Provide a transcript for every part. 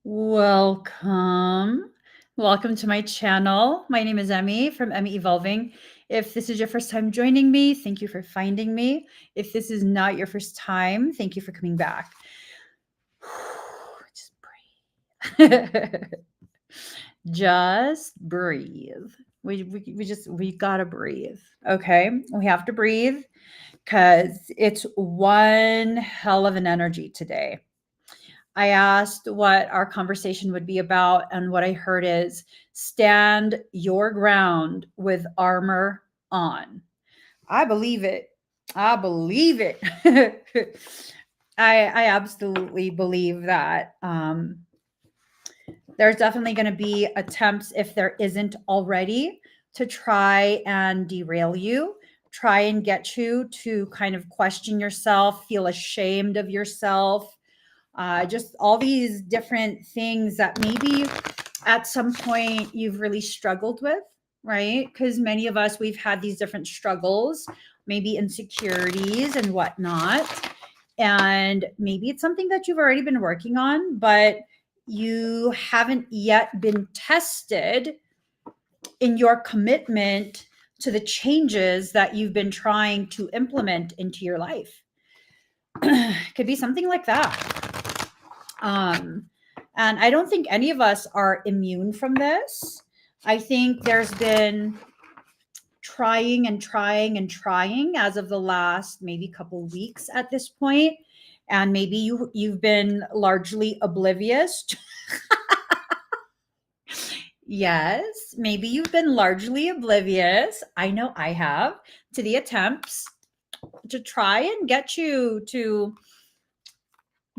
Welcome. Welcome to my channel. My name is Emmy from Emmy Evolving. If this is your first time joining me, thank you for finding me. If this is not your first time, thank you for coming back. Just breathe. Just breathe. We gotta breathe. Okay. We have to breathe because it's one hell of an energy today. I asked what our conversation would be about, and what I heard is stand your ground with armor on. I believe it. I believe it. I absolutely believe that there's definitely going to be attempts, if there isn't already, to try and derail you, try and get you to kind of question yourself, feel ashamed of yourself, just all these different things that maybe at some point you've really struggled with, right? Because many of us, we've had these different struggles, maybe insecurities and whatnot. And maybe it's something that you've already been working on, but you haven't yet been tested in your commitment to the changes that you've been trying to implement into your life. Could be something like that. And I don't think any of us are immune from this. I think there's been trying and trying and trying as of the last maybe couple weeks at this point, and maybe you've been largely oblivious. Yes, maybe you've been largely oblivious. I know I have, to the attempts to try and get you to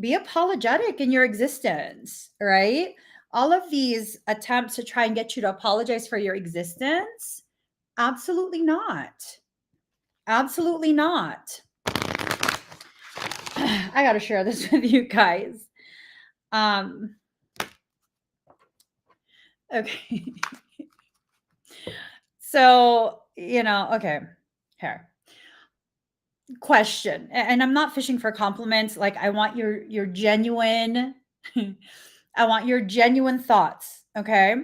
be apologetic in your existence, right? All of these attempts to try and get you to apologize for your existence, absolutely not. Absolutely not. I got to share this with you guys. Okay. So, okay. Here. Question. And I'm not fishing for compliments. Like, I want your genuine I want your genuine thoughts, okay?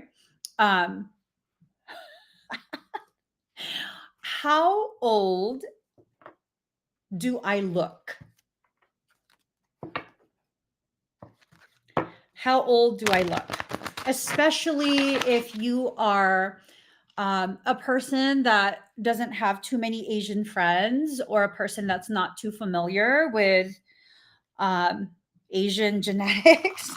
How old do I look? How old do I look? Especially if you are a person that doesn't have too many Asian friends, or a person that's not too familiar with Asian genetics.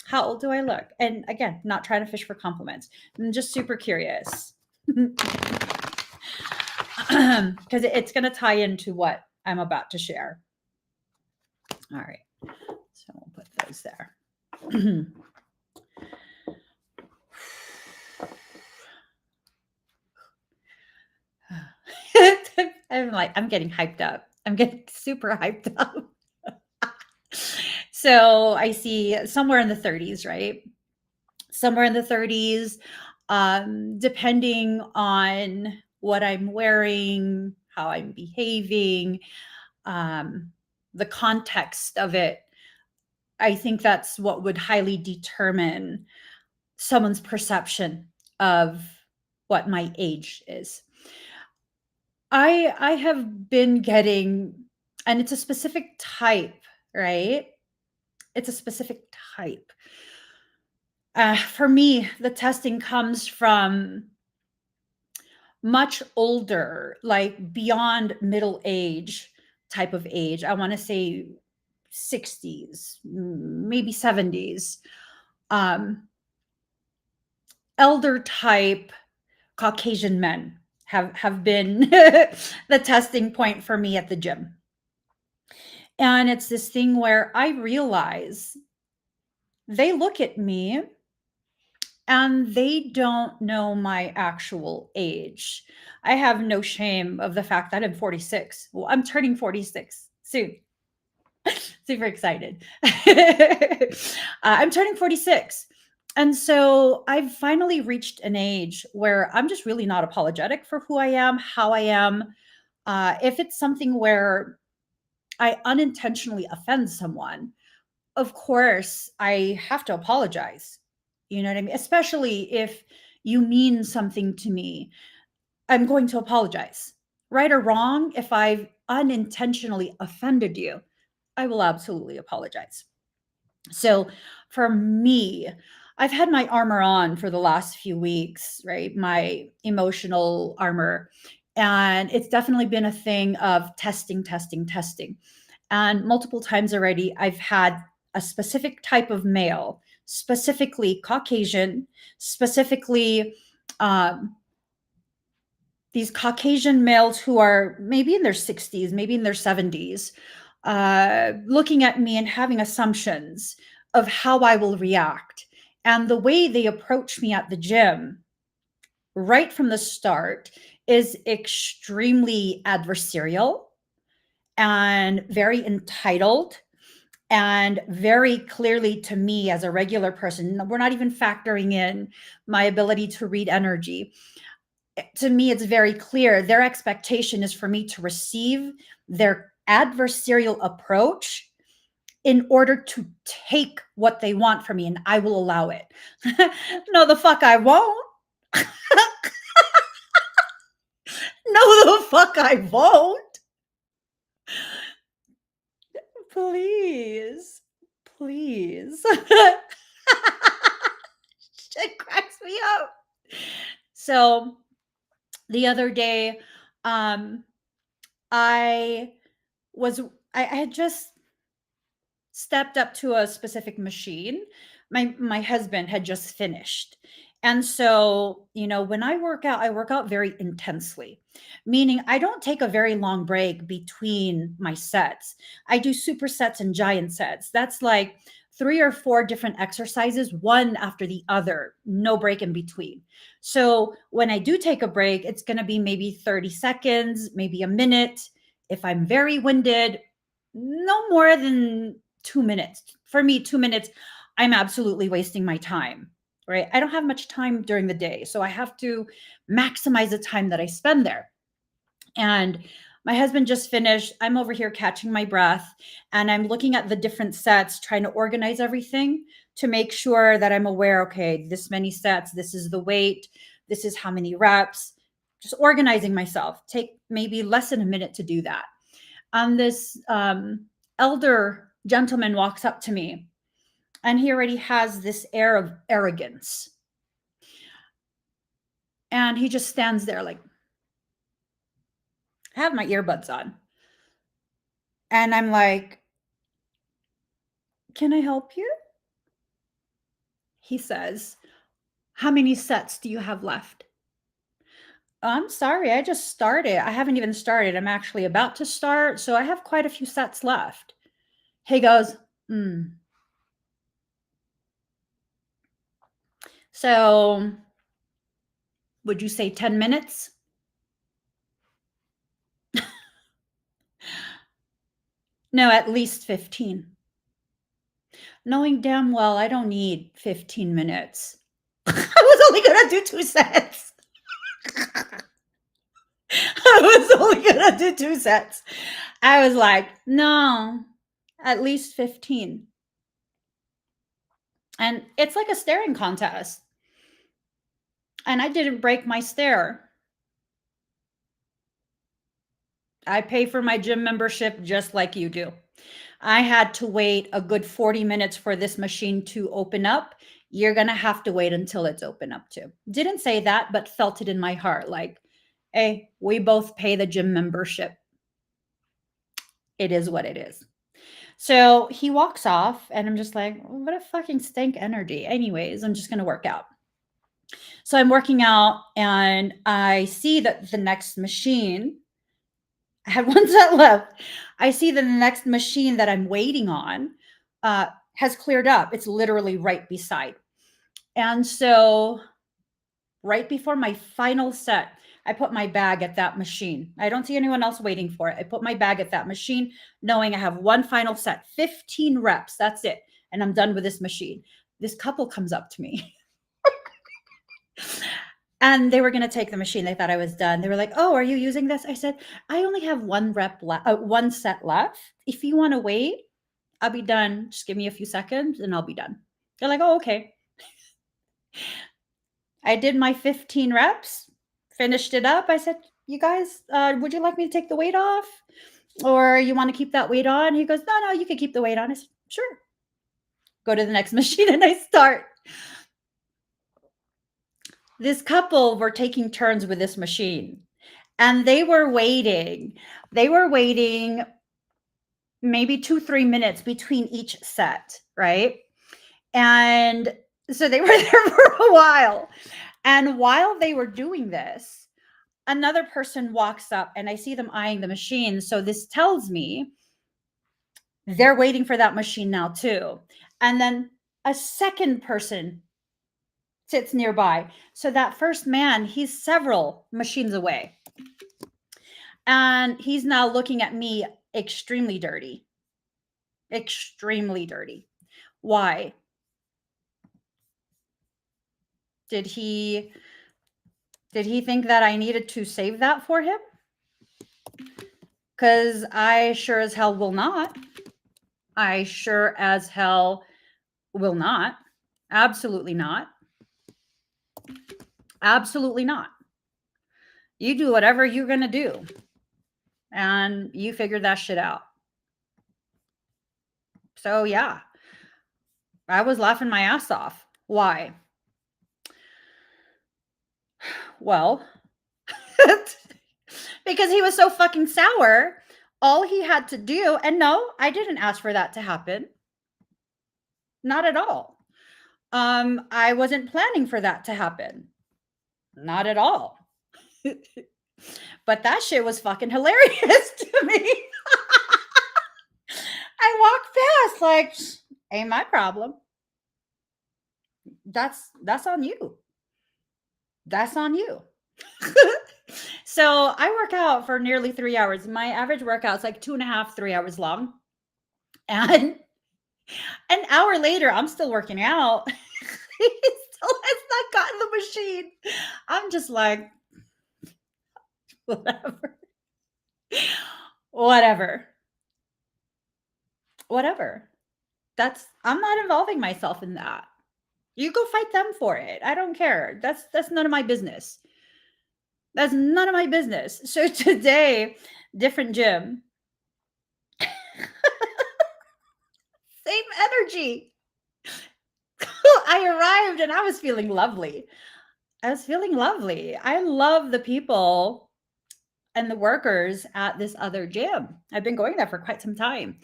How old do I look? And again, not trying to fish for compliments. I'm just super curious. Because it's going to tie into what I'm about to share. All right. So we'll put those there. I'm getting hyped up. I'm getting super hyped up. So I see somewhere in the 30s, right? Somewhere in the 30s, depending on what I'm wearing, how I'm behaving, the context of it. I think that's what would highly determine someone's perception of what my age is. I have been getting, and it's a specific type, right? It's a specific type. For me, the testing comes from much older, like beyond middle age type of age. I want to say 60s, maybe 70s. Elder type Caucasian men have been the testing point for me at the gym. And it's this thing where I realize they look at me and they don't know my actual age. I have no shame of the fact that I'm 46. Well, I'm turning 46 soon. Super excited. I'm turning 46. And so I've finally reached an age where I'm just really not apologetic for who I am, how I am. If it's something where I unintentionally offend someone, of course, I have to apologize. You know what I mean? Especially if you mean something to me, I'm going to apologize. Right or wrong, if I've unintentionally offended you, I will absolutely apologize. So for me, I've had my armor on for the last few weeks, right? My emotional armor. And it's definitely been a thing of testing, testing, testing. And multiple times already, I've had a specific type of male, specifically Caucasian, specifically um, these Caucasian males who are maybe in their 60s, maybe in their 70s, looking at me and having assumptions of how I will react. And the way they approach me at the gym right from the start is extremely adversarial and very entitled and very clearly to me as a regular person. We're not even factoring in my ability to read energy. To me, it's very clear their expectation is for me to receive their adversarial approach in order to take what they want from me, and I will allow it. No, the fuck I won't. No, the fuck I won't. Please. Please. It cracks me up. So the other day, um, I was I had just stepped up to a specific machine. My husband had just finished. And so, you know, when I work out very intensely, meaning I don't take a very long break between my sets. I do supersets and giant sets. That's like 3 or 4 different exercises, one after the other, no break in between. So when I do take a break, it's going to be maybe 30 seconds, maybe a minute. If I'm very winded, no more than 2 minutes. For me, 2 minutes, I'm absolutely wasting my time, right? I don't have much time during the day. So I have to maximize the time that I spend there. And my husband just finished. I'm over here catching my breath and I'm looking at the different sets, trying to organize everything to make sure that I'm aware, okay, this many sets, this is the weight, this is how many reps, just organizing myself. Take maybe less than a minute to do that. This elder gentleman walks up to me and he already has this air of arrogance. And he just stands there like, I have my earbuds on. And I'm like, can I help you? He says, how many sets do you have left? I'm sorry, I just started. I haven't even started. I'm actually about to start. So I have quite a few sets left. He goes, So would you say 10 minutes? No, at least 15. Knowing damn well I don't need 15 minutes. I was only going to do 2 sets. I was only going to do 2 sets. I was like, no, at least 15. And it's like a staring contest. And I didn't break my stare. I pay for my gym membership just like you do. I had to wait a good 40 minutes for this machine to open up. You're going to have to wait until it's open up too. Didn't say that, but felt it in my heart like, hey, we both pay the gym membership. It is what it is. So he walks off and I'm just like, what a fucking stank energy. Anyways, I'm just going to work out. So I'm working out and I see that the next machine, I had 1 set left. I see that the next machine that I'm waiting on has cleared up. It's literally right beside. And so right before my final set, I put my bag at that machine. I don't see anyone else waiting for it. I put my bag at that machine, knowing I have 1 final set, 15 reps. That's it. And I'm done with this machine. This couple comes up to me. And they were going to take the machine. They thought I was done. They were like, "Oh, are you using this?" I said, "I only have one set left. If you want to wait, I'll be done. Just give me a few seconds and I'll be done." They're like, "Oh, okay." I did my 15 reps, finished it up. I said, "You guys, would you like me to take the weight off? Or you want to keep that weight on?" He goes, "No, you can keep the weight on." I said, "Sure." Go to the next machine and I start. This couple were taking turns with this machine and they were waiting. They were waiting maybe 2-3 minutes between each set, right? And so they were there for a while. And while they were doing this, another person walks up and I see them eyeing the machine. So this tells me they're waiting for that machine now too. And then a second person sits nearby. So that first man, he's several machines away. And he's now looking at me extremely dirty. Extremely dirty. Why? Did he think that I needed to save that for him? Because I sure as hell will not. I sure as hell will not. Absolutely not. Absolutely not. You do whatever you're going to do. And you figure that shit out. So, yeah. I was laughing my ass off. Why? Well, because he was so fucking sour. All he had to do, and no, I didn't ask for that to happen. Not at all. I wasn't planning for that to happen. Not at all. But that shit was fucking hilarious to me. I walked past like, ain't my problem. That's on you. That's on you. So I work out for nearly 3 hours. My average workout is like 2.5, 3 hours long. And an hour later, I'm still working out. He still has not gotten the machine. I'm just like, whatever. Whatever. I'm not involving myself in that. You go fight them for it. I don't care. That's none of my business. That's none of my business. So today, different gym. Same energy. I arrived and I was feeling lovely. I love the people and the workers at this other gym. I've been going there for quite some time.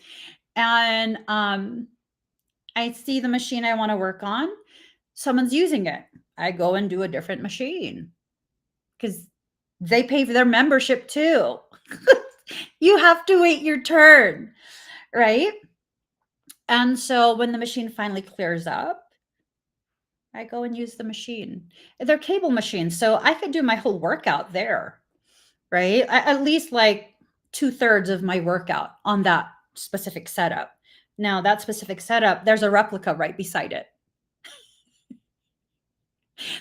And I see the machine I want to work on. Someone's using it. I go and do a different machine because they pay for their membership too. You have to wait your turn, right? And so when the machine finally clears up, I go and use the machine. They're cable machines, so I could do my whole workout there, right? At least like 2/3 of my workout on that specific setup. Now, that specific setup, there's a replica right beside it.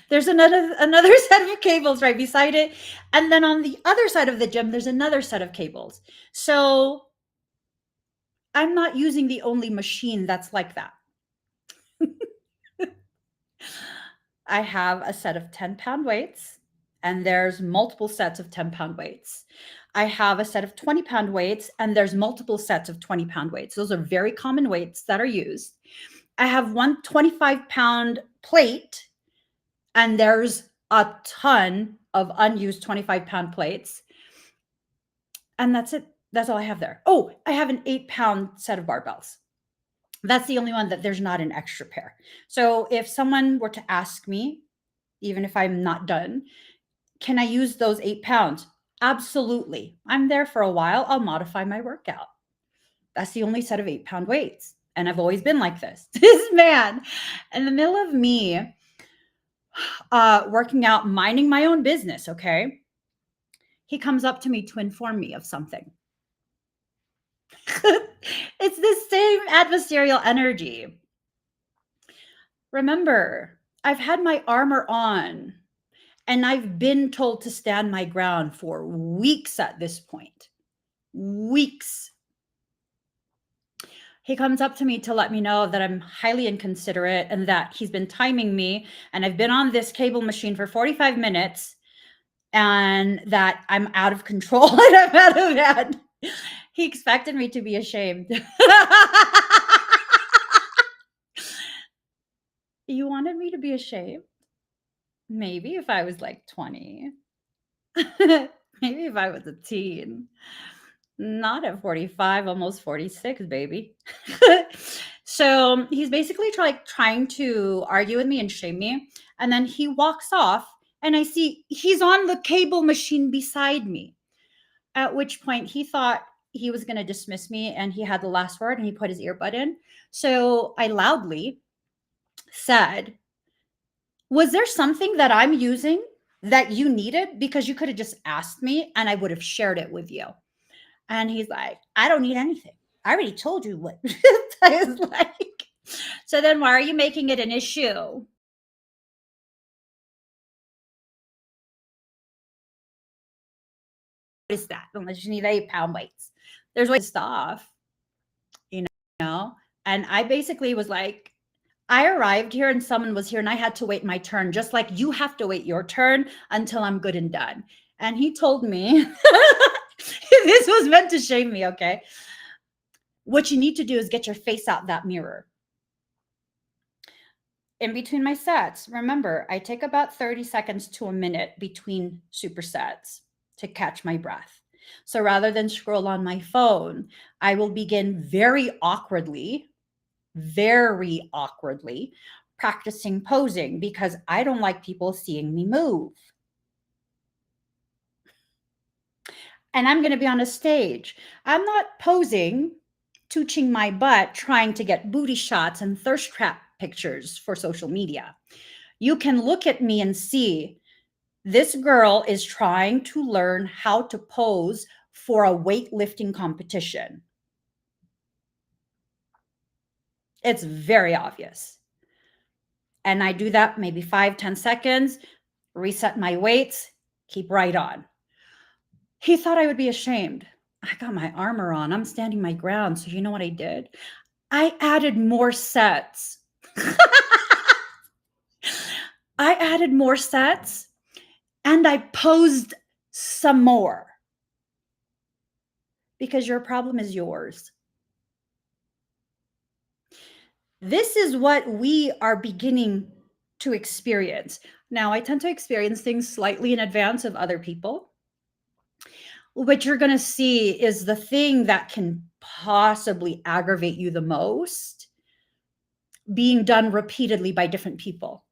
There's another set of cables right beside it. And then on the other side of the gym, there's another set of cables. So I'm not using the only machine that's like that. I have a set of 10-pound weights, and there's multiple sets of 10-pound weights. I have a set of 20-pound weights, and there's multiple sets of 20-pound weights. Those are very common weights that are used. I have one 25-pound plate, and there's a ton of unused 25-pound plates. And that's it. That's all I have there. Oh, I have an 8-pound set of barbells. That's the only one that there's not an extra pair. So if someone were to ask me, even if I'm not done, can I use those 8 pounds? Absolutely. I'm there for a while. I'll modify my workout. That's the only set of 8-pound weights. And I've always been like this. This man, in the middle of me working out, minding my own business, okay? He comes up to me to inform me of something. It's the same adversarial energy. Remember, I've had my armor on And I've been told to stand my ground for weeks at this point. Weeks. He comes up to me to let me know that I'm highly inconsiderate and that he's been timing me. And I've been on this cable machine for 45 minutes and that I'm out of control and I'm out of hand. He expected me to be ashamed. You wanted me to be ashamed? Maybe if I was like 20. Maybe if I was a teen. Not at 45, almost 46, baby. So he's basically trying to argue with me and shame me. And then he walks off, and I see he's on the cable machine beside me. At which point he thought he was going to dismiss me and he had the last word and he put his earbud in. So I loudly said, "Was there something that I'm using that you needed? Because you could have just asked me and I would have shared it with you." And he's like, "I don't need anything. I already told you what." I was like, "So then why are you making it an issue?" What is that? Unless you need 8-pound weights. There's ways to stuff, you know? And I basically was like, I arrived here and someone was here and I had to wait my turn, just like you have to wait your turn until I'm good and done. And he told me, this was meant to shame me, okay? What you need to do is get your face out that mirror. In between my sets, remember, I take about 30 seconds to a minute between supersets to catch my breath. So rather than scroll on my phone, I will begin very awkwardly practicing posing because I don't like people seeing me move. And I'm going to be on a stage. I'm not posing, tooching my butt, trying to get booty shots and thirst trap pictures for social media. You can look at me and see this girl is trying to learn how to pose for a weightlifting competition. It's very obvious. And I do that maybe 5-10 seconds, reset my weights, keep right on. He thought I would be ashamed. I got my armor on. I'm standing my ground. So you know what I did? I added more sets. I added more sets and I posed some more because your problem is yours. This is what we are beginning to experience. Now, I tend to experience things slightly in advance of other people. What you're going to see is the thing that can possibly aggravate you the most being done repeatedly by different people.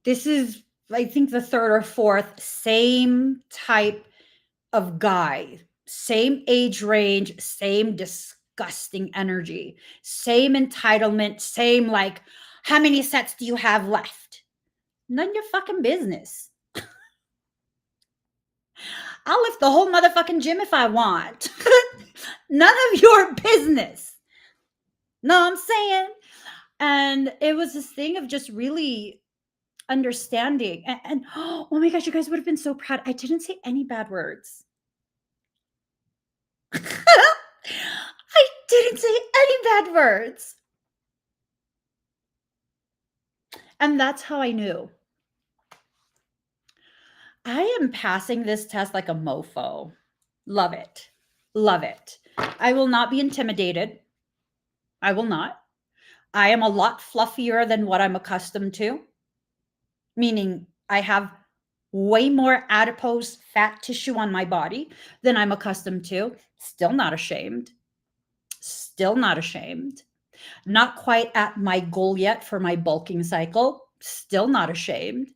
This is, I think, the third or fourth same type of guy, same age range, same disgusting energy, same entitlement, same like, how many sets do you have left? None of your fucking business. I'll lift the whole motherfucking gym if I want. None of your business. Know what I'm saying? And it was this thing of just really understanding. And oh my gosh, you guys would have been so proud. I didn't say any bad words. I didn't say any bad words. And that's how I knew. I am passing this test like a mofo. Love it. Love it. I will not be intimidated. I will not. I am a lot fluffier than what I'm accustomed to, meaning I have way more adipose fat tissue on my body than I'm accustomed to. Still not ashamed. Still not ashamed. Not quite at my goal yet for my bulking cycle. Still not ashamed.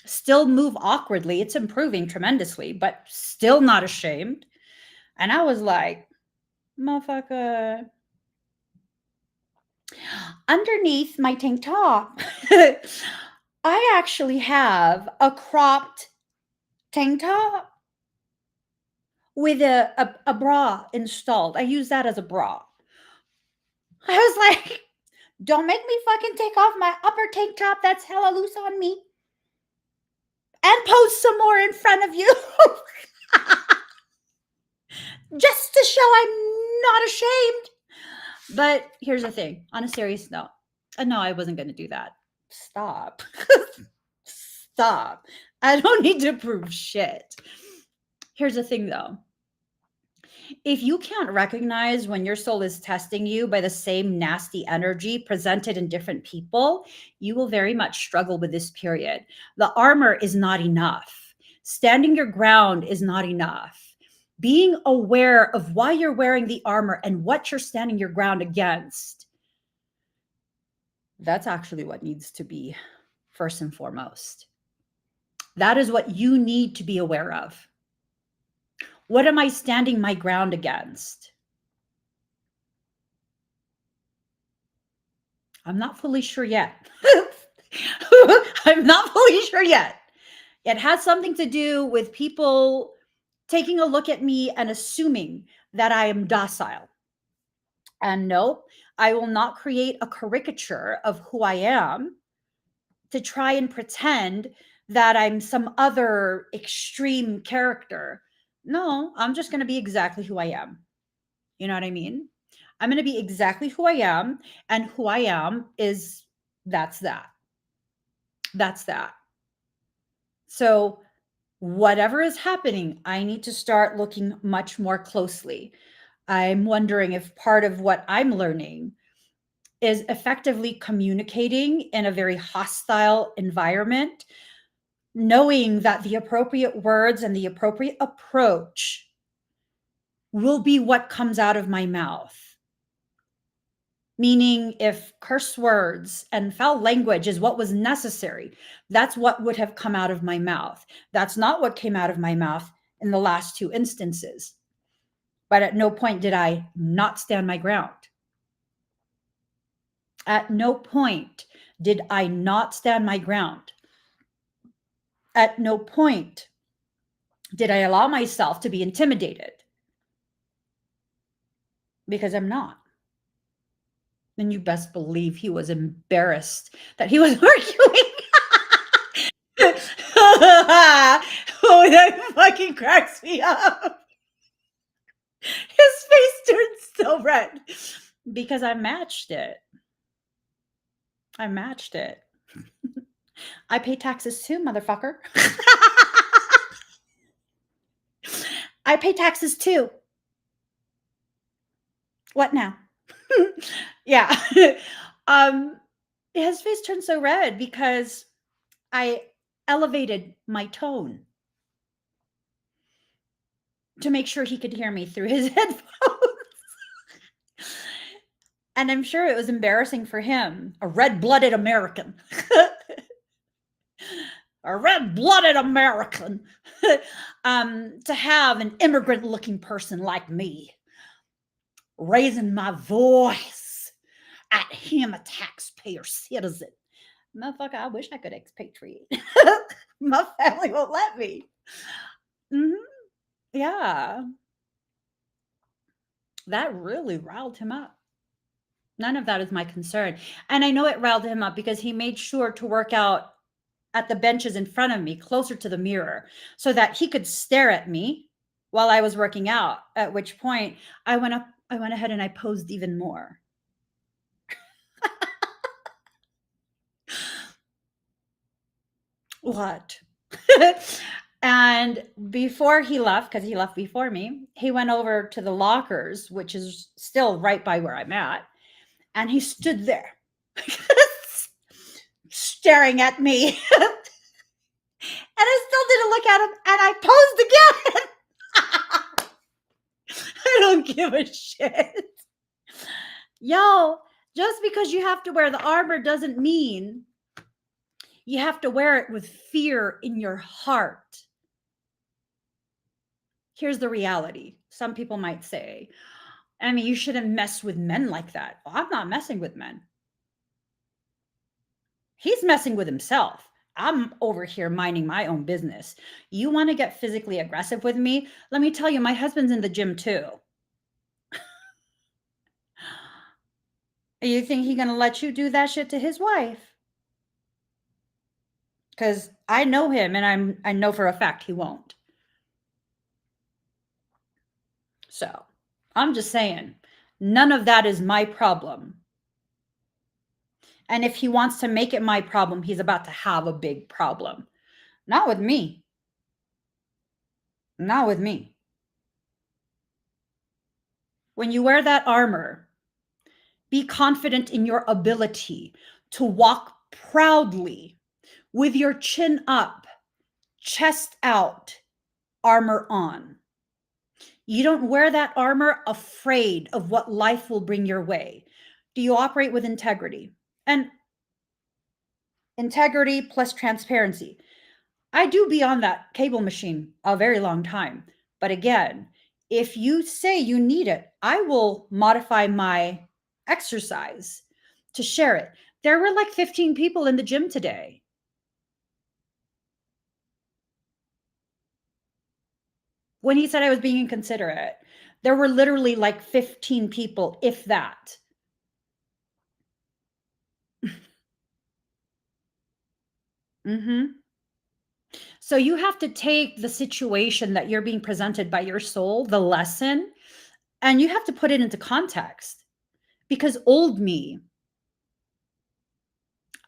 Still move awkwardly. It's improving tremendously, but still not ashamed. And I was like, motherfucker. Underneath my tank top, I actually have a cropped tank top with a bra installed. I use that as a bra. I was like, Don't make me fucking take off my upper tank top that's hella loose on me and pose some more in front of you. Just to show I'm not ashamed. But here's the thing, on a serious note. No, I wasn't going to do that. Stop. Stop. I don't need to prove shit. Here's the thing though. If you can't recognize when your soul is testing you by the same nasty energy presented in different people, you will very much struggle with this period. The armor is not enough. Standing your ground is not enough. Being aware of why you're wearing the armor and what you're standing your ground against, that's actually what needs to be first and foremost. That is what you need to be aware of. What am I standing my ground against? I'm not fully sure yet. I'm not fully sure yet. It has something to do with people taking a look at me and assuming that I am docile. And no, I will not create a caricature of who I am to try and pretend that I'm some other extreme character. No, I'm just going to be exactly who I am. You know what I mean? I'm going to be exactly who I am, and who I am is that's that. That's that. So, whatever is happening, I need to start looking much more closely. I'm wondering if part of what I'm learning is effectively communicating in a very hostile environment, knowing that the appropriate words and the appropriate approach will be what comes out of my mouth. Meaning, if curse words and foul language is what was necessary, that's what would have come out of my mouth. That's not what came out of my mouth in the last two instances. But at no point did I not stand my ground. At no point did I not stand my ground. At no point did I allow myself to be intimidated, because I'm not. And you best believe he was embarrassed that he was arguing. Oh, that fucking cracks me up. His face turned so red because I matched it. I matched it. I pay taxes too, motherfucker. I pay taxes too. What now? Yeah. His face turned so red because I elevated my tone to make sure he could hear me through his headphones. And I'm sure it was embarrassing for him, a red-blooded American. A red-blooded American, to have an immigrant-looking person like me raising my voice at him, a taxpayer citizen. Motherfucker, I wish I could expatriate. My family won't let me. Mm-hmm. Yeah. That really riled him up. None of that is my concern. And I know it riled him up because he made sure to work out at the benches in front of me, closer to the mirror, so that he could stare at me while I was working out, at which point I went ahead and I posed even more. What? And before he left, because he left before me, he went over to the lockers, which is still right by where I'm at. And he stood there staring at me. And I still didn't look at him, and I posed again. I don't give a shit. Yo, just because you have to wear the armor doesn't mean you have to wear it with fear in your heart. Here's the reality. Some people might say, I mean, you shouldn't mess with men like that. Well, I'm not messing with men. He's messing with himself. I'm over here minding my own business. You want to get physically aggressive with me? Let me tell you, my husband's in the gym too. You think he gonna let you do that shit to his wife? Because I know him, and I know for a fact he won't. So I'm just saying, none of that is my problem. And if he wants to make it my problem, he's about to have a big problem. Not with me. Not with me. When you wear that armor, be confident in your ability to walk proudly with your chin up, chest out, armor on. You don't wear that armor afraid of what life will bring your way. Do you operate with integrity? And integrity plus transparency. I do be on that cable machine a very long time. But again, if you say you need it, I will modify my exercise to share it. There were like 15 people in the gym today. When he said I was being inconsiderate, there were literally like 15 people, if that. So you have to take the situation that you're being presented by your soul, the lesson, and you have to put it into context. Because old me,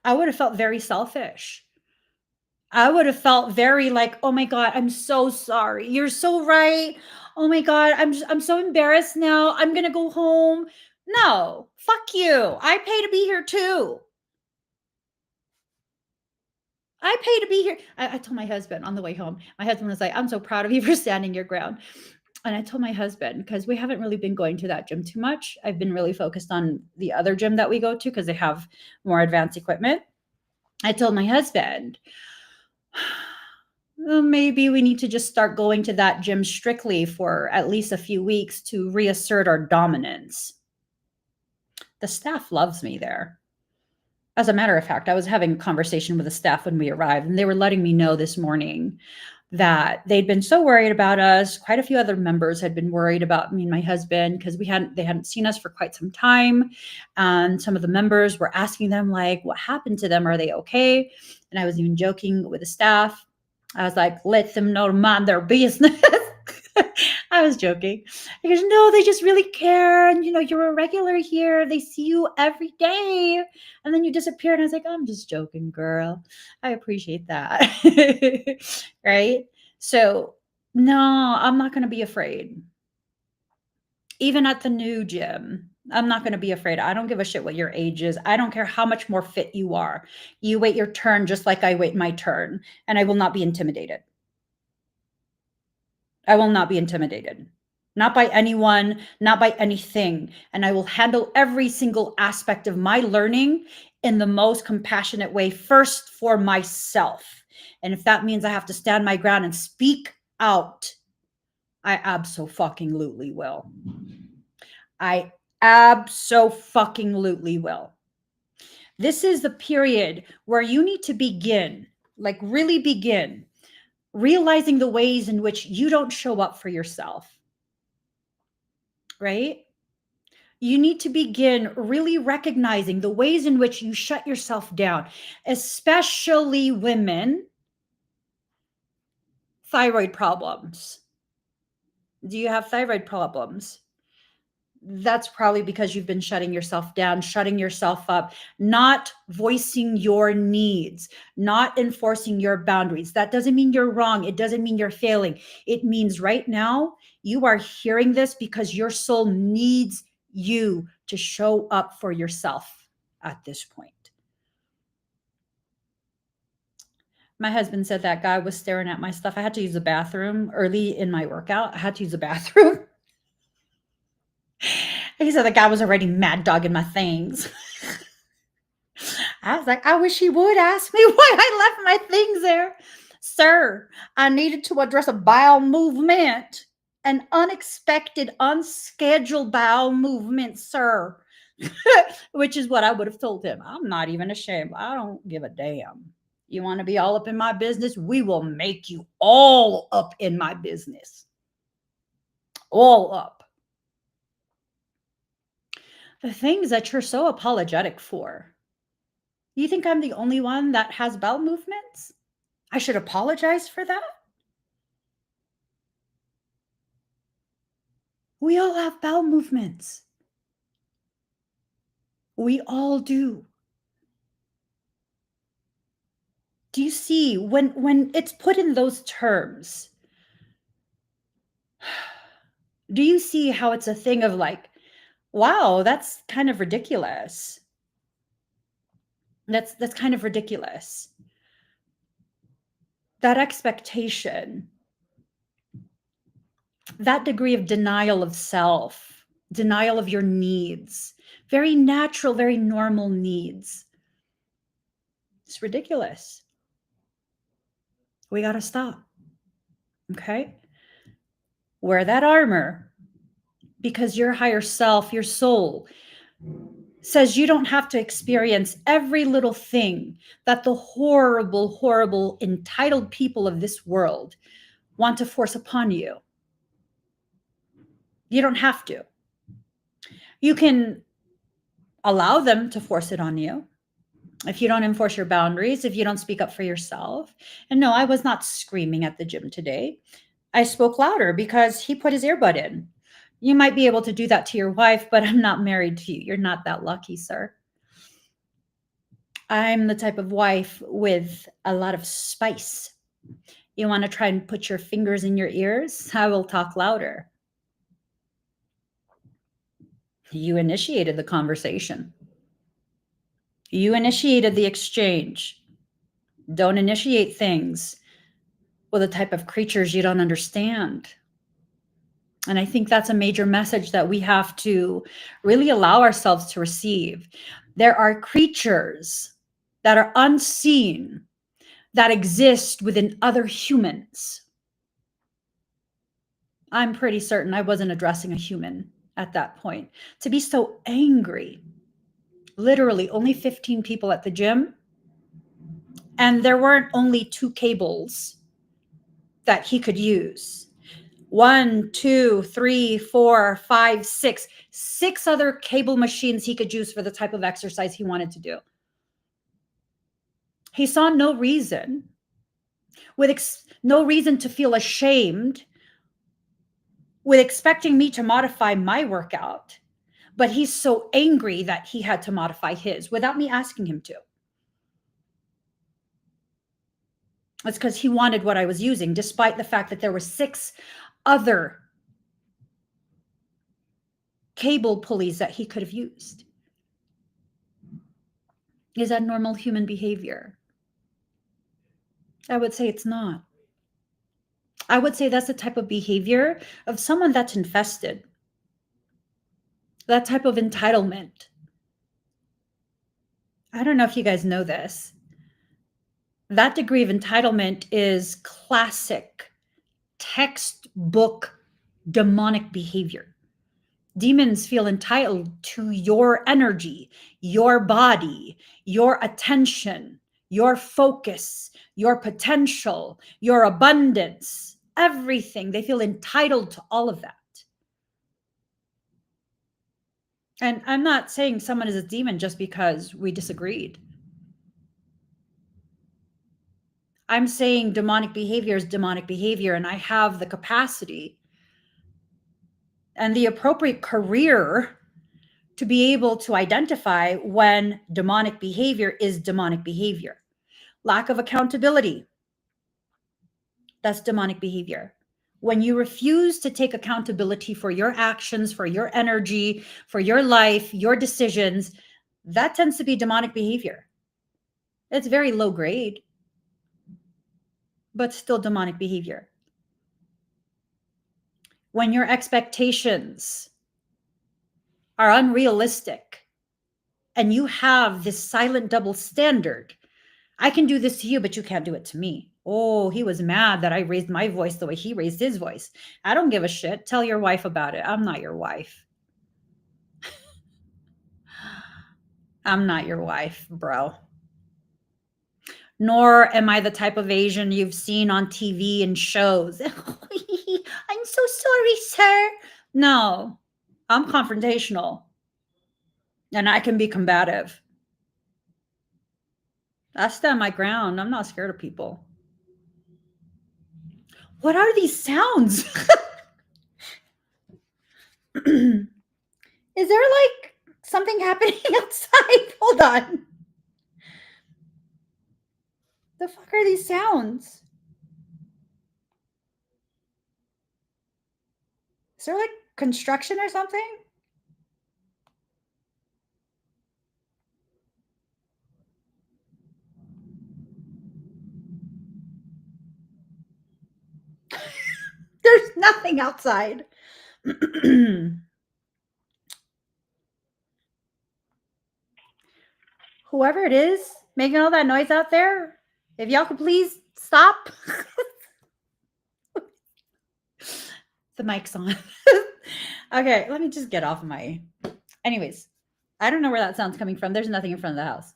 I would have felt very selfish. I would have felt very like, "Oh my god, I'm so sorry. You're so right. Oh my god, I'm so embarrassed now. I'm going to go home." No, fuck you. I pay to be here too. I pay to be here. I told my husband on the way home. My husband was like, "I'm so proud of you for standing your ground." And I told my husband, because we haven't really been going to that gym too much. I've been really focused on the other gym that we go to because they have more advanced equipment. I told my husband, well, maybe we need to just start going to that gym strictly for at least a few weeks to reassert our dominance. The staff loves me there. As a matter of fact, I was having a conversation with the staff when we arrived, and they were letting me know this morning that they'd been so worried about us. Quite a few other members had been worried about me and my husband because they hadn't seen us for quite some time. And some of the members were asking them, like, what happened to them? Are they okay? And I was even joking with the staff. I was like, let them know to mind their business. I was joking. He goes, no, they just really care. And, you're a regular here. They see you every day. And then you disappear. And I was like, I'm just joking, girl. I appreciate that. Right? So, no, I'm not going to be afraid. Even at the new gym, I'm not going to be afraid. I don't give a shit what your age is. I don't care how much more fit you are. You wait your turn just like I wait my turn. And I will not be intimidated. I will not be intimidated. Not by anyone, not by anything. And I will handle every single aspect of my learning in the most compassionate way, first for myself. And if that means I have to stand my ground and speak out, I abso-fucking-lutely will. I abso-fucking-lutely will. This is the period where you need to begin, like really begin, realizing the ways in which you don't show up for yourself. Right? You need to begin really recognizing the ways in which you shut yourself down, especially women. Thyroid problems. Do you have thyroid problems? That's probably because you've been shutting yourself down, shutting yourself up, not voicing your needs, not enforcing your boundaries. That doesn't mean you're wrong. It doesn't mean you're failing. It means right now you are hearing this because your soul needs you to show up for yourself at this point. My husband said that guy was staring at my stuff. I had to use the bathroom early in my workout. I had to use the bathroom. He said the guy was already mad dogging my things. I was like, I wish he would ask me why I left my things there. Sir, I needed to address a bowel movement, an unexpected, unscheduled bowel movement, sir. Which is what I would have told him. I'm not even ashamed. I don't give a damn. You want to be all up in my business? We will make you all up in my business. All up. The things that you're so apologetic for. You think I'm the only one that has bowel movements? I should apologize for that? We all have bowel movements. We all do. Do you see when it's put in those terms? Do you see how it's a thing of like, wow, that's kind of ridiculous. That's kind of ridiculous. That expectation, that degree of denial of self, denial of your needs, very natural, very normal needs. It's ridiculous. We got to stop. Okay? Wear that armor because your higher self, your soul, says you don't have to experience every little thing that the horrible, horrible, entitled people of this world want to force upon you. You don't have to. You can allow them to force it on you if you don't enforce your boundaries, if you don't speak up for yourself. And no, I was not screaming at the gym today. I spoke louder because he put his earbud in. You might be able to do that to your wife, but I'm not married to you. You're not that lucky, sir. I'm the type of wife with a lot of spice. You want to try and put your fingers in your ears? I will talk louder. You initiated the conversation. You initiated the exchange. Don't initiate things with a type of creatures you don't understand. And I think that's a major message that we have to really allow ourselves to receive. There are creatures that are unseen that exist within other humans. I'm pretty certain I wasn't addressing a human at that point. To be so angry, literally only 15 people at the gym, and there weren't only 2 cables that he could use. 1, 2, 3, 4, 5, 6. 6 other cable machines he could use for the type of exercise he wanted to do. He saw no reason, no reason to feel ashamed with expecting me to modify my workout, but he's so angry that he had to modify his without me asking him to. It's because he wanted what I was using, despite the fact that there were 6 other cable pulleys that he could have used. Is that normal human behavior? I would say it's not. I would say that's the type of behavior of someone that's infested. That type of entitlement. I don't know if you guys know this. That degree of entitlement is classic, textbook demonic behavior. Demons feel entitled to your energy, your body, your attention, your focus, your potential, your abundance, everything. They feel entitled to all of that. And I'm not saying someone is a demon just because we disagreed. I'm saying demonic behavior is demonic behavior, and I have the capacity and the appropriate career to be able to identify when demonic behavior is demonic behavior. Lack of accountability, that's demonic behavior. When you refuse to take accountability for your actions, for your energy, for your life, your decisions, that tends to be demonic behavior. It's very low grade, but still demonic behavior. When your expectations are unrealistic and you have this silent double standard, I can do this to you, but you can't do it to me. Oh, he was mad that I raised my voice the way he raised his voice. I don't give a shit. Tell your wife about it. I'm not your wife. I'm not your wife, bro. Nor am I the type of Asian you've seen on TV and shows. I'm so sorry, sir. No, I'm confrontational. And I can be combative. I stand my ground. I'm not scared of people. What are these sounds? Is there like something happening outside? Hold on. The fuck are these sounds? Is there like construction or something? There's nothing outside. Whoever it is making all that noise out there, if y'all could please stop. The mic's on. Okay, let me just get off my. Anyways, I don't know where that sound's coming from. There's nothing in front of the house.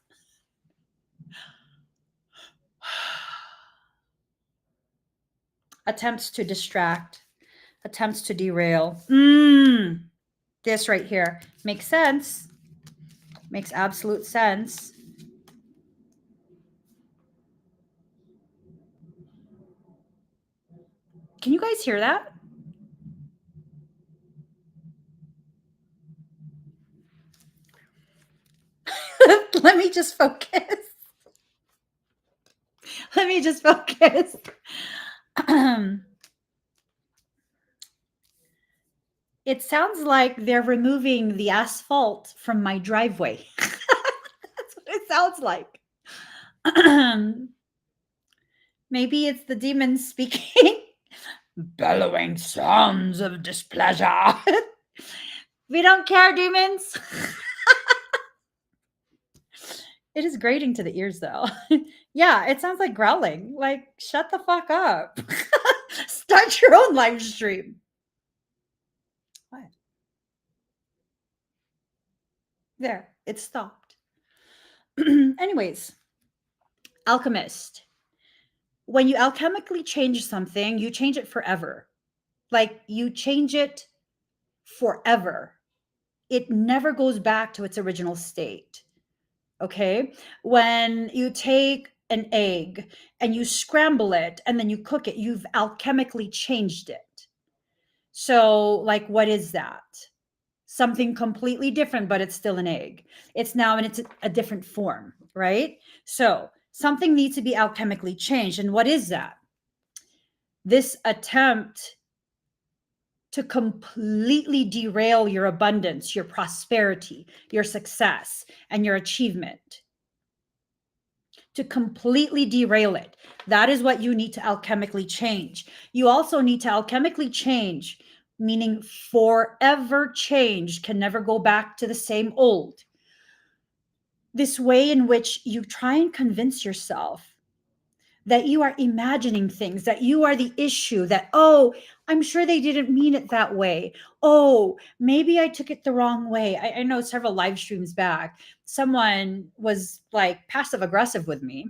Attempts to distract, attempts to derail. This right here makes sense. Makes absolute sense. Can you guys hear that? Let me just focus. Let me just focus. It sounds like they're removing the asphalt from my driveway. That's what it sounds like. Maybe it's the demons speaking. Bellowing sounds of displeasure. We don't care, demons. It is grating to the ears, though. Yeah, it sounds like growling. Like, shut the fuck up. Start your own live stream. What? There, it stopped. Anyways, alchemist. When you alchemically change something, you change it forever. Like, you change it forever. It never goes back to its original state. Okay? When you take an egg and you scramble it and then you cook it, you've alchemically changed it. So, like, what is that? Something completely different, but it's still an egg. It's now in a different form, right? So, something needs to be alchemically changed. And what is that? This attempt to completely derail your abundance, your prosperity, your success, and your achievement. To completely derail it. That is what you need to alchemically change. You also need to alchemically change, meaning forever change, can never go back to the same old. This way in which you try and convince yourself that you are imagining things, that you are the issue, that, oh, I'm sure they didn't mean it that way. Oh, maybe I took it the wrong way. I know several live streams back, someone was like passive aggressive with me.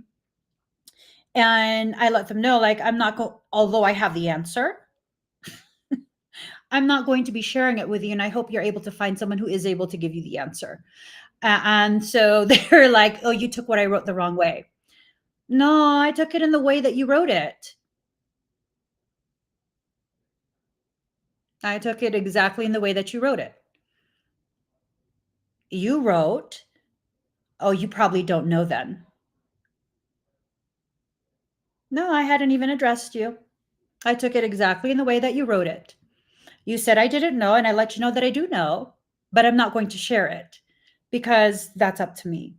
And I let them know, like, I'm not going, although I have the answer, I'm not going to be sharing it with you. And I hope you're able to find someone who is able to give you the answer. And so they're like, oh, you took what I wrote the wrong way. No, I took it in the way that you wrote it. I took it exactly in the way that you wrote it. You wrote, oh, you probably don't know then. No, I hadn't even addressed you. I took it exactly in the way that you wrote it. You said I didn't know, and I let you know that I do know, but I'm not going to share it because that's up to me.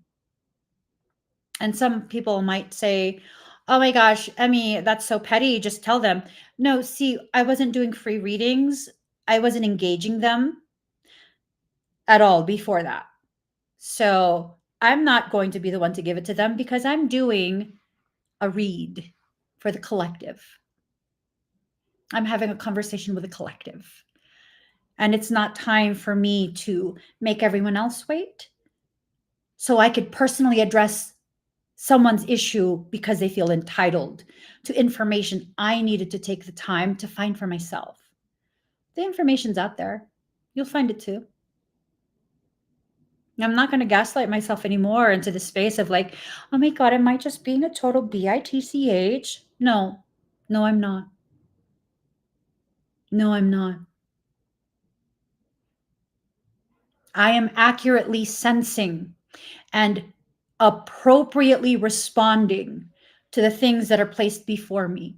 And some people might say, oh my gosh, Emmy, that's so petty. Just tell them. No, see, I wasn't doing free readings. I wasn't engaging them at all before that. So I'm not going to be the one to give it to them because I'm doing a read for the collective. I'm having a conversation with the collective. And it's not time for me to make everyone else wait. So I could personally address someone's issue because they feel entitled to information I needed to take the time to find for myself. The information's out there. You'll find it too. I'm not going to gaslight myself anymore into the space of like, oh my God, am I just being a total bitch? No, no, I'm not. No, I'm not. I am accurately sensing and appropriately responding to the things that are placed before me.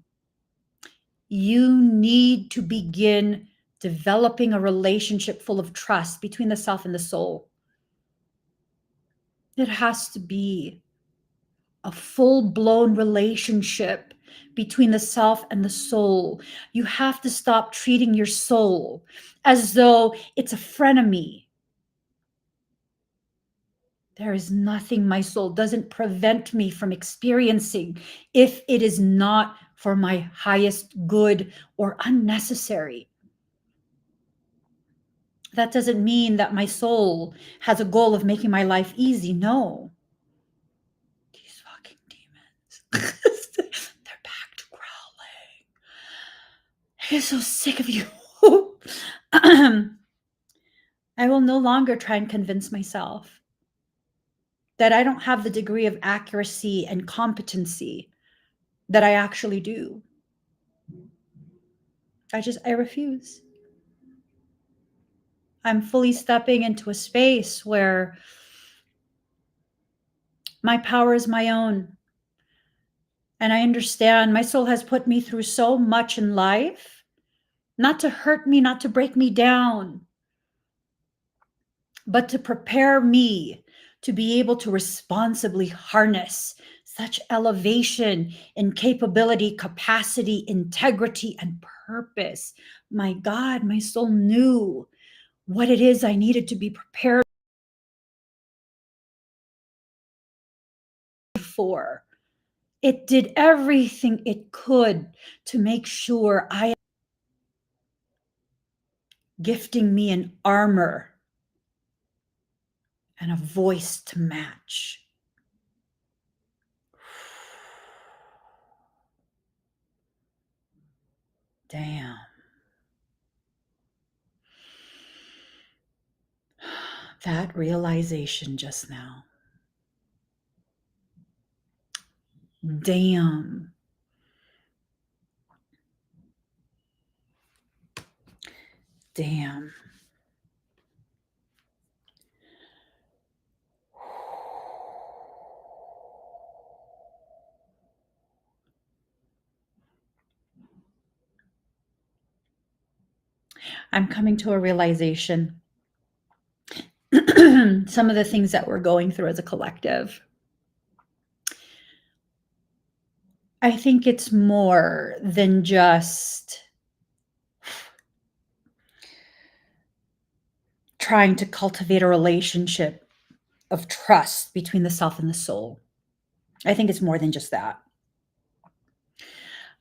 You need to begin developing a relationship full of trust between the self and the soul. It has to be a full-blown relationship between the self and the soul. You have to stop treating your soul as though it's a frenemy. There is nothing my soul doesn't prevent me from experiencing if it is not for my highest good or unnecessary. That doesn't mean that my soul has a goal of making my life easy. No. These fucking demons. They're back to growling. I get so sick of you. I will no longer try and convince myself that I don't have the degree of accuracy and competency that I actually do. I refuse. I'm fully stepping into a space where my power is my own. And I understand my soul has put me through so much in life, not to hurt me, not to break me down, but to prepare me to be able to responsibly harness such elevation in capability, capacity, integrity, and purpose. My God, my soul knew what it is I needed to be prepared for. It did everything it could to make sure I am gifting me an armor and a voice to match. Damn. That realization just now. Damn. Damn. I'm coming to a realization. Some of the things that we're going through as a collective. I think it's more than just trying to cultivate a relationship of trust between the self and the soul. I think it's more than just that.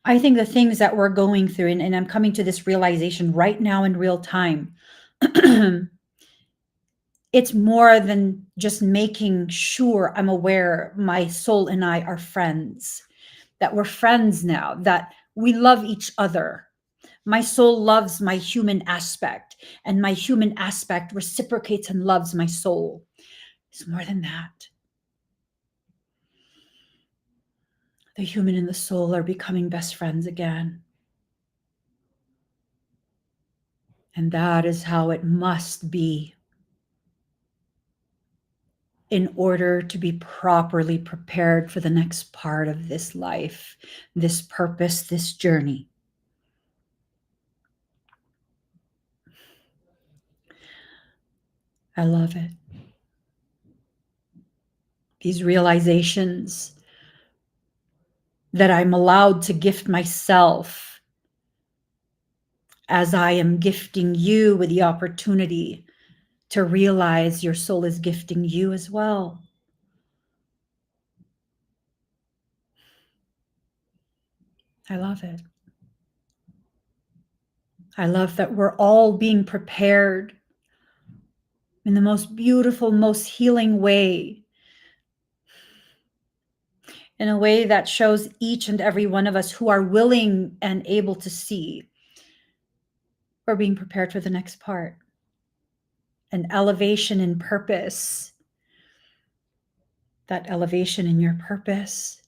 I think the things that we're going through, and I'm coming to this realization right now in real time, it's more than just making sure I'm aware my soul and I are friends, that we're friends now, that we love each other. My soul loves my human aspect, and my human aspect reciprocates and loves my soul. It's more than that. The human and the soul are becoming best friends again. And that is how it must be in order to be properly prepared for the next part of this life, this purpose, this journey. I love it. These realizations that I'm allowed to gift myself as I am gifting you with the opportunity to realize your soul is gifting you as well. I love it. I love that we're all being prepared in the most beautiful, most healing way, in a way that shows each and every one of us who are willing and able to see we're being prepared for the next part. An elevation in purpose That elevation in your purpose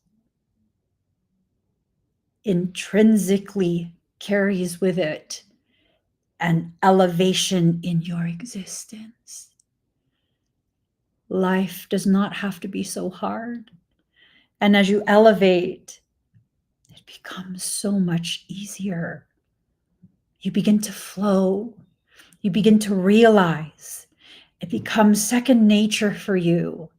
intrinsically carries with it an elevation in your existence. Life does not have to be so hard. And as you elevate, it becomes so much easier. You begin to flow. You begin to realize it becomes second nature for you.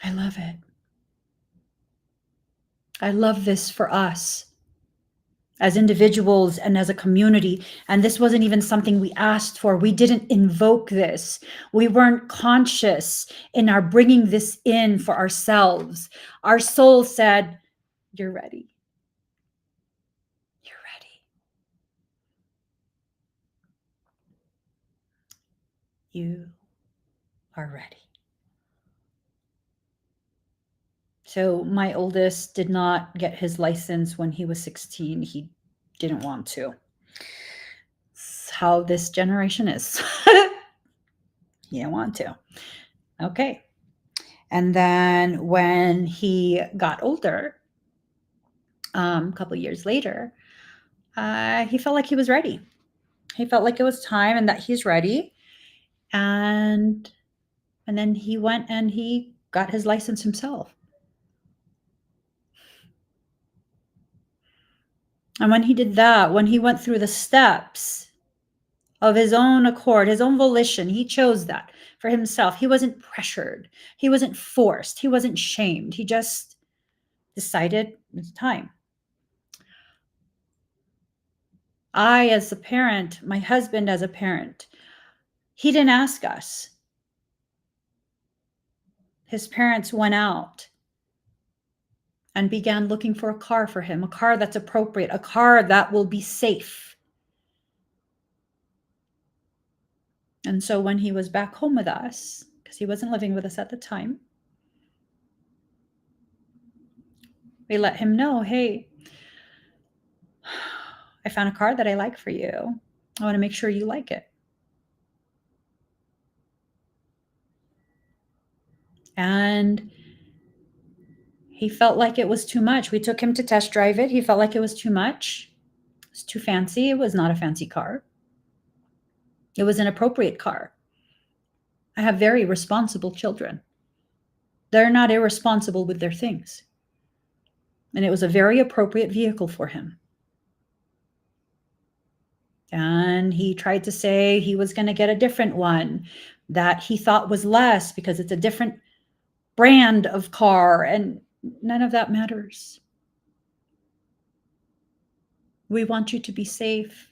I love it. I love this for us as individuals and as a community. And this wasn't even something we asked for. We didn't invoke this. We weren't conscious in our bringing this in for ourselves. Our soul said, you're ready. You're ready. You are ready. So my oldest did not get his license when he was 16. He didn't want to. It's how this generation is. He didn't want to. Okay. And then when he got older, a couple years later, he felt like he was ready. He felt like it was time and that he's ready. And then he went and he got his license himself. And when he did that, when he went through the steps of his own accord, his own volition, he chose that for himself. He wasn't pressured. He wasn't forced. He wasn't shamed. He just decided it's time. I, as a parent, my husband as a parent, he didn't ask us. His parents went out and began looking for a car for him, a car that's appropriate, a car that will be safe. And so when he was back home with us, because he wasn't living with us at the time, we let him know, hey, I found a car that I like for you. I want to make sure you like it. And he felt like it was too much. We took him to test drive it. He felt like it was too much. It was too fancy. It was not a fancy car. It was an appropriate car. I have very responsible children. They're not irresponsible with their things. And it was a very appropriate vehicle for him. And he tried to say he was going to get a different one that he thought was less because it's a different brand of car, and none of that matters. We want you to be safe.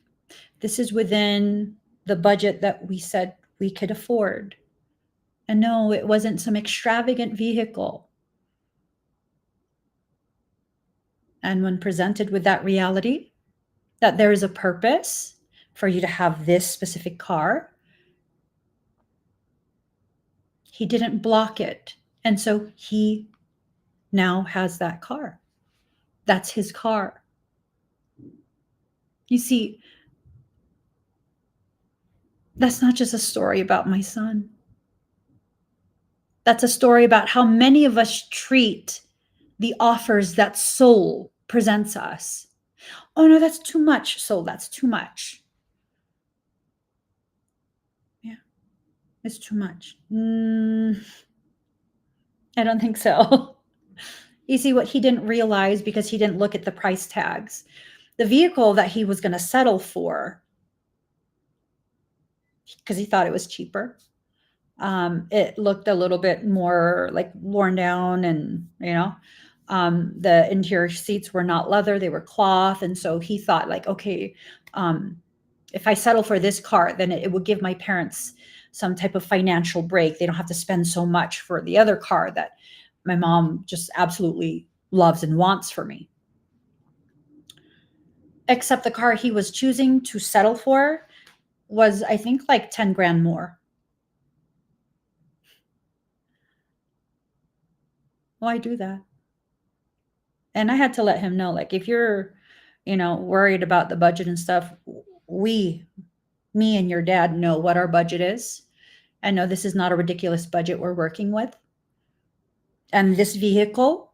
This is within the budget that we said we could afford. And no, it wasn't some extravagant vehicle. And when presented with that reality, that there is a purpose for you to have this specific car, he didn't block it. And so he now has that car. That's his car. You see, that's not just a story about my son. That's a story about how many of us treat the offers that soul presents us. Oh no, that's too much, soul, that's too much. Yeah, it's too much. I don't think so. You see, what he didn't realize, because he didn't look at the price tags, the vehicle that he was going to settle for, because he thought it was cheaper, it looked a little bit more like worn down, and the interior seats were not leather, they were cloth. And so he thought like, okay, if I settle for this car, then it would give my parents some type of financial break. They don't have to spend so much for the other car that my mom just absolutely loves and wants for me. Except the car he was choosing to settle for was, I think, like 10 grand more. Why do that? And I had to let him know, like, if you're, worried about the budget and stuff, we me and your dad know what our budget is. And no, this is not a ridiculous budget we're working with. And this vehicle,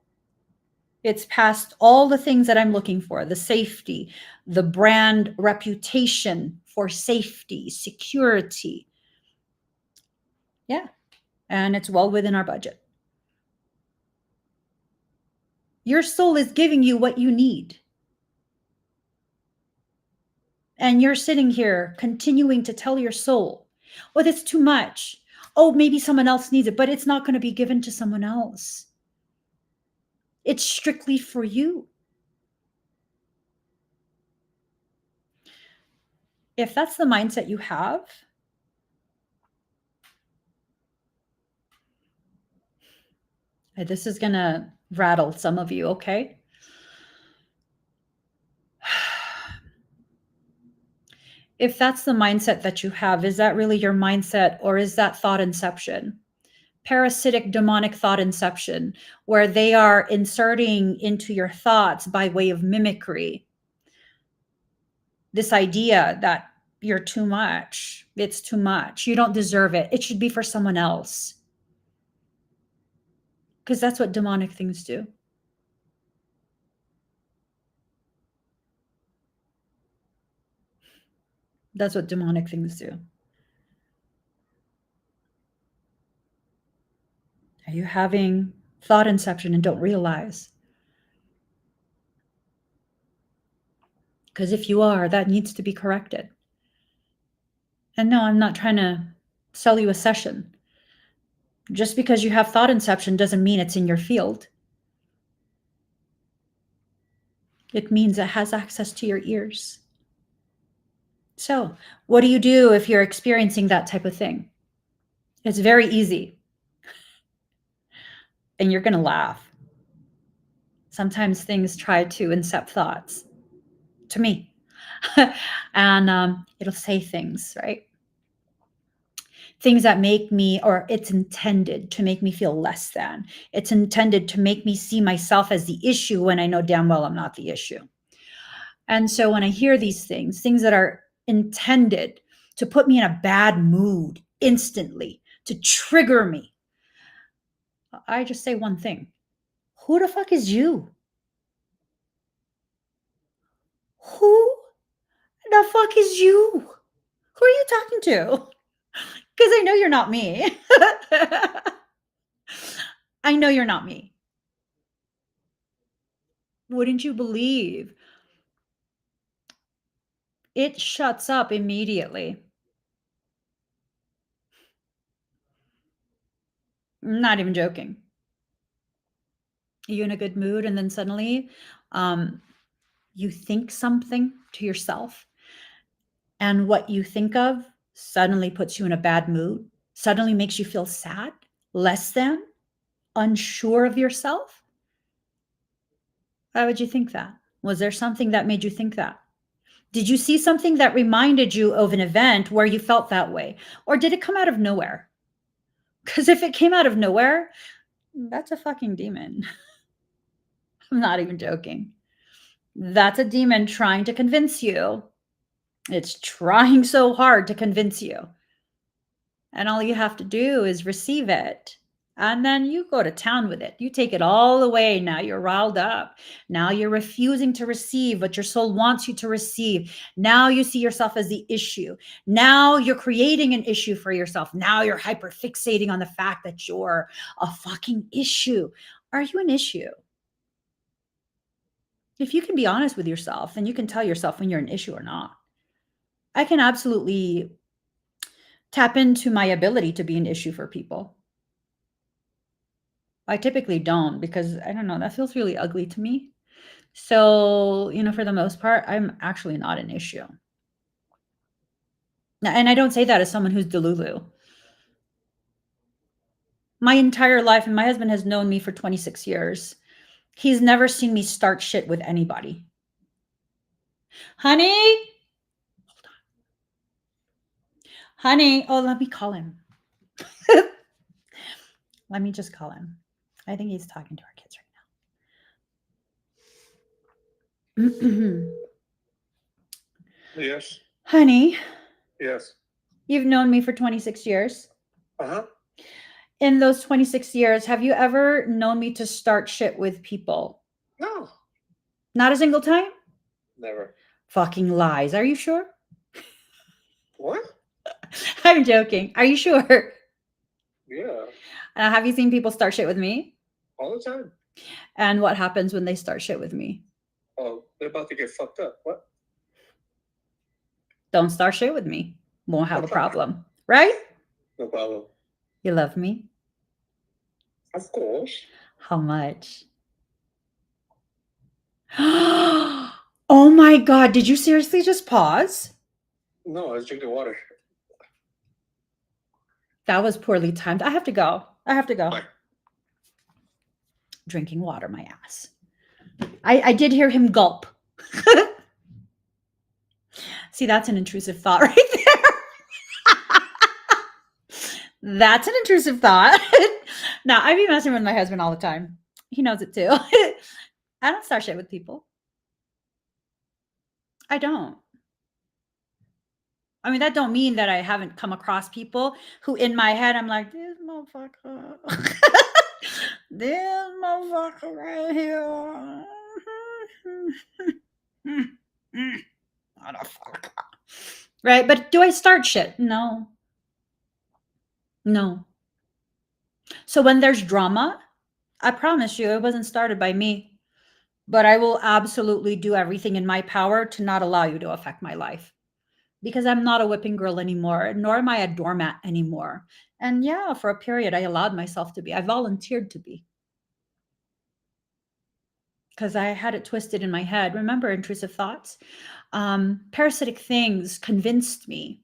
it's past all the things that I'm looking for, the safety, the brand reputation for safety, security. Yeah. And it's well within our budget. Your soul is giving you what you need. And you're sitting here continuing to tell your soul, oh, that's too much. Oh, maybe someone else needs it, but it's not going to be given to someone else. It's strictly for you. If that's the mindset you have, this is going to rattle some of you, okay? If that's the mindset that you have, is that really your mindset, or is that thought inception? Parasitic demonic thought inception, where they are inserting into your thoughts by way of mimicry this idea that you're too much, it's too much, you don't deserve it, it should be for someone else. Because that's what demonic things do. That's what demonic things do. Are you having thought inception and don't realize? Because if you are, that needs to be corrected. And no, I'm not trying to sell you a session. Just because you have thought inception doesn't mean it's in your field. It means it has access to your ears. So, what do you do if you're experiencing that type of thing? It's very easy. And you're going to laugh. Sometimes things try to incept thoughts to me. And it'll say things, right? Things that make me, or it's intended to make me feel less than. It's intended to make me see myself as the issue when I know damn well I'm not the issue. And so when I hear these things that are intended to put me in a bad mood instantly, to trigger me, I just say one thing. Who the fuck is you? Who the fuck is you? Who are you talking to? Because I know you're not me. I know you're not me. Wouldn't you believe? It shuts up immediately. I'm not even joking. You're in a good mood, and then suddenly you think something to yourself, and what you think of suddenly puts you in a bad mood, suddenly makes you feel sad, less than, unsure of yourself. Why would you think that? Was there something that made you think that? Did you see something that reminded you of an event where you felt that way? Or did it come out of nowhere? Because if it came out of nowhere, that's a fucking demon. I'm not even joking. That's a demon trying to convince you. It's trying so hard to convince you. And all you have to do is receive it. And then you go to town with it. You take it all away. Now you're riled up. Now you're refusing to receive what your soul wants you to receive. Now you see yourself as the issue. Now you're creating an issue for yourself. Now you're hyperfixating on the fact that you're a fucking issue. Are you an issue? If you can be honest with yourself, then you can tell yourself when you're an issue or not. I can absolutely tap into my ability to be an issue for people. I typically don't, because I don't know, that feels really ugly to me. So, for the most part, I'm actually not an issue. And I don't say that as someone who's delulu. My entire life, and my husband has known me for 26 years. He's never seen me start shit with anybody. Honey? Hold on. Honey, oh, let me call him. Let me just call him. I think he's talking to our kids right now. Yes. Honey. Yes. You've known me for 26 years. Uh-huh. In those 26 years, have you ever known me to start shit with people? No. Not a single time? Never. Fucking lies. Are you sure? What? I'm joking. Are you sure? Yeah. Have you seen people start shit with me? All the time. And what happens when they start shit with me? Oh, they're about to get fucked up. What? Don't start shit with me. Won't have No a problem. problem. Right? No problem. You love me? Of course. How much? Oh my God. Did you seriously just pause? No, I was drinking water. That was poorly timed. I have to go. I have to go. Bye. Drinking water, my ass. I did hear him gulp. See, that's an intrusive thought right there. That's an intrusive thought. Now, I be messing with my husband all the time. He knows it too. I don't start shit with people. I don't. I mean, that don't mean that I haven't come across people who in my head, I'm like, this motherfucker. This motherfucker right here. Motherfucker. Right? But do I start shit? No. No. So when there's drama, I promise you it wasn't started by me. But I will absolutely do everything in my power to not allow you to affect my life. Because I'm not a whipping girl anymore, nor am I a doormat anymore. And yeah, for a period, I allowed myself to be. I volunteered to be. Because I had it twisted in my head. Remember intrusive thoughts? Parasitic things convinced me.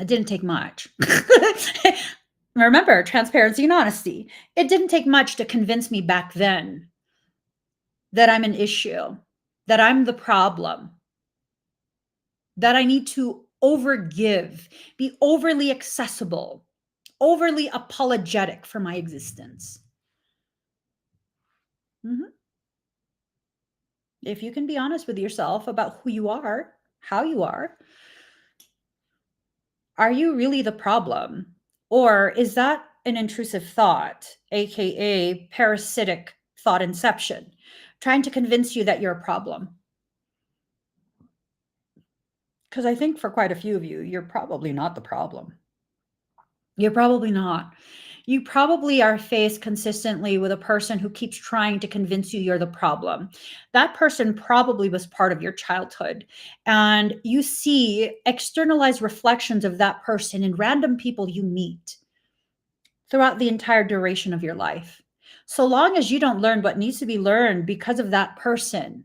It didn't take much. Remember, transparency and honesty. It didn't take much to convince me back then that I'm an issue, that I'm the problem, that I need to overgive, be overly accessible, overly apologetic for my existence. Mhm. If you can be honest with yourself about who you are, how you are you really the problem? Or is that an intrusive thought, AKA parasitic thought inception, trying to convince you that you're a problem? Because I think for quite a few of you, you're probably not the problem. You're probably not. You probably are faced consistently with a person who keeps trying to convince you you're the problem. That person probably was part of your childhood. And you see externalized reflections of that person in random people you meet throughout the entire duration of your life. So long as you don't learn what needs to be learned because of that person,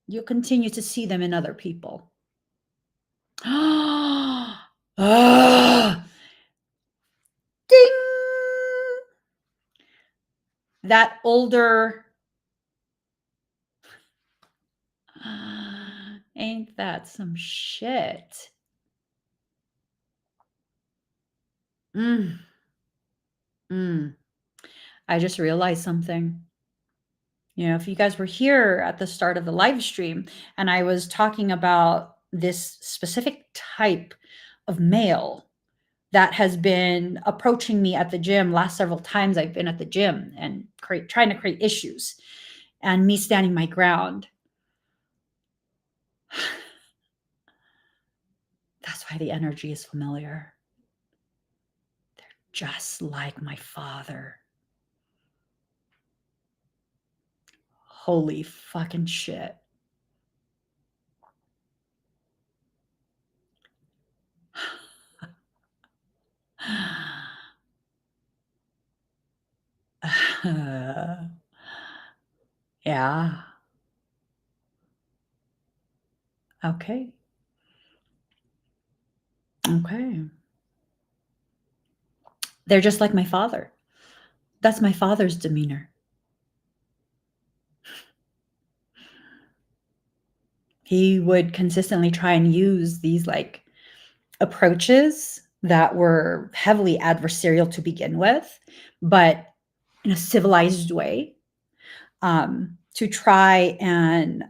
you'll continue to see them in other people. Ding! That older, ain't that some shit? Mm. Mm. I just realized something. You know, if you guys were here at the start of the live stream and I was talking about this specific type of male that has been approaching me at the gym last several times I've been at the gym and trying to create issues and me standing my ground. That's why the energy is familiar. They're just like my father. Holy fucking shit. Yeah. Okay. Okay. They're just like my father. That's my father's demeanor. He would consistently try and use these like approaches that were heavily adversarial to begin with, but in a civilized way, to try and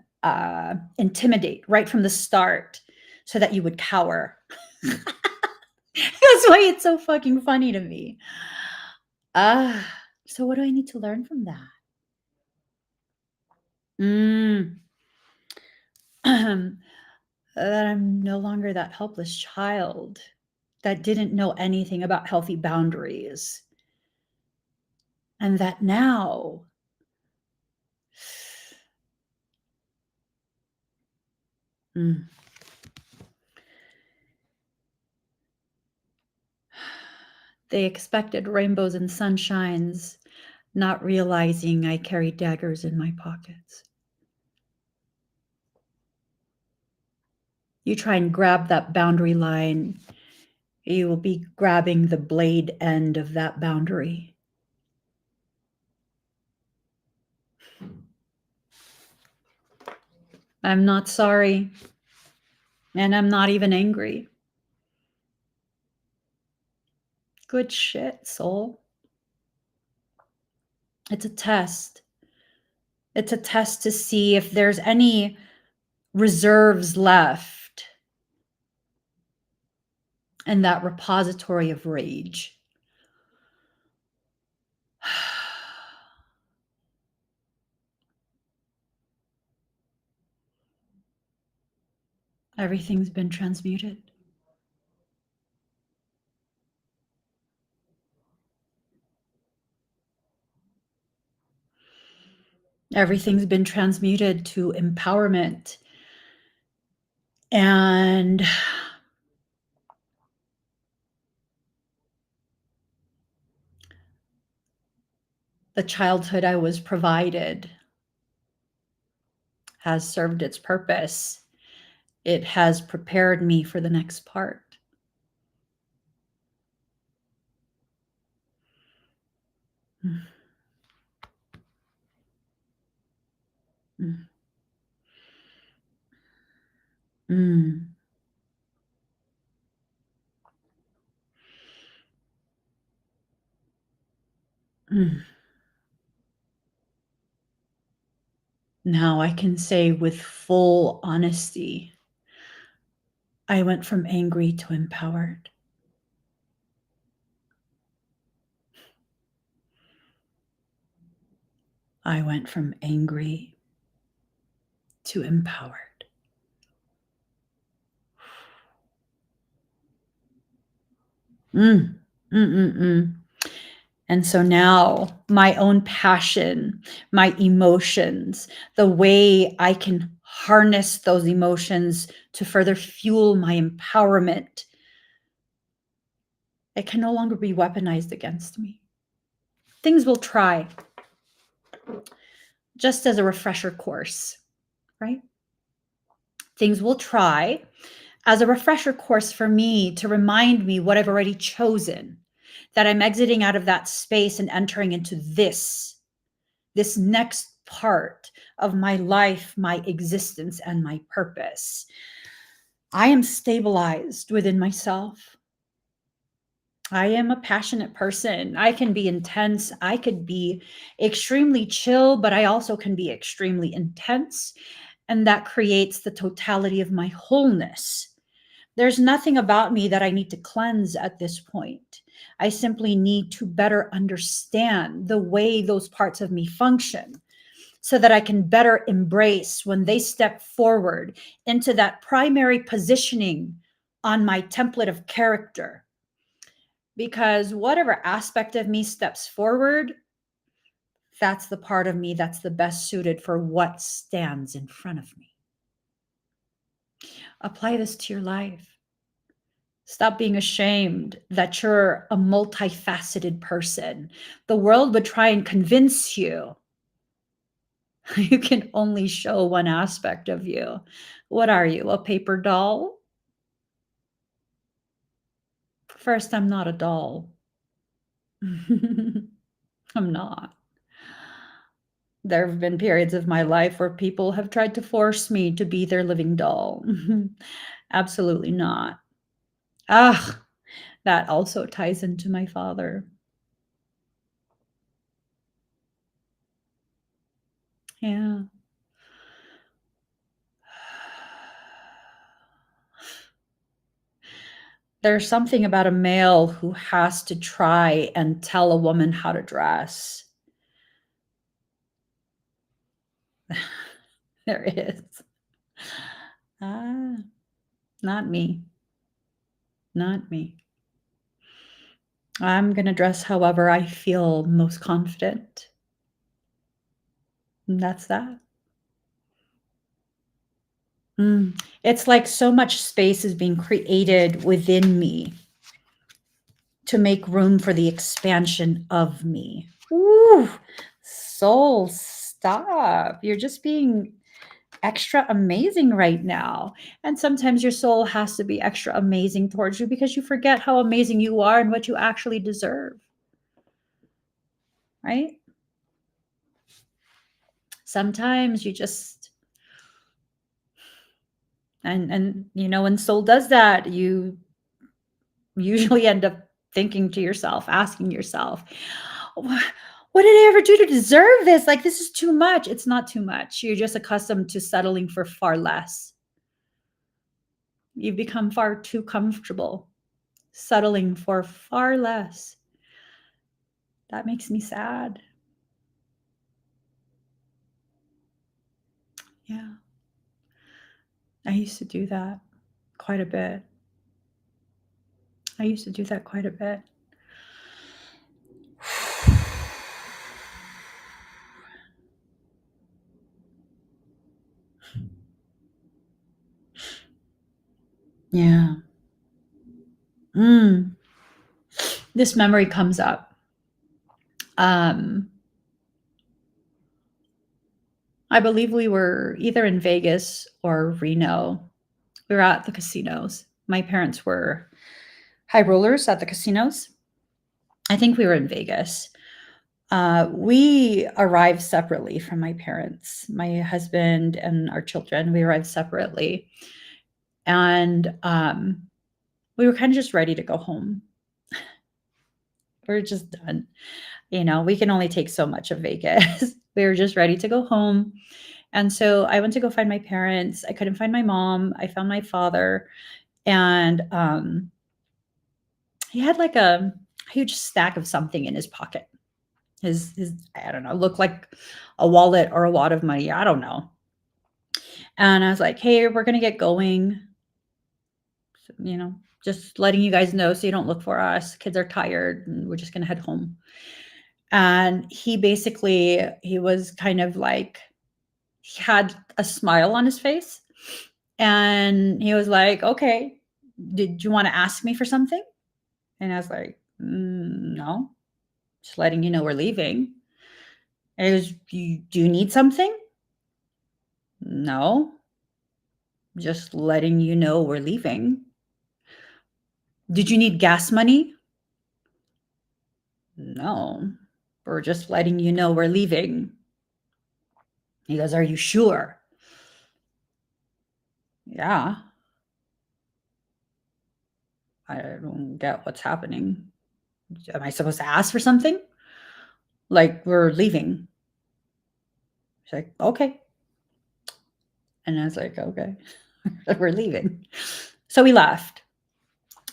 intimidate right from the start so that you would cower. That's why it's so fucking funny to me. So what do I need to learn from that? That I'm no longer that helpless child that didn't know anything about healthy boundaries. And that now they expected rainbows and sunshines, not realizing I carry daggers in my pockets. You try and grab that boundary line, you will be grabbing the blade end of that boundary. I'm not sorry, and I'm not even angry. Good shit, soul. It's a test. It's a test to see if there's any reserves left in that repository of rage. Everything's been transmuted. Everything's been transmuted to empowerment. And the childhood I was provided has served its purpose. It has prepared me for the next part. Mm. Mm. Mm. Now I can say with full honesty, I went from angry to empowered. I went from angry to empowered. And so now my own passion, my emotions, the way I can harness those emotions to further fuel my empowerment, it can no longer be weaponized against me. Things will try, just as a refresher course, right? Things will try as a refresher course for me to remind me what I've already chosen, that I'm exiting out of that space and entering into this next part of my life, my existence, and my purpose. I am stabilized within myself. I am a passionate person. I can be intense. I could be extremely chill, but I also can be extremely intense. And that creates the totality of my wholeness. There's nothing about me that I need to cleanse at this point. I simply need to better understand the way those parts of me function so that I can better embrace when they step forward into that primary positioning on my template of character. Because whatever aspect of me steps forward, that's the part of me that's the best suited for what stands in front of me. Apply this to your life. Stop being ashamed that you're a multifaceted person. The world would try and convince you you can only show one aspect of you. What are you, a paper doll? First, I'm not a doll. I'm not. There have been periods of my life where people have tried to force me to be their living doll. Absolutely not. That also ties into my father. Yeah. There's something about a male who has to try and tell a woman how to dress. There is. Ah, not me. Not me. I'm going to dress however I feel most confident. And that's that. It's like so much space is being created within me to make room for the expansion of me. Ooh, soul, stop. You're just being extra amazing right now. And sometimes your soul has to be extra amazing towards you because you forget how amazing you are and what you actually deserve. Right? Sometimes you just and you know, when soul does that, you usually end up thinking to yourself, asking yourself, what did I ever do to deserve this? Like, this is too much. It's not too much. You're just accustomed to settling for far less. You've become far too comfortable settling for far less. That makes me sad. Yeah. I used to do that quite a bit. Yeah. This memory comes up. I believe we were either in Vegas or Reno. We were at the casinos. My parents were high rollers at the casinos. I think we were in Vegas. We arrived separately from my parents, my husband and our children. We arrived separately. And we were kind of just ready to go home. We were just done. You know, we can only take so much of Vegas. We were just ready to go home. And so I went to go find my parents. I couldn't find my mom. I found my father. And he had like a huge stack of something in his pocket. His I don't know, looked like a wallet or a wad of money. I don't know. And I was like, hey, we're going to get going. You know, just letting you guys know so you don't look for us. Kids are tired and we're just going to head home. And he was kind of like, he had a smile on his face. And he was like, okay, did you want to ask me for something? And I was like, no, just letting you know we're leaving. And he goes, do you need something? No, just letting you know we're leaving. Did you need gas money? No, we're just letting you know we're leaving. He goes, are you sure? Yeah. I don't get what's happening. Am I supposed to ask for something? Like, we're leaving. She's like, okay. And I was like, okay, we're leaving. So we left.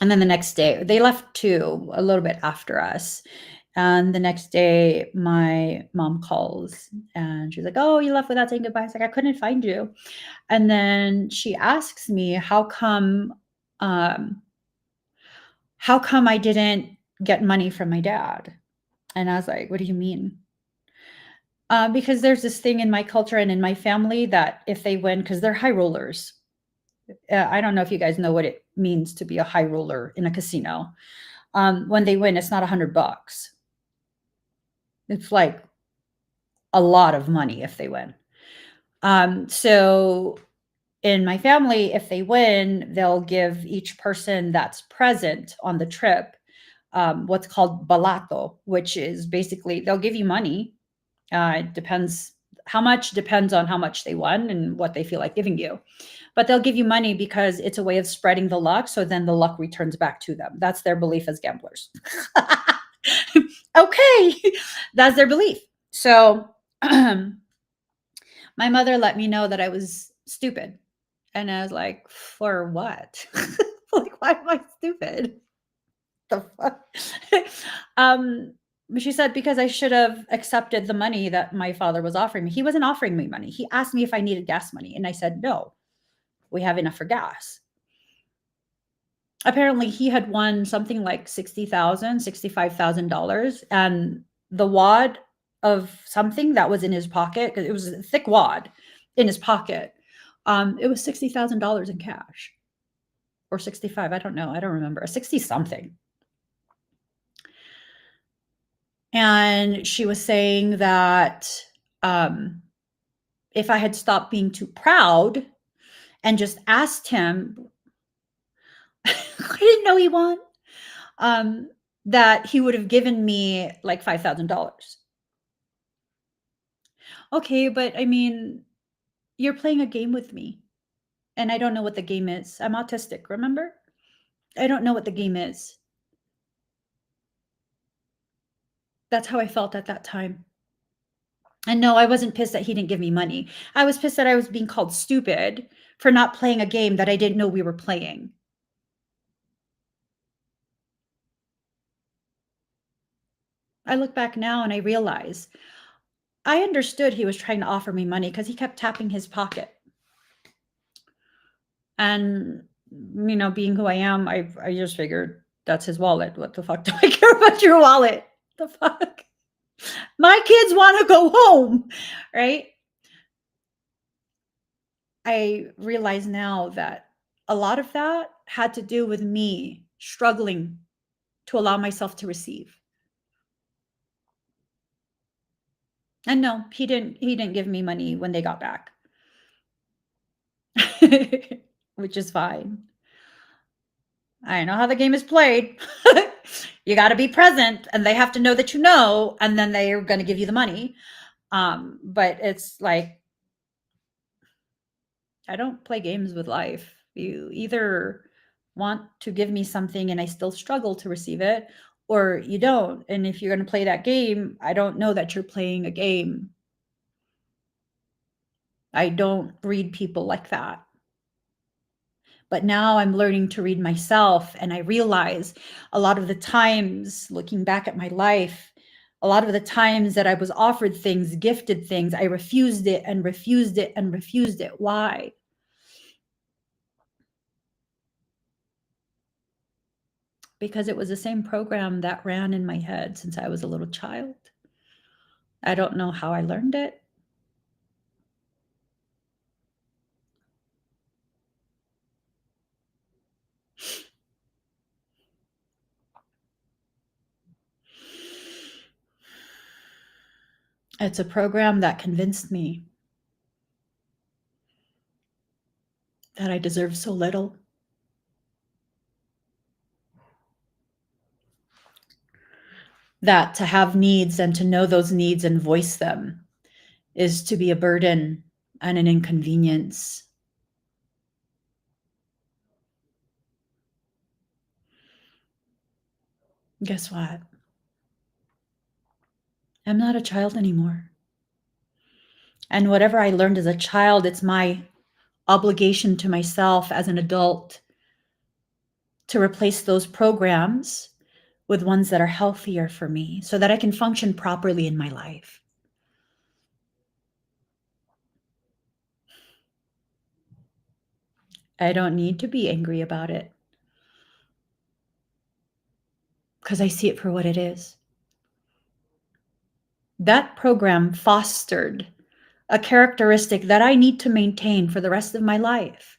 And then the next day, they left too, a little bit after us. And the next day, my mom calls and she's like, oh, you left without saying goodbye. I was like, I couldn't find you. And then she asks me, how come I didn't get money from my dad? And I was like, what do you mean? Because there's this thing in my culture and in my family that if they win, because they're high rollers. I don't know if you guys know what it means to be a high roller in a casino. When they win, it's not $100. It's like a lot of money if they win. So in my family, if they win, they'll give each person that's present on the trip what's called balato, which is basically they'll give you money. It depends how much, depends on how much they won and what they feel like giving you. But they'll give you money because it's a way of spreading the luck. So then the luck returns back to them. That's their belief as gamblers. Okay, that's their belief. So my mother let me know that I was stupid. And I was like, for what? Like, why am I stupid? The fuck? She said, because I should have accepted the money that my father was offering me. He wasn't offering me money. He asked me if I needed gas money. And I said, no, we have enough for gas. Apparently he had won something like $60,000, $65,000. And the wad of something that was in his pocket, because it was a thick wad in his pocket, it was $60,000 in cash. Or 65, I don't know. I don't remember. 60 something. And she was saying that if I had stopped being too proud and just asked him, I didn't know he won, that he would have given me like $5,000. Okay, but I mean, you're playing a game with me, and I don't know what the game is. I'm autistic, remember? I don't know what the game is. That's how I felt at that time. And no, I wasn't pissed that he didn't give me money. I was pissed that I was being called stupid for not playing a game that I didn't know we were playing. I look back now and I realize I understood he was trying to offer me money because he kept tapping his pocket. And, you know, being who I am, I just figured that's his wallet. What the fuck do I care about your wallet? The fuck? My kids want to go home, right? I realize now that a lot of that had to do with me struggling to allow myself to receive. And no, he didn't give me money when they got back. Which is fine. I know how the game is played. You got to be present and they have to know that you know, and then they're going to give you the money. But it's like, I don't play games with life. You either want to give me something and I still struggle to receive it, or you don't. And if you're going to play that game, I don't know that you're playing a game. I don't read people like that. But now I'm learning to read myself, and I realize a lot of the times, looking back at my life, a lot of the times that I was offered things, gifted things, I refused it and refused it and refused it. Why? Because it was the same program that ran in my head since I was a little child. I don't know how I learned it. It's a program that convinced me that I deserve so little. That to have needs and to know those needs and voice them is to be a burden and an inconvenience. Guess what? I'm not a child anymore. And whatever I learned as a child, it's my obligation to myself as an adult to replace those programs with ones that are healthier for me so that I can function properly in my life. I don't need to be angry about it because I see it for what it is. That program fostered a characteristic that I need to maintain for the rest of my life.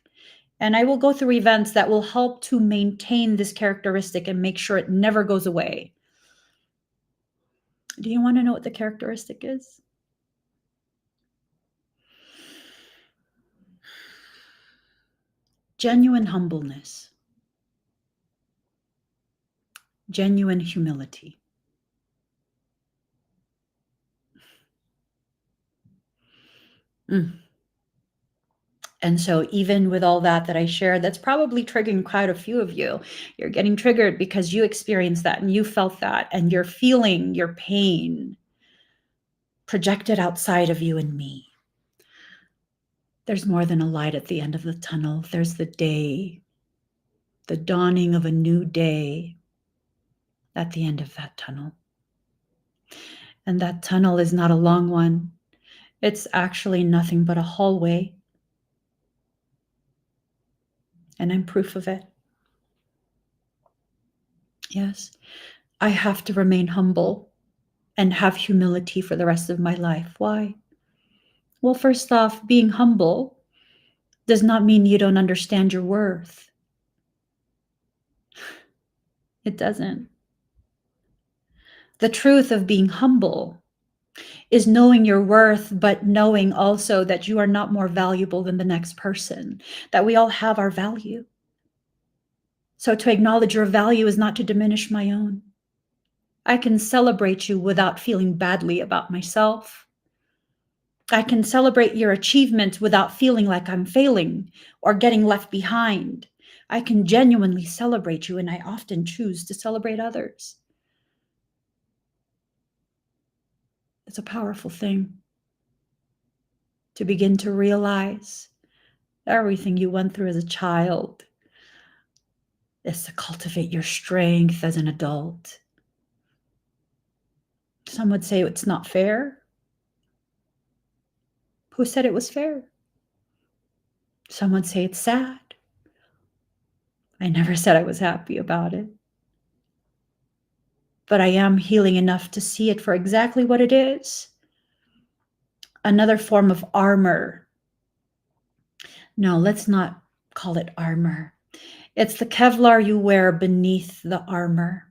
And I will go through events that will help to maintain this characteristic and make sure it never goes away. Do you want to know what the characteristic is? Genuine humbleness, genuine humility. And so even with all that I shared, that's probably triggering quite a few of you. You're getting triggered because you experienced that and you felt that, and you're feeling your pain projected outside of you and me. There's more than a light at the end of the tunnel. There's the day. the dawning of a new day at the end of that tunnel. And that tunnel is not a long one. It's actually nothing but a hallway. And I'm proof of it. Yes, I have to remain humble and have humility for the rest of my life. Why? Well, first off, being humble does not mean you don't understand your worth. It doesn't. The truth of being humble is knowing your worth, but knowing also that you are not more valuable than the next person, that we all have our value. So to acknowledge your value is not to diminish my own. I can celebrate you without feeling badly about myself. I can celebrate your achievement without feeling like I'm failing or getting left behind. I can genuinely celebrate you, and I often choose to celebrate others. It's a powerful thing to begin to realize everything you went through as a child is to cultivate your strength as an adult. Some would say it's not fair. Who said it was fair? Some would say it's sad. I never said I was happy about it. But I am healing enough to see it for exactly what it is. Another form of armor. No, let's not call it armor. It's the Kevlar you wear beneath the armor.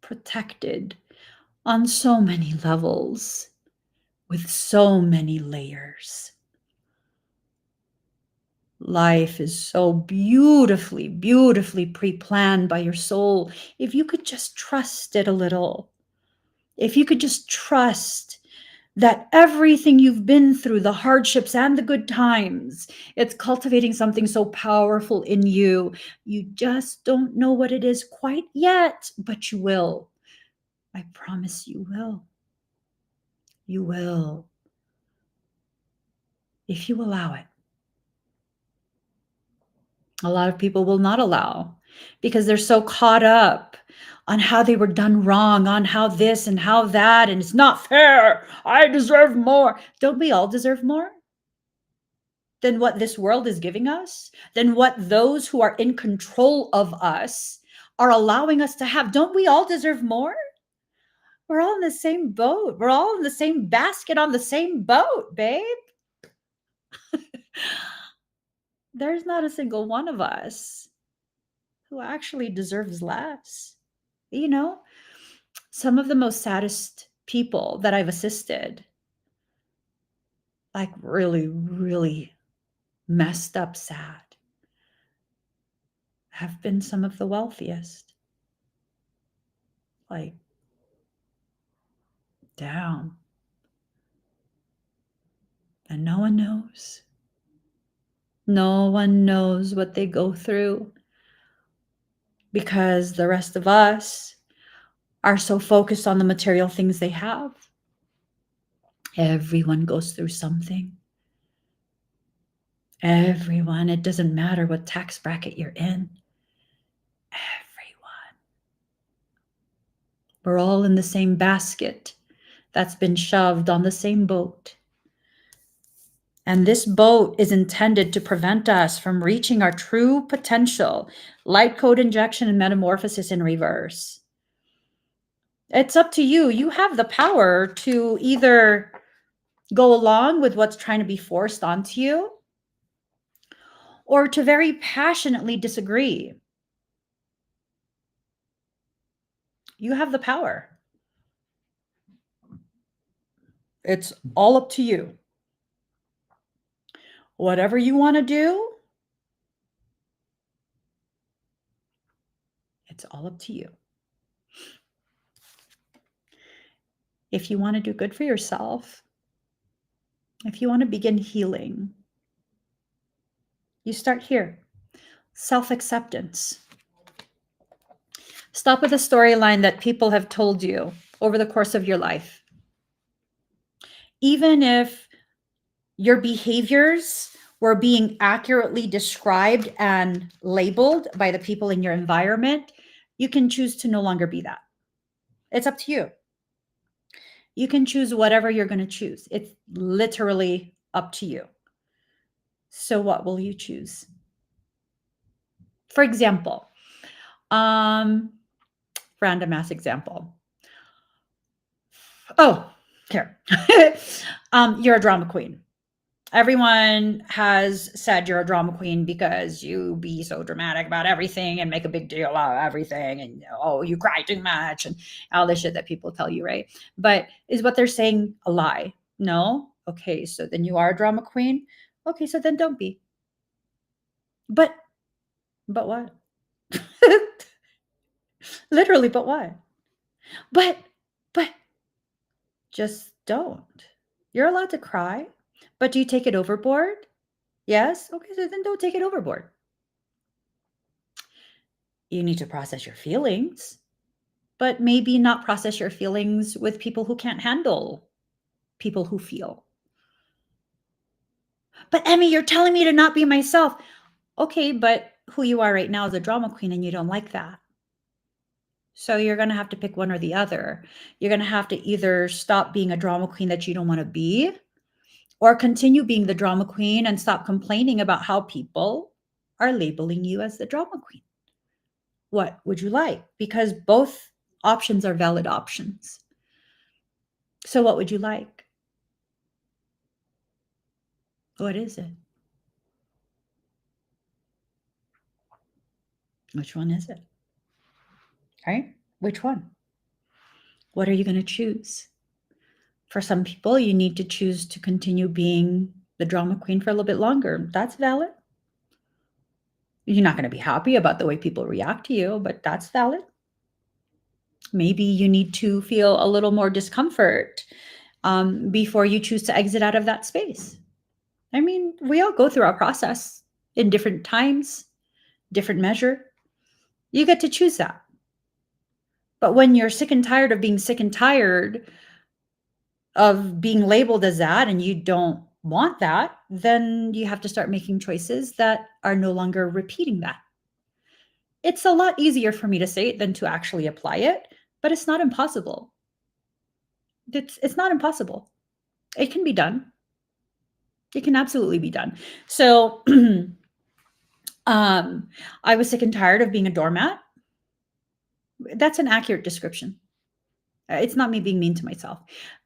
Protected on so many levels, with so many layers. Life is so beautifully, beautifully pre-planned by your soul. If you could just trust it a little, if you could just trust that everything you've been through, the hardships and the good times, it's cultivating something so powerful in you. You just don't know what it is quite yet, but you will. I promise you will. You will. If you allow it. A lot of people will not allow because they're so caught up on how they were done wrong, on how this and how that, and it's not fair. I deserve more. Don't we all deserve more than what this world is giving us? Than what those who are in control of us are allowing us to have? Don't we all deserve more? We're all in the same boat. We're all in the same basket on the same boat, babe. There's not a single one of us who actually deserves less. You know, some of the most saddest people that I've assisted, like really, really messed up sad, have been some of the wealthiest. Like, down. And no one knows. No one knows what they go through because the rest of us are so focused on the material things they have. Everyone goes through something. Everyone. It doesn't matter what tax bracket you're in. Everyone. We're all in the same basket that's been shoved on the same boat. And this boat is intended to prevent us from reaching our true potential. Light code injection and metamorphosis in reverse. It's up to you. You have the power to either go along with what's trying to be forced onto you or to very passionately disagree. You have the power. It's all up to you. Whatever you want to do, it's all up to you. If you want to do good for yourself, if you want to begin healing, you start here. Self-acceptance. Stop with the storyline that people have told you over the course of your life. Even if your behaviors we're being accurately described and labeled by the people in your environment, you can choose to no longer be that. It's up to you. You can choose whatever you're going to choose. It's literally up to you. So what will you choose? For example, random ass example. Oh, here. You're a drama queen. Everyone has said you're a drama queen because you be so dramatic about everything and make a big deal out of everything, and oh, you cry too much and all this shit that people tell you, right? But is what they're saying a lie? No? Okay, so then you are a drama queen? Okay, so then don't be. But what? Literally, but what? But just don't. You're allowed to cry, but do you take it overboard? Yes? Okay, so then don't take it overboard. You need to process your feelings, but maybe not process your feelings with people who can't handle people who feel. But Emmy, you're telling me to not be myself. Okay, but who you are right now is a drama queen and you don't like that. So you're going to have to pick one or the other. You're going to have to either stop being a drama queen that you don't want to be, or continue being the drama queen and stop complaining about how people are labeling you as the drama queen. What would you like? Because both options are valid options. So what would you like? What is it? Which one is it? Right? Which one? What are you going to choose? For some people, you need to choose to continue being the drama queen for a little bit longer. That's valid. You're not going to be happy about the way people react to you, but that's valid. Maybe you need to feel a little more discomfort before you choose to exit out of that space. I mean, we all go through our process in different times, different measure. You get to choose that. But when you're sick and tired of being sick and tired of being labeled as that and you don't want that, then you have to start making choices that are no longer repeating that. It's a lot easier for me to say it than to actually apply it, but it's not impossible. It's not impossible. It can be done. It can absolutely be done. So I was sick and tired of being a doormat. That's an accurate description. It's not me being mean to myself.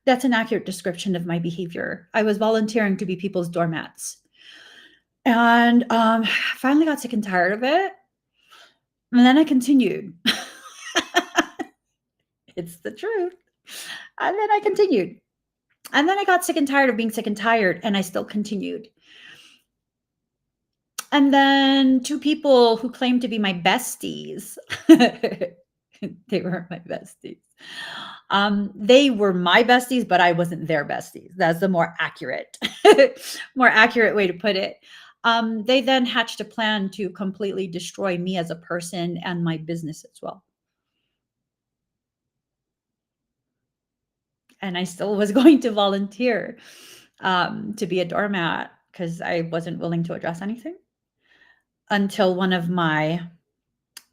That's an accurate description of my behavior. I was volunteering to be people's doormats. And finally got sick and tired of it. And then I continued. It's the truth. And then I continued. And then I got sick and tired of being sick and tired, and I still continued. And then two people who claimed to be my besties, they weren't my besties. They were my besties, but I wasn't their besties. That's the more accurate way to put it. They then hatched a plan to completely destroy me as a person and my business as well. And I still was going to volunteer to be a doormat because I wasn't willing to address anything until one of my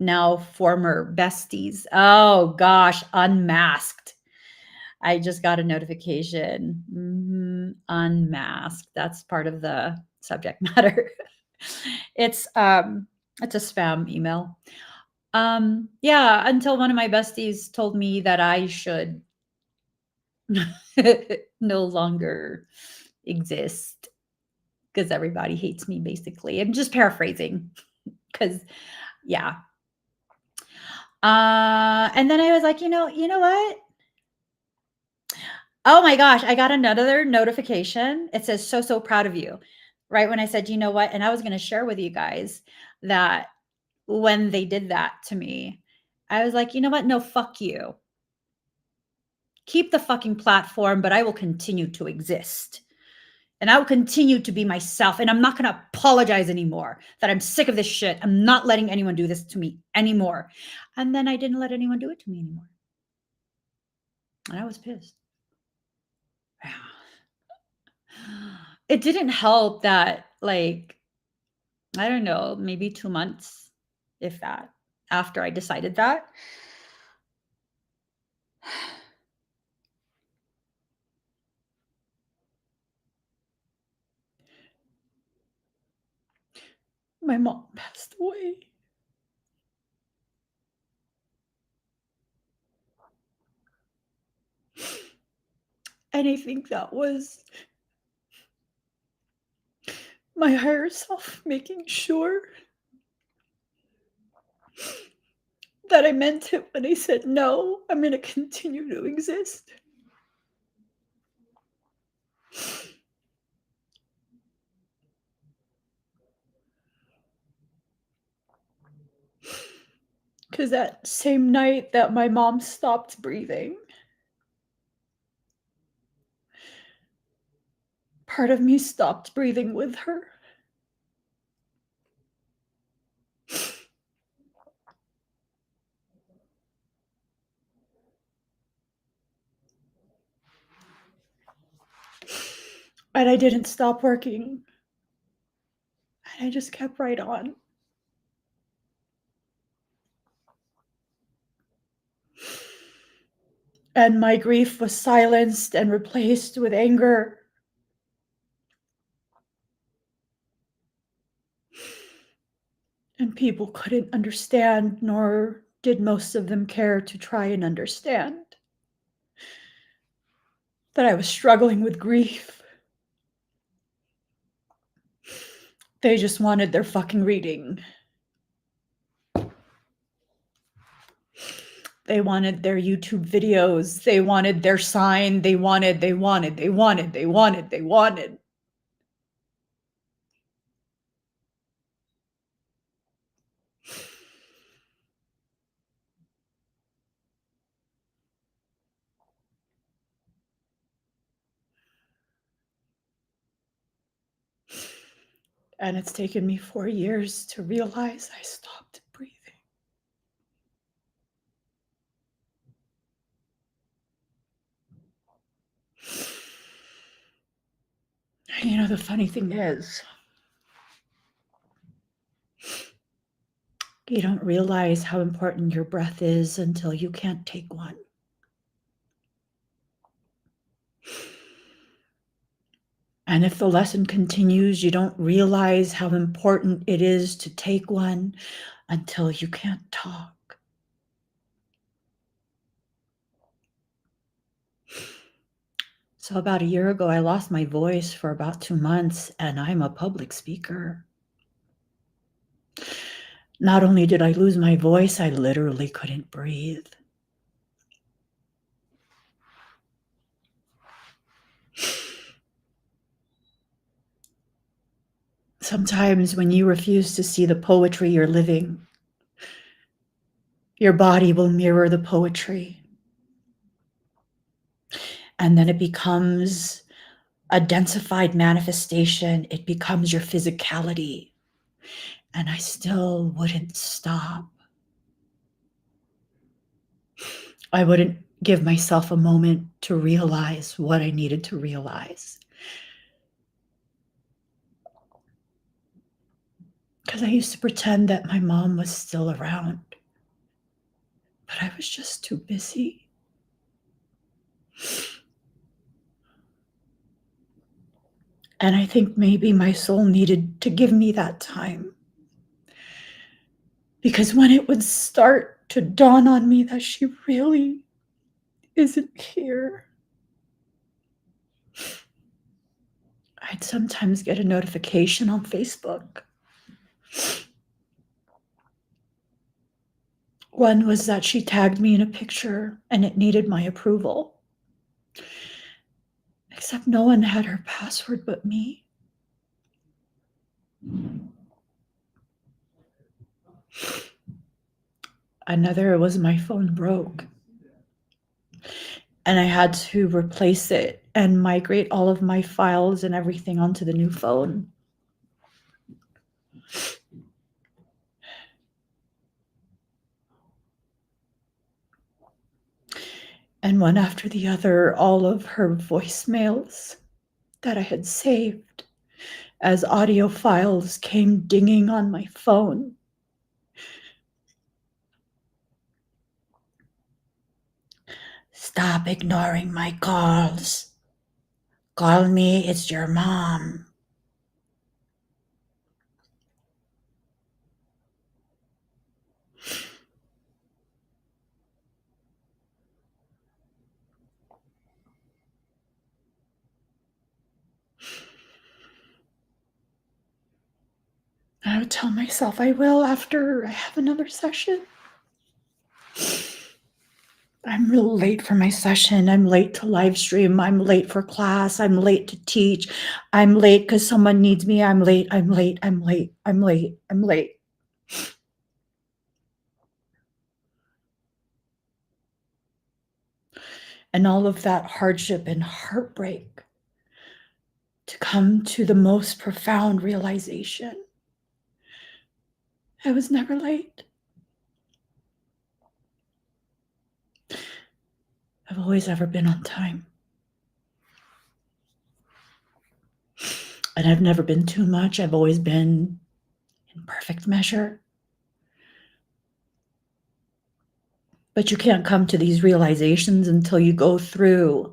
now former besties, oh gosh, unmasked. I just got a notification. Unmasked. That's part of the subject matter. It's a spam email. Yeah, until one of my besties told me that I should no longer exist because everybody hates me, basically. I'm just paraphrasing because, yeah. And then I was like, you know what? Oh my gosh, I got another notification. It says, so proud of you. Right when I said, you know what? And I was going to share with you guys that when they did that to me, I was like, you know what? No, fuck you. Keep the fucking platform, but I will continue to exist. And I will continue to be myself. And I'm not going to apologize anymore that I'm sick of this shit. I'm not letting anyone do this to me anymore. And then I didn't let anyone do it to me anymore. And I was pissed. it didn't help that, like, I don't know, maybe 2 months, if that, after I decided that, my mom passed away. And I think that was my higher self making sure that I meant it when I said, "No, I'm gonna continue to exist." Because that same night that my mom stopped breathing, part of me stopped breathing with her. And I didn't stop working. And I just kept right on. And my grief was silenced and replaced with anger. And people couldn't understand, nor did most of them care to try and understand that I was struggling with grief. They just wanted their fucking reading. They wanted their YouTube videos. They wanted their sign. They wanted. And it's taken me 4 years to realize I stopped breathing. And you know, the funny thing is, you don't realize how important your breath is until you can't take one. And if the lesson continues, you don't realize how important it is to take one until you can't talk. So about a year ago, I lost my voice for about 2 months, and I'm a public speaker. Not only did I lose my voice, I literally couldn't breathe. Sometimes when you refuse to see the poetry you're living, your body will mirror the poetry. And then it becomes a densified manifestation. It becomes your physicality. And I still wouldn't stop. I wouldn't give myself a moment to realize what I needed to realize. Because I used to pretend that my mom was still around. But I was just too busy. And I think maybe my soul needed to give me that time. Because when it would start to dawn on me that she really isn't here, I'd sometimes get a notification on Facebook. One was that she tagged me in a picture and it needed my approval. Except no one had her password but me. Another was my phone broke. And I had to replace it and migrate all of my files and everything onto the new phone. And one after the other, all of her voicemails that I had saved as audio files came dinging on my phone. Stop ignoring my calls. Call me, it's your mom. I would tell myself I will after I have another session. I'm real late for my session. I'm late to live stream. I'm late for class. I'm late to teach. I'm late because someone needs me. I'm late. I'm late. I'm late. I'm late. I'm late. And all of that hardship and heartbreak to come to the most profound realization. I was never late. I've always ever been on time. And I've never been too much. I've always been in perfect measure. But you can't come to these realizations until you go through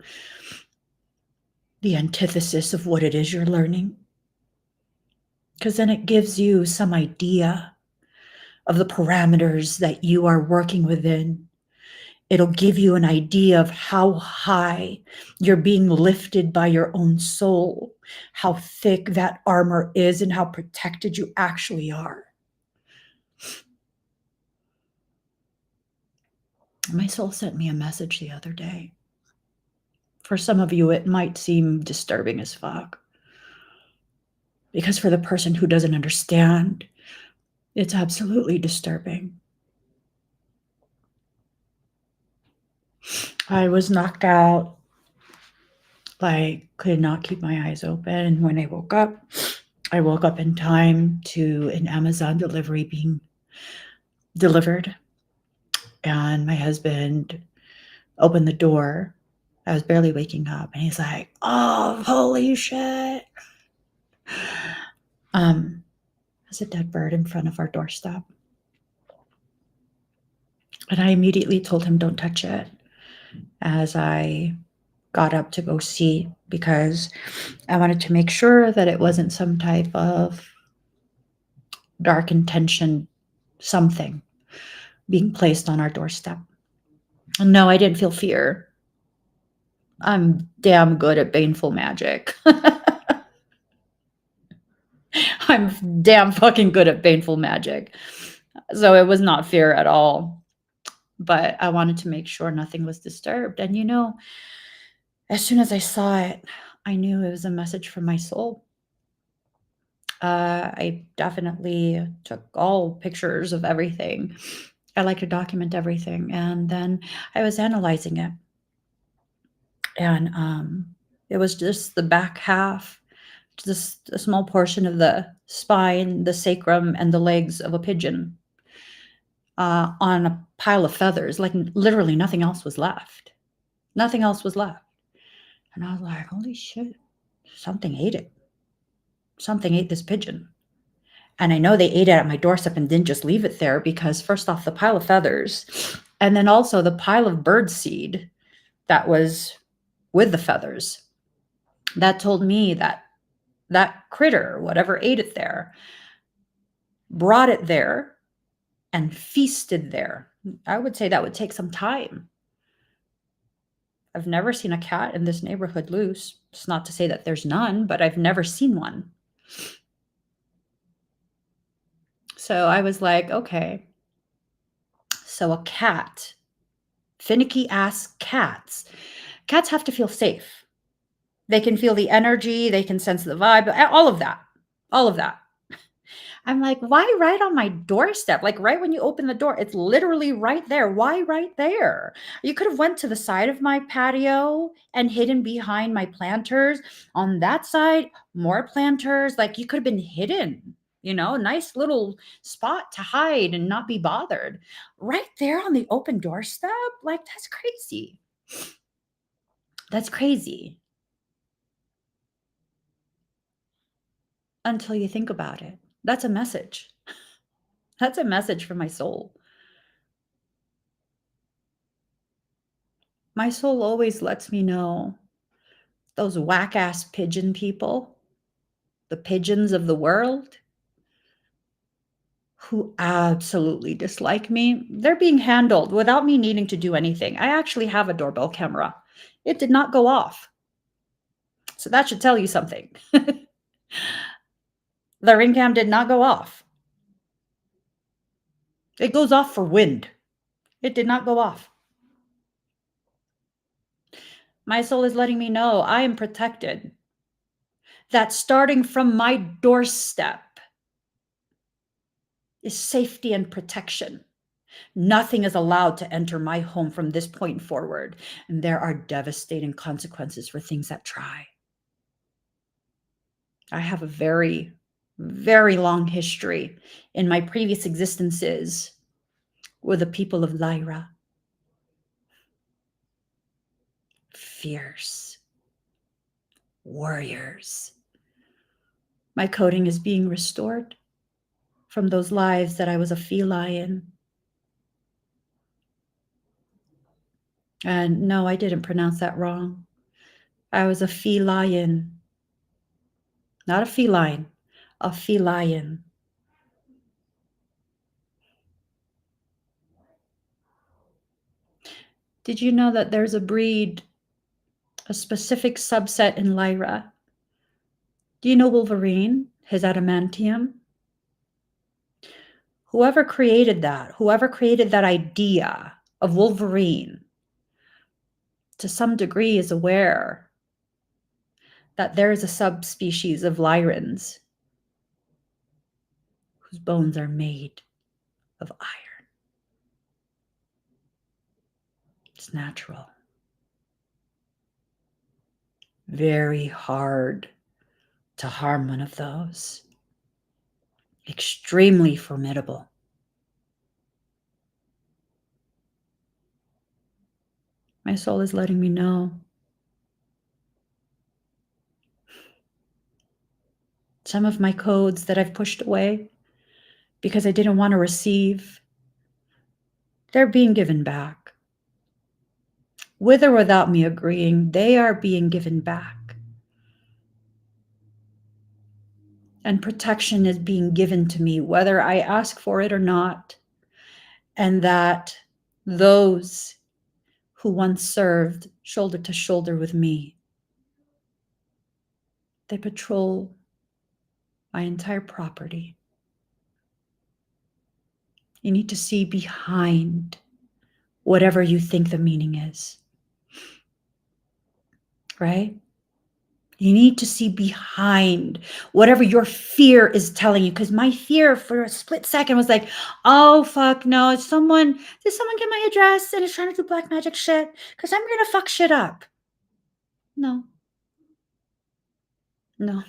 the antithesis of what it is you're learning. Because then it gives you some idea of the parameters that you are working within. It'll give you an idea of how high you're being lifted by your own soul, how thick that armor is, and how protected you actually are. My soul sent me a message the other day. For some of you, it might seem disturbing as fuck. Because for the person who doesn't understand, it's absolutely disturbing. I was knocked out. I could not keep my eyes open. When I woke up in time to an Amazon delivery being delivered. And my husband opened the door. I was barely waking up. And he's like, oh, holy shit. There's a dead bird in front of our doorstep. And I immediately told him, don't touch it, as I got up to go see, because I wanted to make sure that it wasn't some type of dark intention, something being placed on our doorstep. And no, I didn't feel fear. I'm damn good at baneful magic. I'm damn fucking good at baneful magic. So it was not fear at all. But I wanted to make sure nothing was disturbed. And as soon as I saw it, I knew it was a message from my soul. I definitely took all pictures of everything. I like to document everything. And then I was analyzing it. And it was just the back half, just a small portion of the spine, the sacrum, and the legs of a pigeon on a pile of feathers. Like literally nothing else was left. Nothing else was left. And I was like, holy shit, something ate it. Something ate this pigeon. And I know they ate it at my doorstep and didn't just leave it there, because first off, the pile of feathers, and then also the pile of bird seed that was with the feathers, that told me that that critter, whatever ate it there, brought it there and feasted there. I would say that would take some time. I've never seen a cat in this neighborhood loose. It's not to say that there's none, but I've never seen one. So I was like, okay. So a cat, finicky ass cats have to feel safe. They can feel the energy, they can sense the vibe, all of that. All of that. I'm like, why right on my doorstep? Like right when you open the door, it's literally right there. Why right there? You could have went to the side of my patio and hidden behind my planters. On that side, more planters. Like you could have been hidden, nice little spot to hide and not be bothered. Right there on the open doorstep? Like that's crazy. That's crazy. until you think about it. That's a message. That's a message from my soul. My soul always lets me know those whack-ass pigeon people, the pigeons of the world, who absolutely dislike me, they're being handled without me needing to do anything. I actually have a doorbell camera. It did not go off. So that should tell you something. The ring cam did not go off. It goes off for wind. It did not go off. My soul is letting me know I am protected. That starting from my doorstep is safety and protection. Nothing is allowed to enter my home from this point forward. And there are devastating consequences for things that try. I have a very, very long history in my previous existences with the people of Lyra. Fierce warriors. My coding is being restored from those lives that I was a feline. And no, I didn't pronounce that wrong. I was a feline, not a feline, a feline. Did you know that there's a breed, a specific subset in Lyra? Do you know Wolverine, his adamantium? Whoever created that idea of Wolverine, to some degree is aware that there is a subspecies of Lyrans whose bones are made of iron. It's natural. Very hard to harm one of those. Extremely formidable. My soul is letting me know. Some of my codes that I've pushed away because I didn't want to receive, they're being given back. With or without me agreeing, they are being given back. And protection is being given to me, whether I ask for it or not. And that those who once served shoulder to shoulder with me, they patrol my entire property. You need to see behind whatever you think the meaning is, right? You need to see behind whatever your fear is telling you. Because my fear for a split second was like, oh, fuck, no. Did someone get my address and is trying to do black magic shit? Because I'm going to fuck shit up. No. No.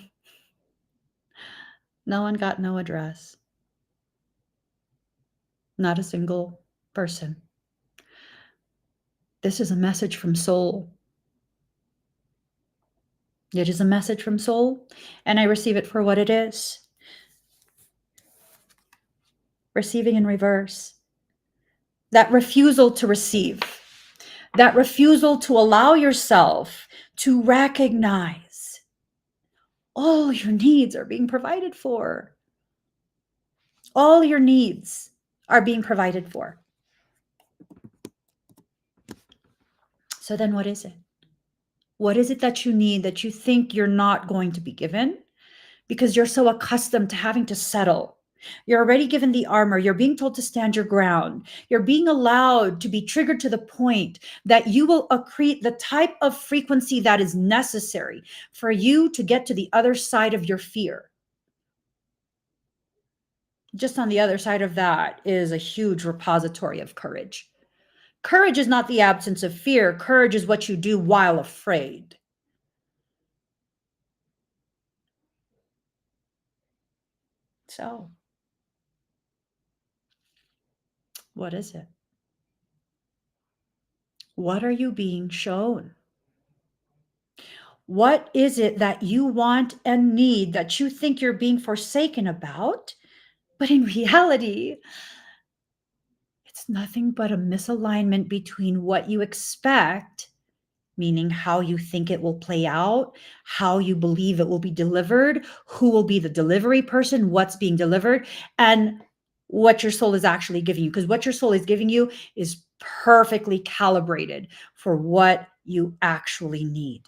No one got no address. Not a single person. This is a message from soul. It is a message from soul, and I receive it for what it is. Receiving in reverse. That refusal to receive. That refusal to allow yourself to recognize all your needs are being provided for. All your needs are being provided for. So then what is it? What is it that you need that you think you're not going to be given because you're so accustomed to having to settle? You're already given the armor. You're being told to stand your ground. You're being allowed to be triggered to the point that you will accrete the type of frequency that is necessary for you to get to the other side of your fear. Just on the other side of that is a huge repository of courage. Courage is not the absence of fear. Courage is what you do while afraid. So, what is it? What are you being shown? What is it that you want and need that you think you're being forsaken about? But in reality, it's nothing but a misalignment between what you expect, meaning how you think it will play out, how you believe it will be delivered, who will be the delivery person, what's being delivered, and what your soul is actually giving you. Because what your soul is giving you is perfectly calibrated for what you actually need.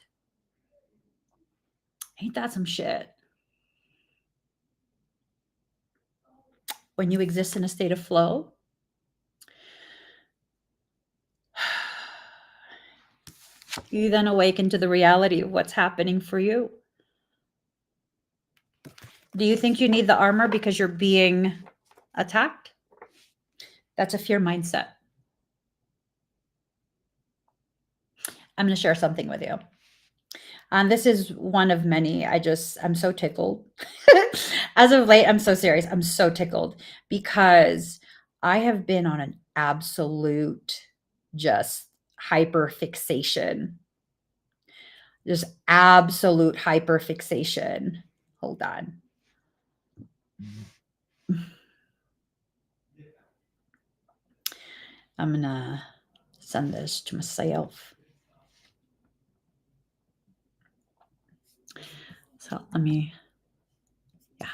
Ain't that some shit? When you exist in a state of flow, you then awaken to the reality of what's happening for you. Do you think you need the armor because you're being attacked? That's a fear mindset. I'm going to share something with you. This is one of many. I'm so tickled. As of late, I'm so serious. I'm so tickled because I have been on an absolute just hyperfixation. Just absolute hyperfixation. Hold on. I'm going to send this to myself. So let me, yeah.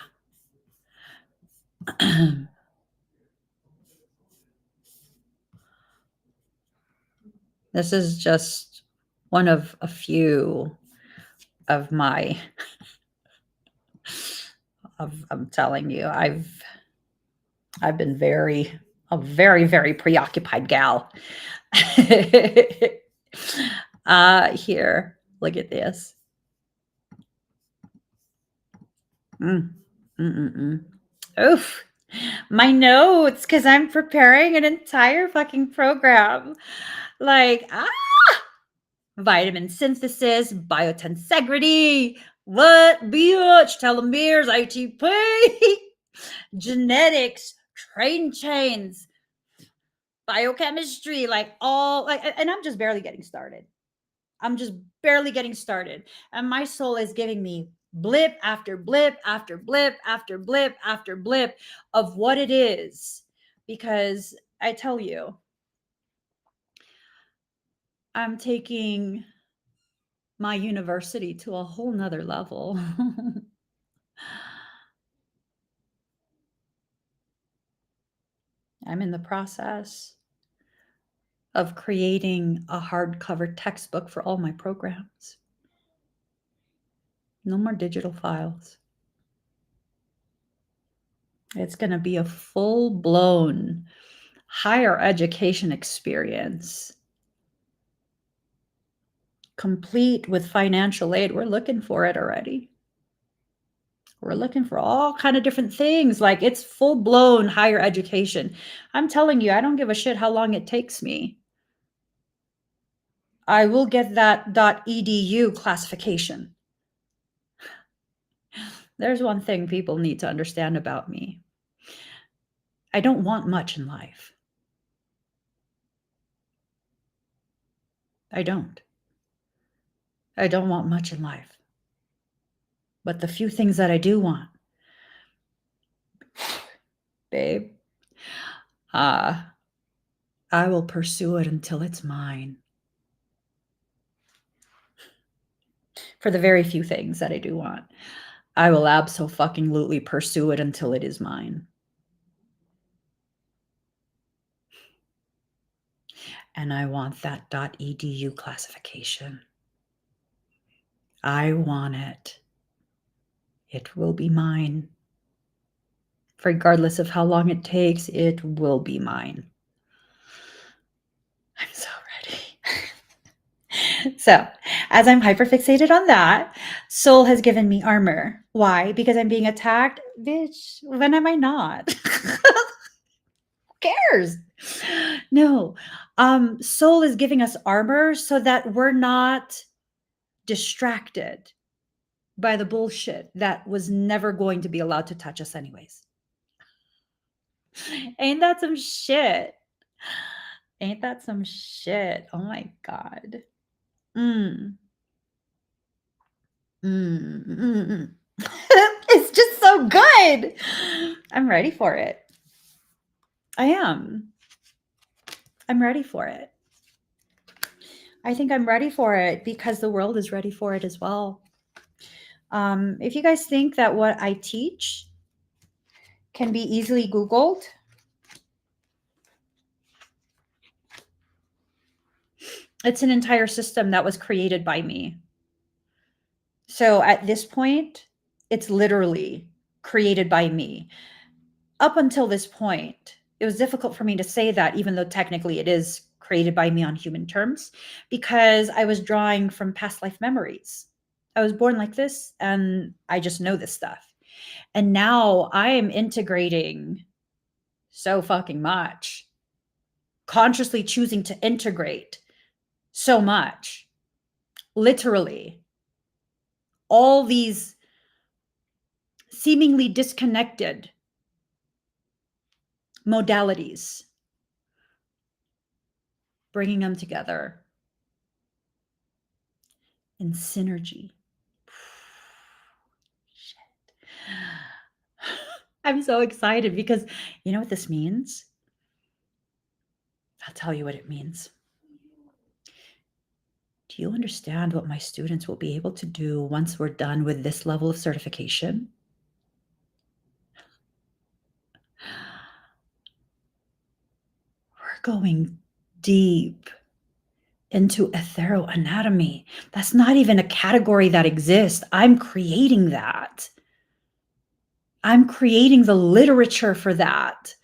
This is just one of a few of my, I'm telling you, I've been a very, very preoccupied gal. Here, look at this. Oof. My notes, because I'm preparing an entire fucking program. Like, vitamin synthesis, biotensegrity, what, bitch, telomeres, ITP, genetics, train chains, biochemistry, like all, like, and I'm just barely getting started. I'm just barely getting started. And my soul is giving me blip after blip after blip after blip after blip of what it is. Because I tell you, I'm taking my university to a whole nother level. I'm in the process of creating a hardcover textbook for all my programs. No more digital files. It's going to be a full-blown higher education experience, complete with financial aid. We're looking for it already. We're looking for all kind of different things. Like, it's full-blown higher education. I'm telling you, I don't give a shit how long it takes me. I will get that .edu classification. There's one thing people need to understand about me. I don't want much in life. I don't want much in life. But the few things that I do want, babe, I will pursue it until it's mine. For the very few things that I do want, I will abso-fucking-lutely pursue it until it is mine. And I want that .edu classification. I want it. It will be mine. Regardless of how long it takes, it will be mine. I'm so ready. So, as I'm hyperfixated on that, soul has given me armor. Why? Because I'm being attacked? Bitch, when am I not? Who cares? No. Soul is giving us armor so that we're not distracted by the bullshit that was never going to be allowed to touch us anyways. Ain't that some shit? Ain't that some shit? Oh my God. It's just so good. I'm ready for it. I am. I'm ready for it. I think I'm ready for it because the world is ready for it as well. If you guys think that what I teach can be easily Googled, it's an entire system that was created by me. So at this point, it's literally created by me. Up until this point, it was difficult for me to say that, even though technically it is created by me on human terms, because I was drawing from past life memories. I was born like this and I just know this stuff. And now I am integrating so fucking much, consciously choosing to integrate so much, literally. All these seemingly disconnected modalities, bringing them together in synergy. Shit. I'm so excited because you know what this means? I'll tell you what it means. Do you understand what my students will be able to do once we're done with this level of certification? We're going deep into etheroanatomy. That's not even a category that exists. I'm creating that. I'm creating the literature for that.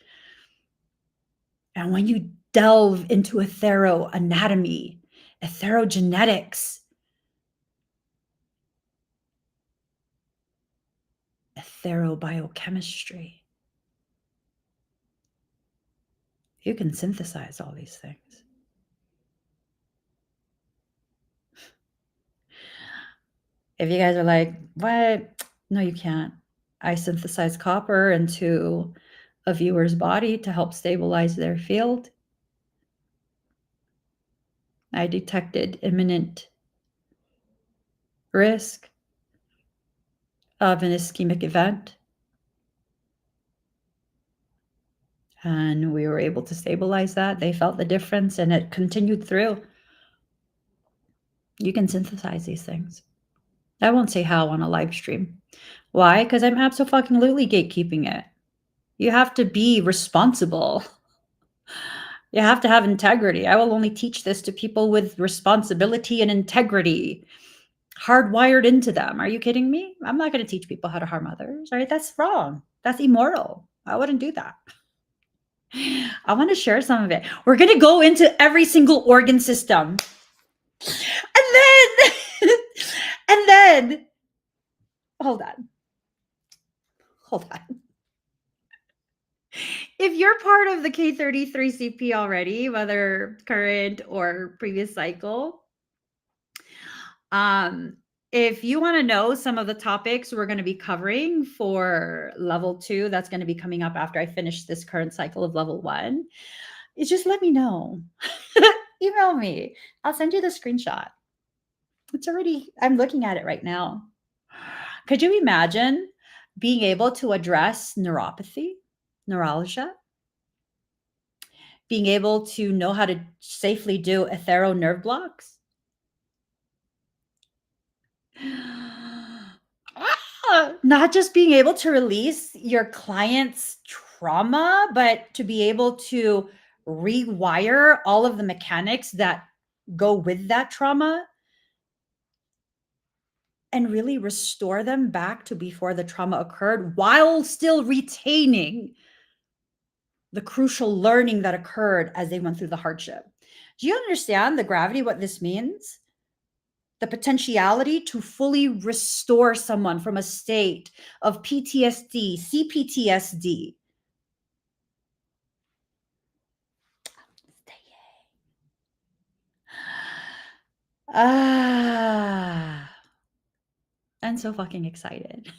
And when you delve into etheroanatomy, etherogenetics, etherobiochemistry, you can synthesize all these things. If you guys are like, what? No, you can't. I synthesize copper into a viewer's body to help stabilize their field. I detected imminent risk of an ischemic event. And we were able to stabilize that. They felt the difference and it continued through. You can synthesize these things. I won't say how on a live stream. Why? Because I'm absolutely gatekeeping it. You have to be responsible. You have to have integrity. I will only teach this to people with responsibility and integrity hardwired into them. Are you kidding me? I'm not going to teach people how to harm others, right? That's wrong. That's immoral. I wouldn't do that. I want to share some of it. We're going to go into every single organ system. And then, hold on. If you're part of the K33CP already, whether current or previous cycle, if you want to know some of the topics we're going to be covering for level 2, that's going to be coming up after I finish this current cycle of level 1, it's just let me know. Email me. I'll send you the screenshot. It's already, I'm looking at it right now. Could you imagine being able to address neuropathy, neuralgia, being able to know how to safely do ethero nerve blocks? Not just being able to release your client's trauma, but to be able to rewire all of the mechanics that go with that trauma and really restore them back to before the trauma occurred while still retaining the crucial learning that occurred as they went through the hardship. Do you understand the gravity, what this means? The potentiality to fully restore someone from a state of PTSD, CPTSD. I'm so fucking excited.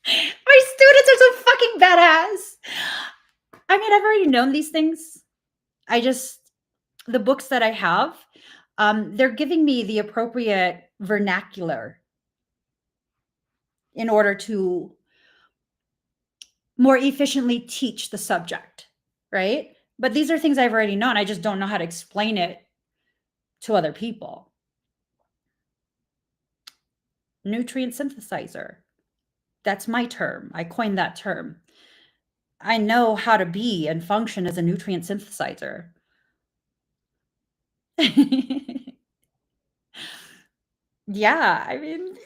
My students are so fucking badass. I mean, I've already known these things. The books that I have, they're giving me the appropriate vernacular in order to more efficiently teach the subject, right? But these are things I've already known. I just don't know how to explain it to other people. Nutrient synthesizer. That's my term. I coined that term. I know how to be and function as a nutrient synthesizer. Yeah, I mean,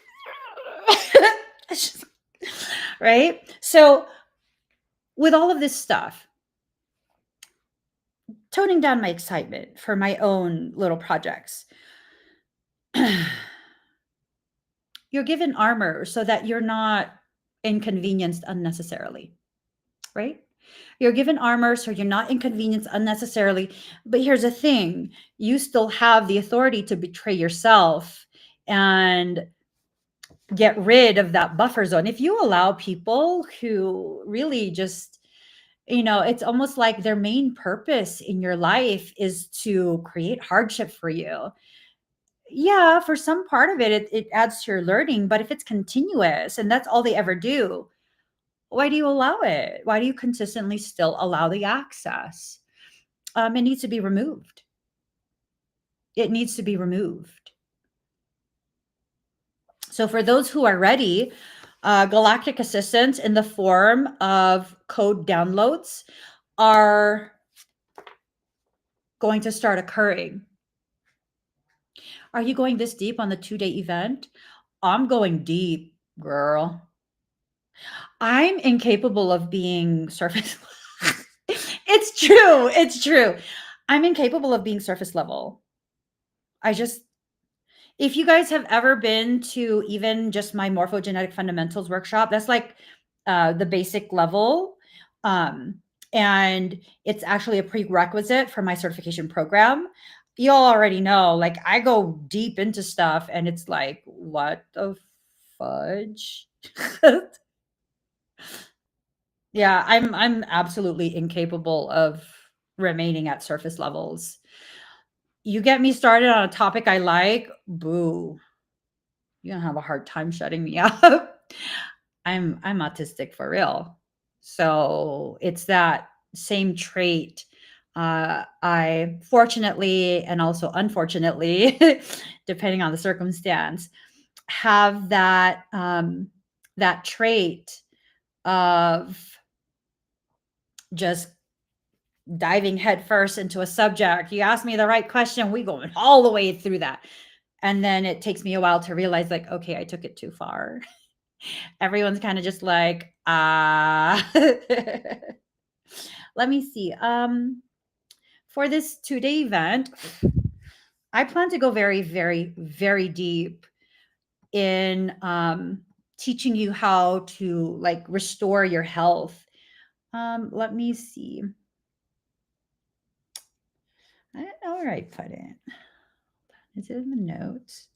right? So, with all of this stuff, toning down my excitement for my own little projects. You're given armor so that you're not inconvenienced unnecessarily, right? You're given armor so you're not inconvenienced unnecessarily. But here's the thing, you still have the authority to betray yourself and get rid of that buffer zone. If you allow people who really just, it's almost like their main purpose in your life is to create hardship for you. Yeah, for some part of it adds to your learning, but if it's continuous and that's all they ever do, why do you allow it? Why do you consistently still allow the access? It needs to be removed. It needs to be removed. So for those who are ready, galactic assistance in the form of code downloads are going to start occurring. Are you going this deep on the 2-day event? I'm going deep, girl. I'm incapable of being surface. It's true. It's true. I'm incapable of being surface level. If you guys have ever been to even just my morphogenetic fundamentals workshop, that's like the basic level. And it's actually a prerequisite for my certification program. You all already know, like I go deep into stuff and it's like, what the fudge? Yeah, I'm absolutely incapable of remaining at surface levels. You get me started on a topic I like, boo. You're gonna have a hard time shutting me up. I'm autistic for real. So it's that same trait. I fortunately and also unfortunately, depending on the circumstance, have that that trait of just diving headfirst into a subject. You ask me the right question, we going all the way through that. And then it takes me a while to realize, like, okay, I took it too far. Everyone's kind of just like, let me see. For this 2-day event, I plan to go very, very, very deep in teaching you how to like restore your health. Let me see. I don't know where I put it. Is it in the notes?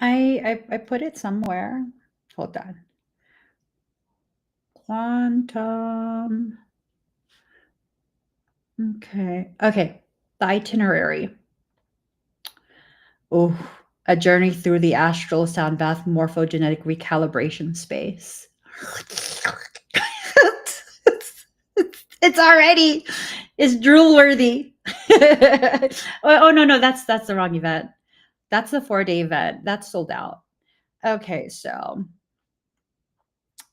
I put it somewhere. Hold on. Quantum. Okay. The itinerary. Oh, a journey through the astral sound bath morphogenetic recalibration space. It's already, it's drool worthy. Oh no, that's the wrong event. That's the 4-day event. That's sold out. Okay, so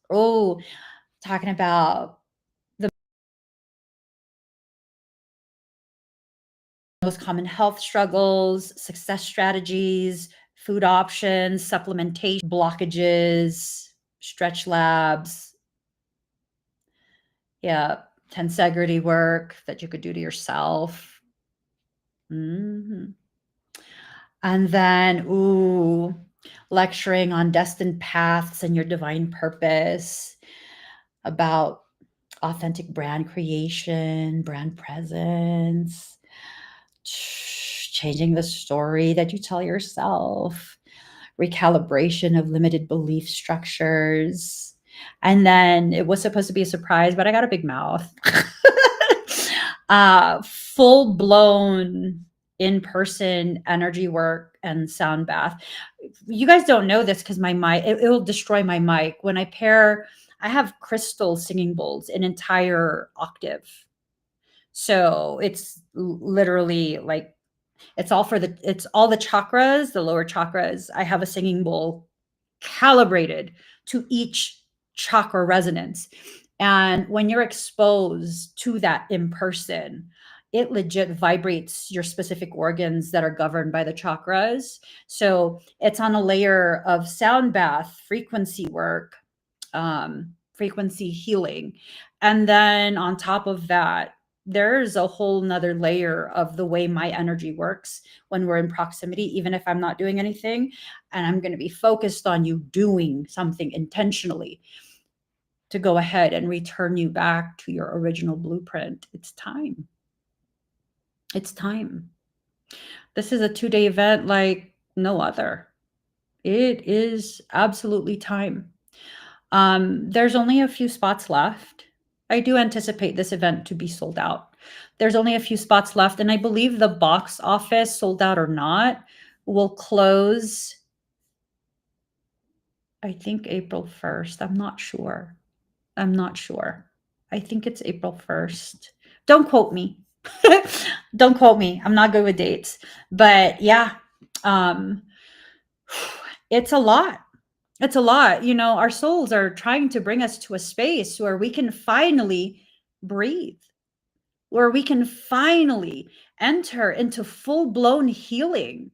talking about the most common health struggles, success strategies, food options, supplementation, blockages, stretch labs. Yeah, tensegrity work that you could do to yourself. And then, lecturing on destined paths and your divine purpose, about authentic brand creation, brand presence, changing the story that you tell yourself, recalibration of limited belief structures, And then it was supposed to be a surprise, but I got a big mouth. Full blown in-person energy work and sound bath. You guys don't know this because my mic, it will destroy my mic. When I have crystal singing bowls, an entire octave. So it's literally like, it's all the chakras, the lower chakras. I have a singing bowl calibrated to each chakra resonance. And when you're exposed to that in person, it legit vibrates your specific organs that are governed by the chakras. So it's on a layer of sound bath, frequency work, frequency healing. And then on top of that, there's a whole nother layer of the way my energy works when we're in proximity, even if I'm not doing anything. And I'm going to be focused on you doing something intentionally to go ahead and return you back to your original blueprint. It's time. It's time. This is a 2-day event like no other. It is absolutely time. There's only a few spots left. I do anticipate this event to be sold out. There's only a few spots left, and I believe the box office, sold out or not, will close, I think, April 1st. I'm not sure. I think it's April 1st. Don't quote me. Don't quote me. I'm not good with dates. But yeah, it's a lot. It's a lot. You know, our souls are trying to bring us to a space where we can finally breathe, where we can finally enter into full-blown healing.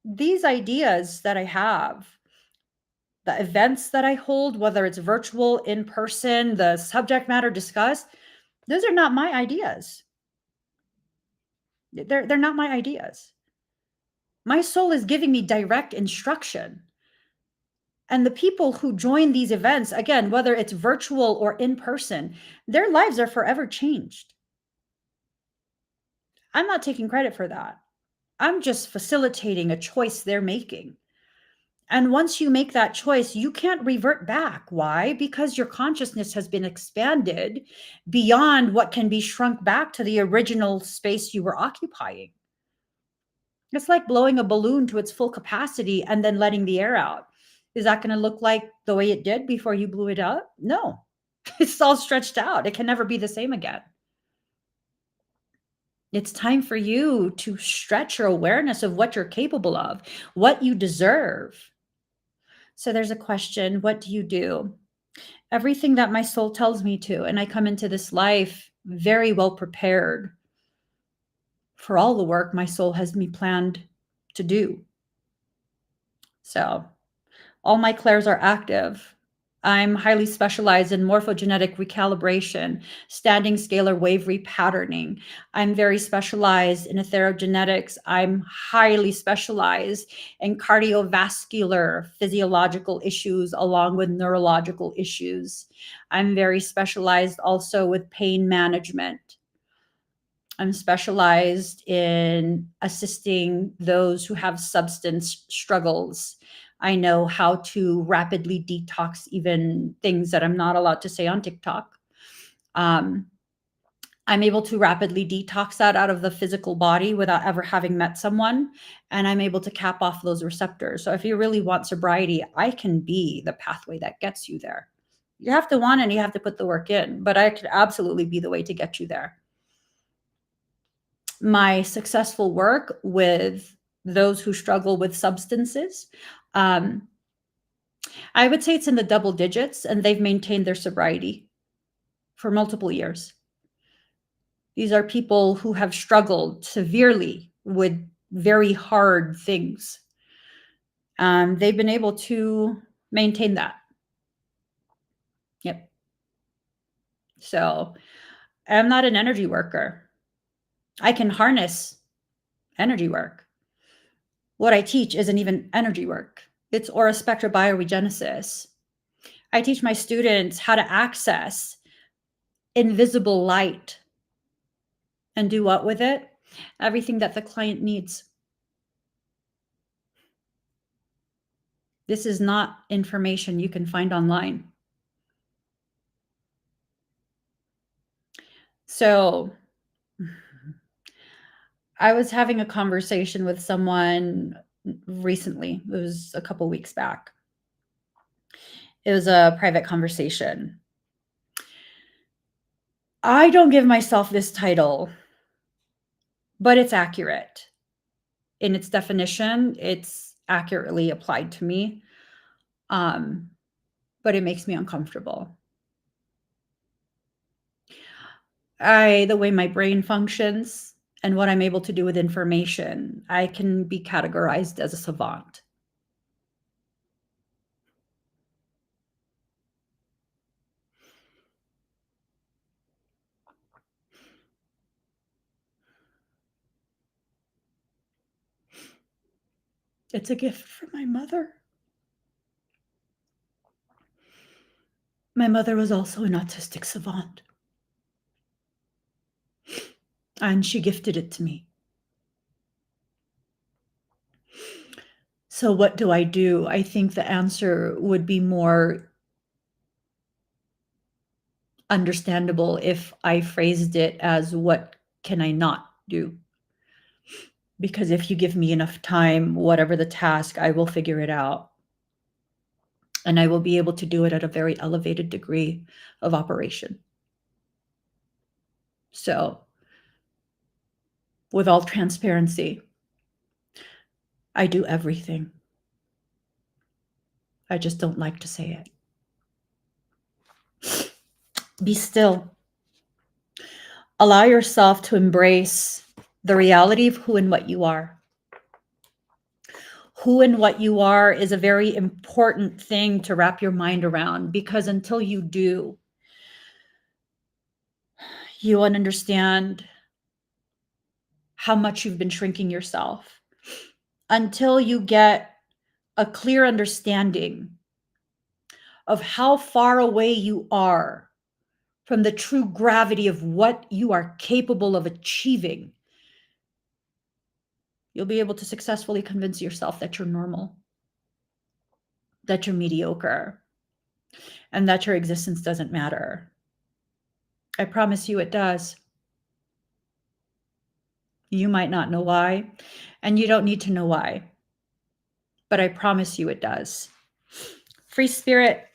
These ideas that I have, the events that I hold, whether it's virtual, in person, the subject matter discussed, those are not my ideas. They're not my ideas. My soul is giving me direct instruction. And the people who join these events, again, whether it's virtual or in person, their lives are forever changed. I'm not taking credit for that. I'm just facilitating a choice they're making. And once you make that choice, you can't revert back. Why? Because your consciousness has been expanded beyond what can be shrunk back to the original space you were occupying. It's like blowing a balloon to its full capacity and then letting the air out. Is that going to look like the way it did before you blew it up? No, it's all stretched out. It can never be the same again. It's time for you to stretch your awareness of what you're capable of, what you deserve. So there's a question, what do you do? Everything that my soul tells me to, and I come into this life very well prepared for all the work my soul has me planned to do. So all my clairs are active. I'm highly specialized in morphogenetic recalibration, standing scalar wave repatterning. I'm very specialized in etherogenetics. I'm highly specialized in cardiovascular physiological issues along with neurological issues. I'm very specialized also with pain management. I'm specialized in assisting those who have substance struggles. I know how to rapidly detox even things that I'm not allowed to say on TikTok. I'm able to rapidly detox that out of the physical body without ever having met someone. And I'm able to cap off those receptors. So if you really want sobriety, I can be the pathway that gets you there. You have to want it and you have to put the work in, but I could absolutely be the way to get you there. My successful work with those who struggle with substances, I would say it's in the double digits, and they've maintained their sobriety for multiple years. These are people who have struggled severely with very hard things. They've been able to maintain that. Yep. So I'm not an energy worker. I can harness energy work. What I teach isn't even energy work. It's aura spectra bioregenesis. I teach my students how to access invisible light and do what with it? Everything that the client needs. This is not information you can find online. So I was having a conversation with someone recently. It was a couple weeks back. It was a private conversation. I don't give myself this title, but it's accurate. In its definition, it's accurately applied to me. But it makes me uncomfortable. The way my brain functions and what I'm able to do with information, I can be categorized as a savant. It's a gift from my mother. My mother was also an autistic savant, and she gifted it to me. So what do? I think the answer would be more understandable if I phrased it as, what can I not do? Because if you give me enough time, whatever the task, I will figure it out. And I will be able to do it at a very elevated degree of operation. So, with all transparency, I do everything. I just don't like to say it. Be still. Allow yourself to embrace the reality of who and what you are. Who and what you are is a very important thing to wrap your mind around, because until you do, you won't understand how much you've been shrinking yourself. Until you get a clear understanding of how far away you are from the true gravity of what you are capable of achieving, you'll be able to successfully convince yourself that you're normal, that you're mediocre, and that your existence doesn't matter. I promise you it does. You might not know why, and you don't need to know why, but I promise you it does. Free spirit,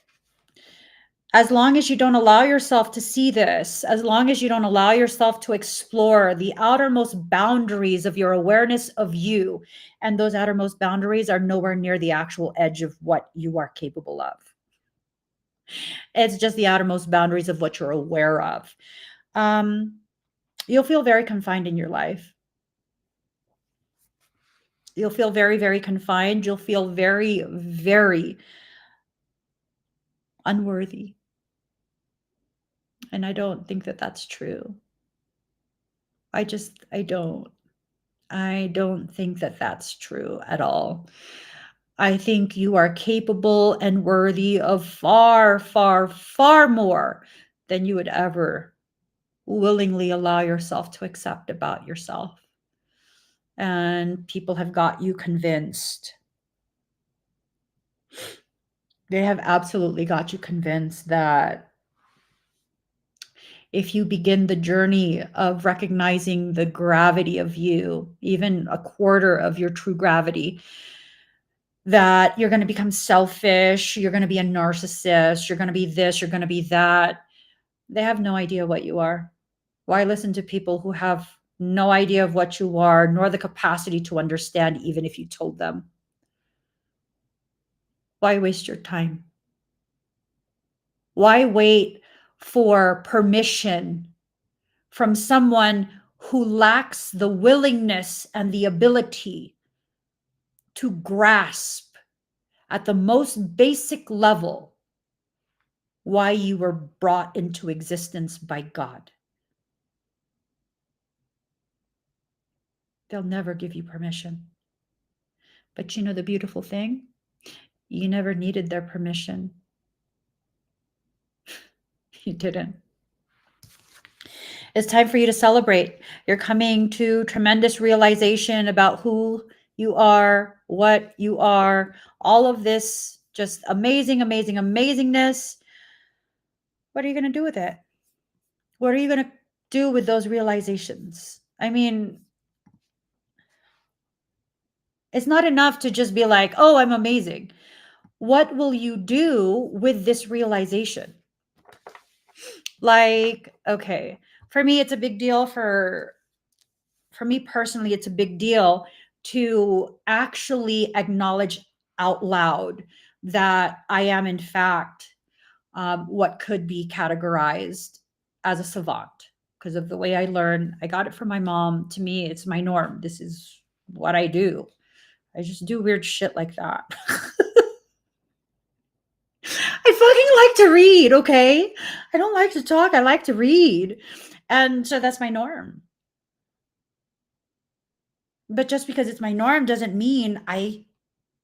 as long as you don't allow yourself to see this, as long as you don't allow yourself to explore the outermost boundaries of your awareness of you, and those outermost boundaries are nowhere near the actual edge of what you are capable of. It's just the outermost boundaries of what you're aware of. You'll feel very confined in your life. You'll feel very, very confined. You'll feel very, very unworthy. And I don't think that that's true. I don't think that that's true at all. I think you are capable and worthy of far, far, far more than you would ever willingly allow yourself to accept about yourself. And people have got you convinced. They have absolutely got you convinced that if you begin the journey of recognizing the gravity of you, even a quarter of your true gravity, that you're going to become selfish, you're going to be a narcissist, you're going to be this, you're going to be that. They have no idea what you are. Why listen to people who have no idea of what you are, nor the capacity to understand, even if you told them? Why waste your time? Why wait for permission from someone who lacks the willingness and the ability to grasp at the most basic level why you were brought into existence by God? They'll never give you permission. But you know the beautiful thing? You never needed their permission. You didn't. It's time for you to celebrate. You're coming to tremendous realization about who you are, what you are, all of this just amazing, amazing, amazingness. What are you going to do with it? What are you going to do with those realizations? I mean, it's not enough to just be like, oh, I'm amazing. What will you do with this realization? Like, okay, for me, it's a big deal. For me personally, it's a big deal to actually acknowledge out loud that I am, in fact, what could be categorized as a savant because of the way I learn. I got it from my mom. To me, it's my norm. This is what I do. I just do weird shit like that. I fucking like to read, okay? I don't like to talk. I like to read. And so that's my norm. But just because it's my norm doesn't mean I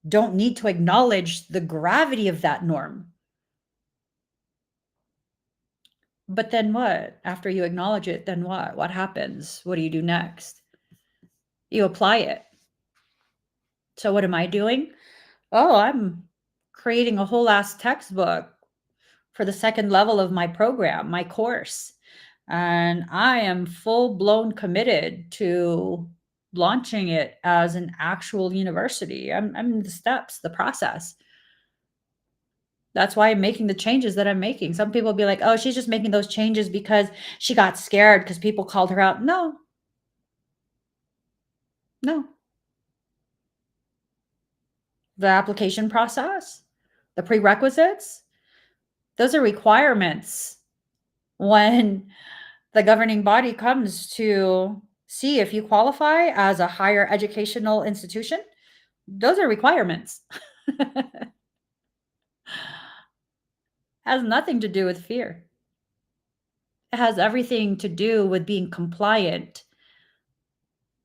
don't need to acknowledge the gravity of that norm. But then what? After you acknowledge it, then what? What happens? What do you do next? You apply it. So what am I doing? Oh, I'm creating a whole ass textbook for the second level of my program, my course. And I am full blown committed to launching it as an actual university. I'm in the steps, the process. That's why I'm making the changes that I'm making. Some people will be like, oh, she's just making those changes because she got scared because people called her out. No. The application process, the prerequisites, those are requirements when the governing body comes to see if you qualify as a higher educational institution. Those are requirements. Has nothing to do with fear. It has everything to do with being compliant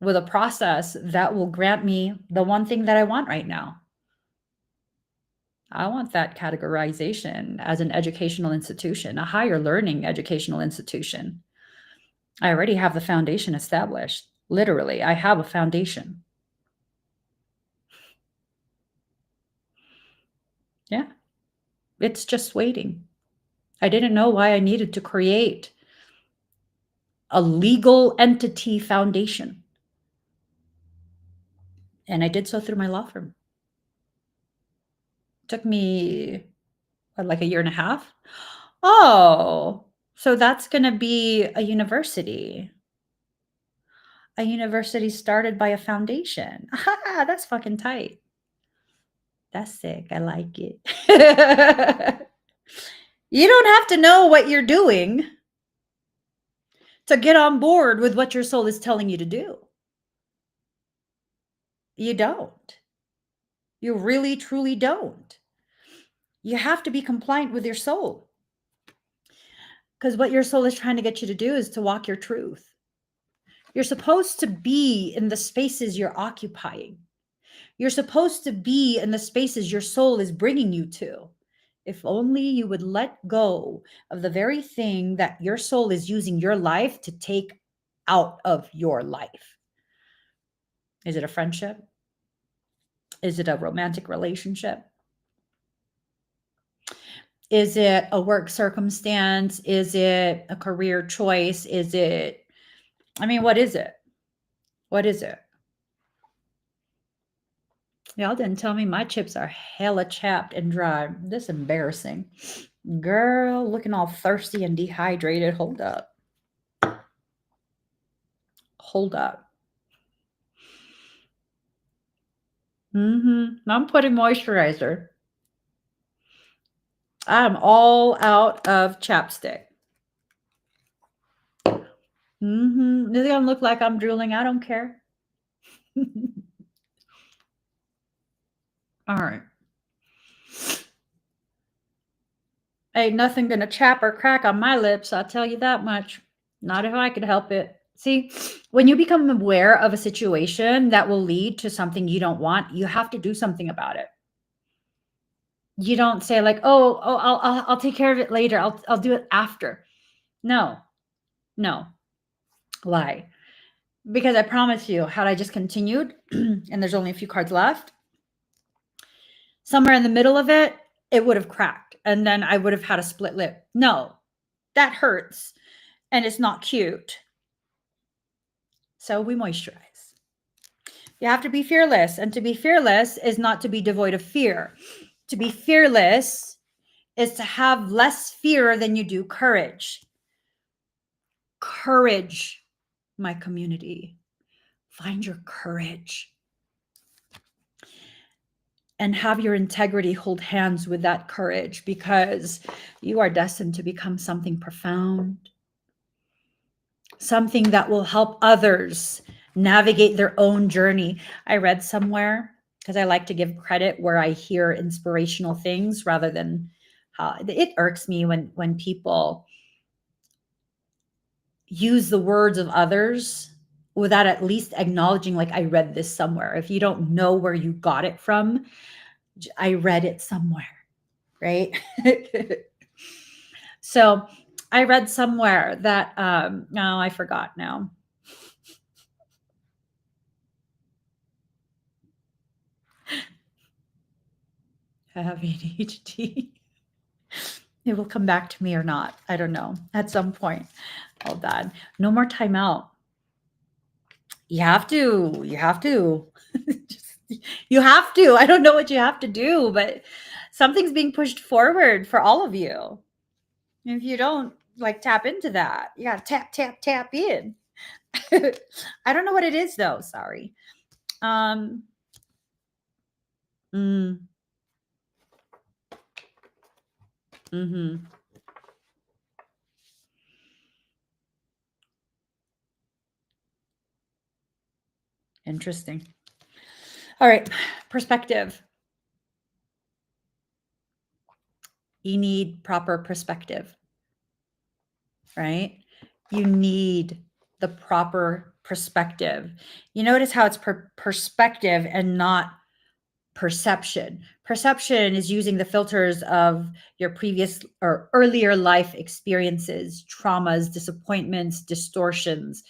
with a process that will grant me the one thing that I want right now. I want that categorization as an educational institution, a higher learning educational institution. I already have the foundation established. Literally, I have a foundation. Yeah, it's just waiting. I didn't know why I needed to create a legal entity foundation. And I did so through my law firm. It took me like a year and a half. Oh, so that's going to be a university. A university started by a foundation. Ah, that's fucking tight. That's sick. I like it. You don't have to know what you're doing to get on board with what your soul is telling you to do. You don't. You really, truly don't. You have to be compliant with your soul. Because what your soul is trying to get you to do is to walk your truth. You're supposed to be in the spaces you're occupying. You're supposed to be in the spaces your soul is bringing you to. If only you would let go of the very thing that your soul is using your life to take out of your life. Is it a friendship? Is it a romantic relationship? Is it a work circumstance? Is it a career choice? Is it, I mean, what is it? What is it? Y'all didn't tell me my chips are hella chapped and dry. This is embarrassing. Girl, looking all thirsty and dehydrated. Hold up. Hold up. I'm putting moisturizer. I'm all out of chapstick. This is gonna look like I'm drooling. I don't care. All right. Ain't nothing gonna chap or crack on my lips, I'll tell you that much. Not if I could help it. See, when you become aware of a situation that will lead to something you don't want, you have to do something about it. You don't say like, "Oh, I'll take care of it later. I'll do it after." No, lie. Because I promise you, had I just continued, and there's only a few cards left, somewhere in the middle of it, it would have cracked. And then I would have had a split lip. No, that hurts. And it's not cute. So we moisturize. You have to be fearless. And to be fearless is not to be devoid of fear. To be fearless is to have less fear than you do courage. Courage, my community. Find your courage. And have your integrity hold hands with that courage, because you are destined to become something profound, something that will help others navigate their own journey. I read somewhere, because I like to give credit where I hear inspirational things rather than it irks me when people use the words of others without at least acknowledging, like, I read this somewhere. If you don't know where you got it from, I read it somewhere, right? So I read somewhere that, no, I forgot now. I have ADHD. It will come back to me or not. I don't know. At some point. Hold on. No more timeout. You have to. You have to. You have to. I don't know what you have to do, but something's being pushed forward for all of you. If you don't, like, tap into that, you got to tap in. I don't know what it is though. Sorry. Interesting. All right. Perspective. You need proper perspective, right? You need the proper perspective. You notice how it's perspective and not perception. Perception is using the filters of your previous or earlier life experiences, traumas, disappointments, distortions.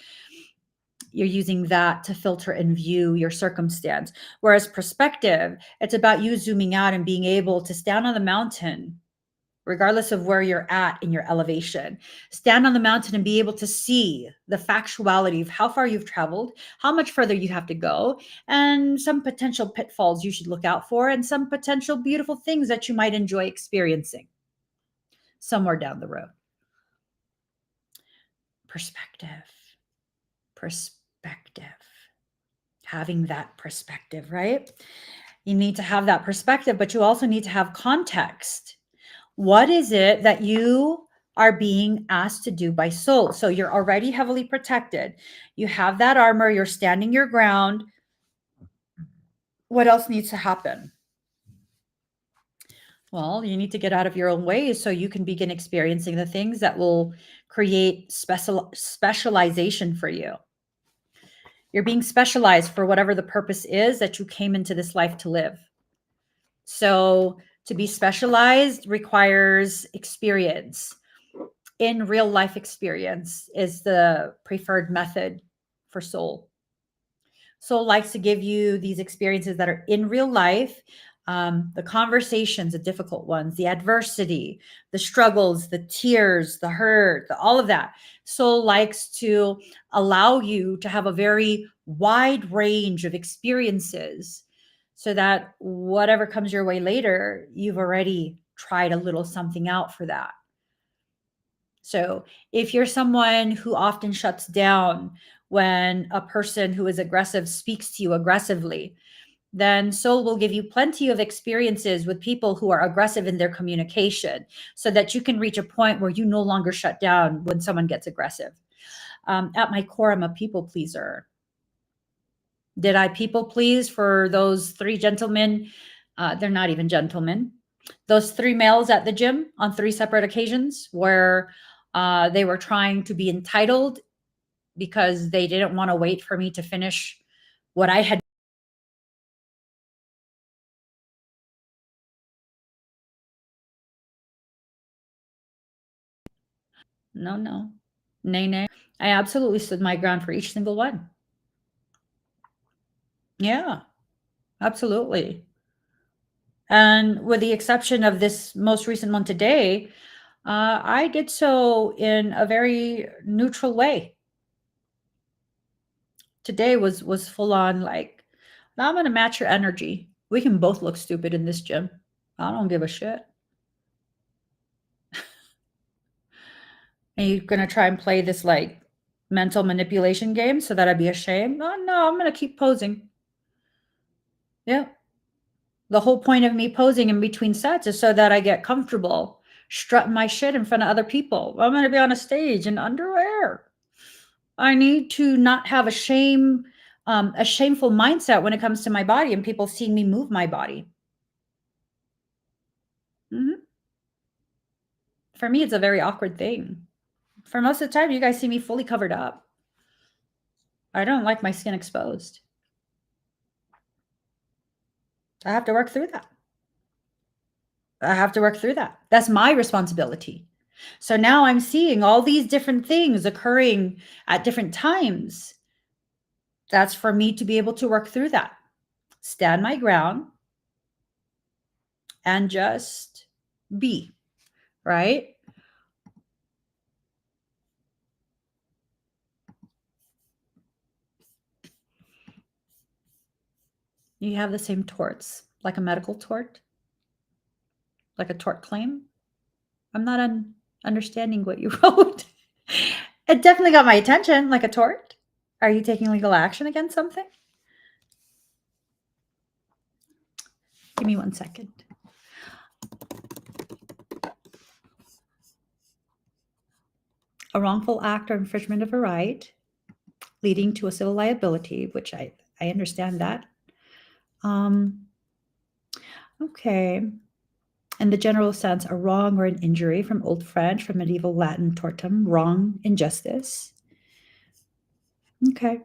You're using that to filter and view your circumstance. Whereas perspective, it's about you zooming out and being able to stand on the mountain, regardless of where you're at in your elevation. Stand on the mountain and be able to see the factuality of how far you've traveled, how much further you have to go, and some potential pitfalls you should look out for, and some potential beautiful things that you might enjoy experiencing somewhere down the road. Perspective. Perspective. Having that perspective, right? You need to have that perspective, but you also need to have context. What is it that you are being asked to do by soul? So you're already heavily protected. You have that armor. You're standing your ground. What else needs to happen? Well, you need to get out of your own way so you can begin experiencing the things that will create specialization for you. You're being specialized for whatever the purpose is that you came into this life to live. So to be specialized requires experience. In real life experience is the preferred method for soul. Soul likes to give you these experiences that are in real life, the conversations, the difficult ones, the adversity, the struggles, the tears, the hurt, all of that. Soul likes to allow you to have a very wide range of experiences so that whatever comes your way later, you've already tried a little something out for that. So if you're someone who often shuts down when a person who is aggressive speaks to you aggressively, then soul will give you plenty of experiences with people who are aggressive in their communication so that you can reach a point where you no longer shut down when someone gets aggressive. At my core, I'm a people pleaser. Did I people please for those three gentlemen? They're not even gentlemen. Those three males at the gym on three separate occasions where they were trying to be entitled because they didn't want to wait for me to finish what I had. No. Nay. I absolutely stood my ground for each single one. Yeah, absolutely. And with the exception of this most recent one today, I did so in a very neutral way. Today was full on like, now I'm going to match your energy. We can both look stupid in this gym. I don't give a shit. And you're going to try and play this like mental manipulation game so that I'd be ashamed? Oh, no, I'm going to keep posing. Yeah. The whole point of me posing in between sets is so that I get comfortable strutting my shit in front of other people. I'm going to be on a stage in underwear. I need to not have a shameful mindset when it comes to my body and people seeing me move my body. Mm-hmm. For me, it's a very awkward thing. For most of the time, you guys see me fully covered up. I don't like my skin exposed. I have to work through that. That's my responsibility. So now I'm seeing all these different things occurring at different times. That's for me to be able to work through that, stand my ground, and just be, right? You have the same torts, like a medical tort, like a tort claim. I'm not understanding what you wrote. It definitely got my attention, like a tort. Are you taking legal action against something? Give me 1 second. A wrongful act or infringement of a right leading to a civil liability, which I understand that. Okay. In the general sense, a wrong or an injury, from Old French, from medieval Latin tortum, wrong, injustice. Okay.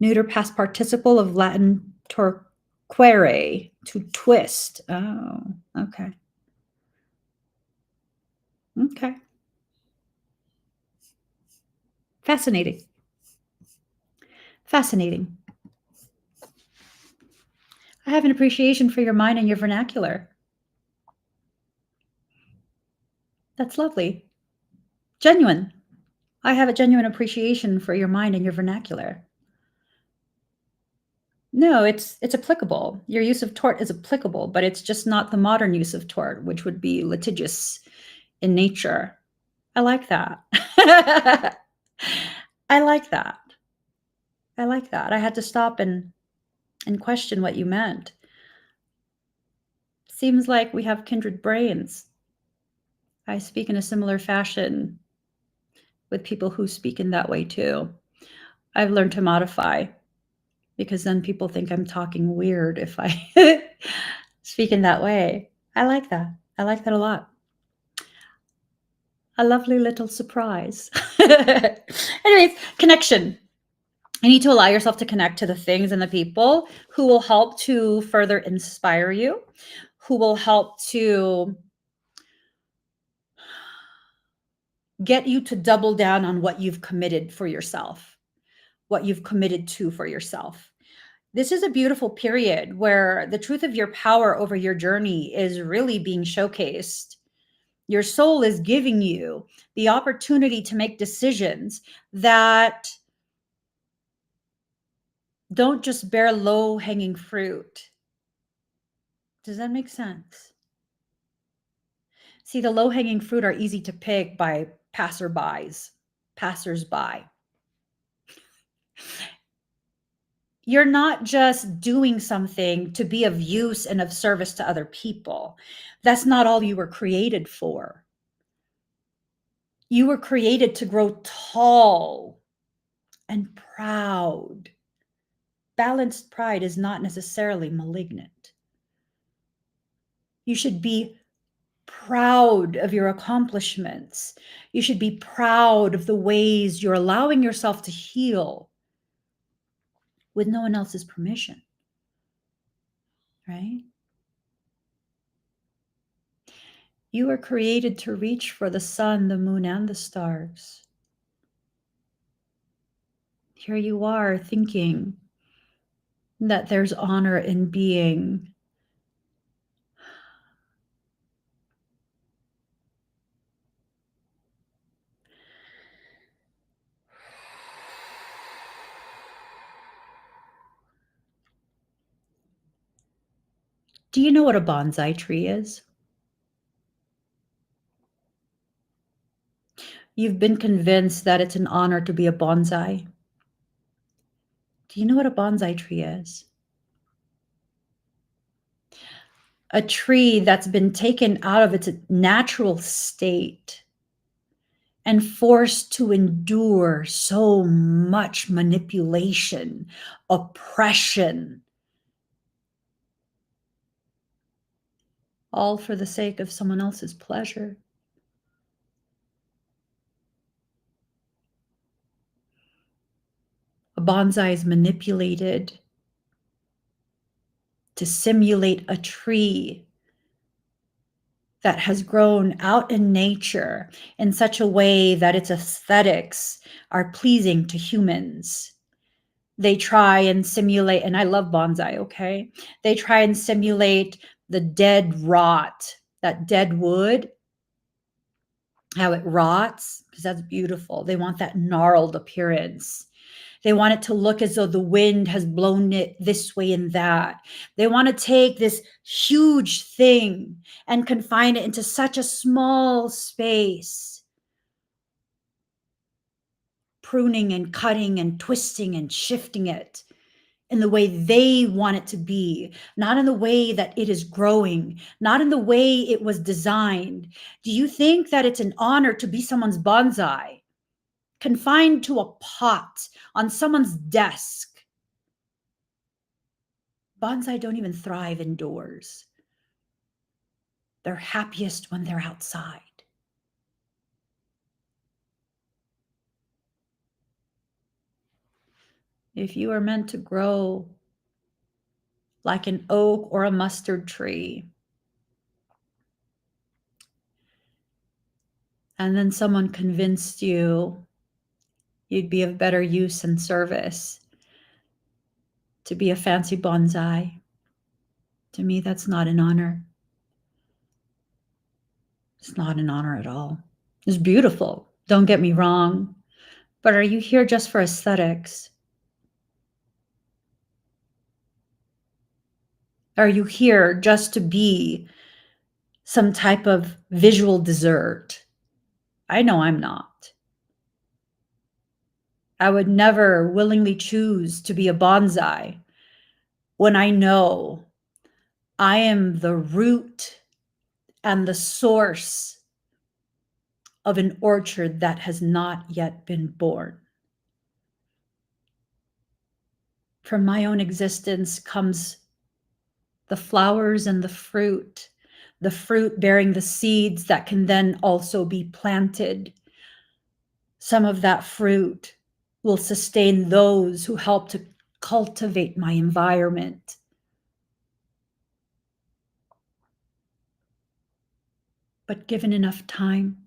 Neuter past participle of Latin torquere, to twist. Oh, okay. Okay. Fascinating. Fascinating. I have an appreciation for your mind and your vernacular. That's lovely. Genuine. I have a genuine appreciation for your mind and your vernacular. No, it's applicable. Your use of tort is applicable, but it's just not the modern use of tort, which would be litigious in nature. I like that. I like that. I like that. I had to stop and question what you meant. Seems like we have kindred brains. I speak in a similar fashion with people who speak in that way too. I've learned to modify, because then people think I'm talking weird if I speak in that way. I like that. I like that a lot. A lovely little surprise. Anyways, connection. You need to allow yourself to connect to the things and the people who will help to further inspire you, who will help to get you to double down on what you've committed for yourself, what you've committed to for yourself. This is a beautiful period where the truth of your power over your journey is really being showcased. Your soul is giving you the opportunity to make decisions that don't just bear low-hanging fruit. Does that make sense? See, the low-hanging fruit are easy to pick by passersby. You're not just doing something to be of use and of service to other people. That's not all you were created for. You were created to grow tall and proud. Balanced pride is not necessarily malignant. You should be proud of your accomplishments. You should be proud of the ways you're allowing yourself to heal with no one else's permission, right? You were created to reach for the sun, the moon, and the stars. Here you are thinking that there's honor in being Do you know what a bonsai tree is? You've been convinced that it's an honor to be a bonsai. Do you know what a bonsai tree is? A tree that's been taken out of its natural state and forced to endure so much manipulation, oppression, all for the sake of someone else's pleasure. A bonsai is manipulated to simulate a tree that has grown out in nature in such a way that its aesthetics are pleasing to humans. They try and simulate, and I love bonsai, okay? They try and simulate the dead rot, that dead wood, how it rots, because that's beautiful. They want that gnarled appearance. They want it to look as though the wind has blown it this way and that. They want to take this huge thing and confine it into such a small space, pruning and cutting and twisting and shifting it in the way they want it to be, not in the way that it is growing, not in the way it was designed. Do you think that it's an honor to be someone's bonsai, confined to a pot on someone's desk? Bonsai don't even thrive indoors. They're happiest when they're outside. If you are meant to grow like an oak or a mustard tree, and then someone convinced you you'd be of better use and service to be a fancy bonsai, to me, that's not an honor. It's not an honor at all. It's beautiful, don't get me wrong, but are you here just for aesthetics? Are you here just to be some type of visual dessert? I know I'm not. I would never willingly choose to be a bonsai when I know I am the root and the source of an orchard that has not yet been born. From my own existence comes the flowers and the fruit bearing the seeds that can then also be planted. Some of that fruit will sustain those who help to cultivate my environment. But given enough time,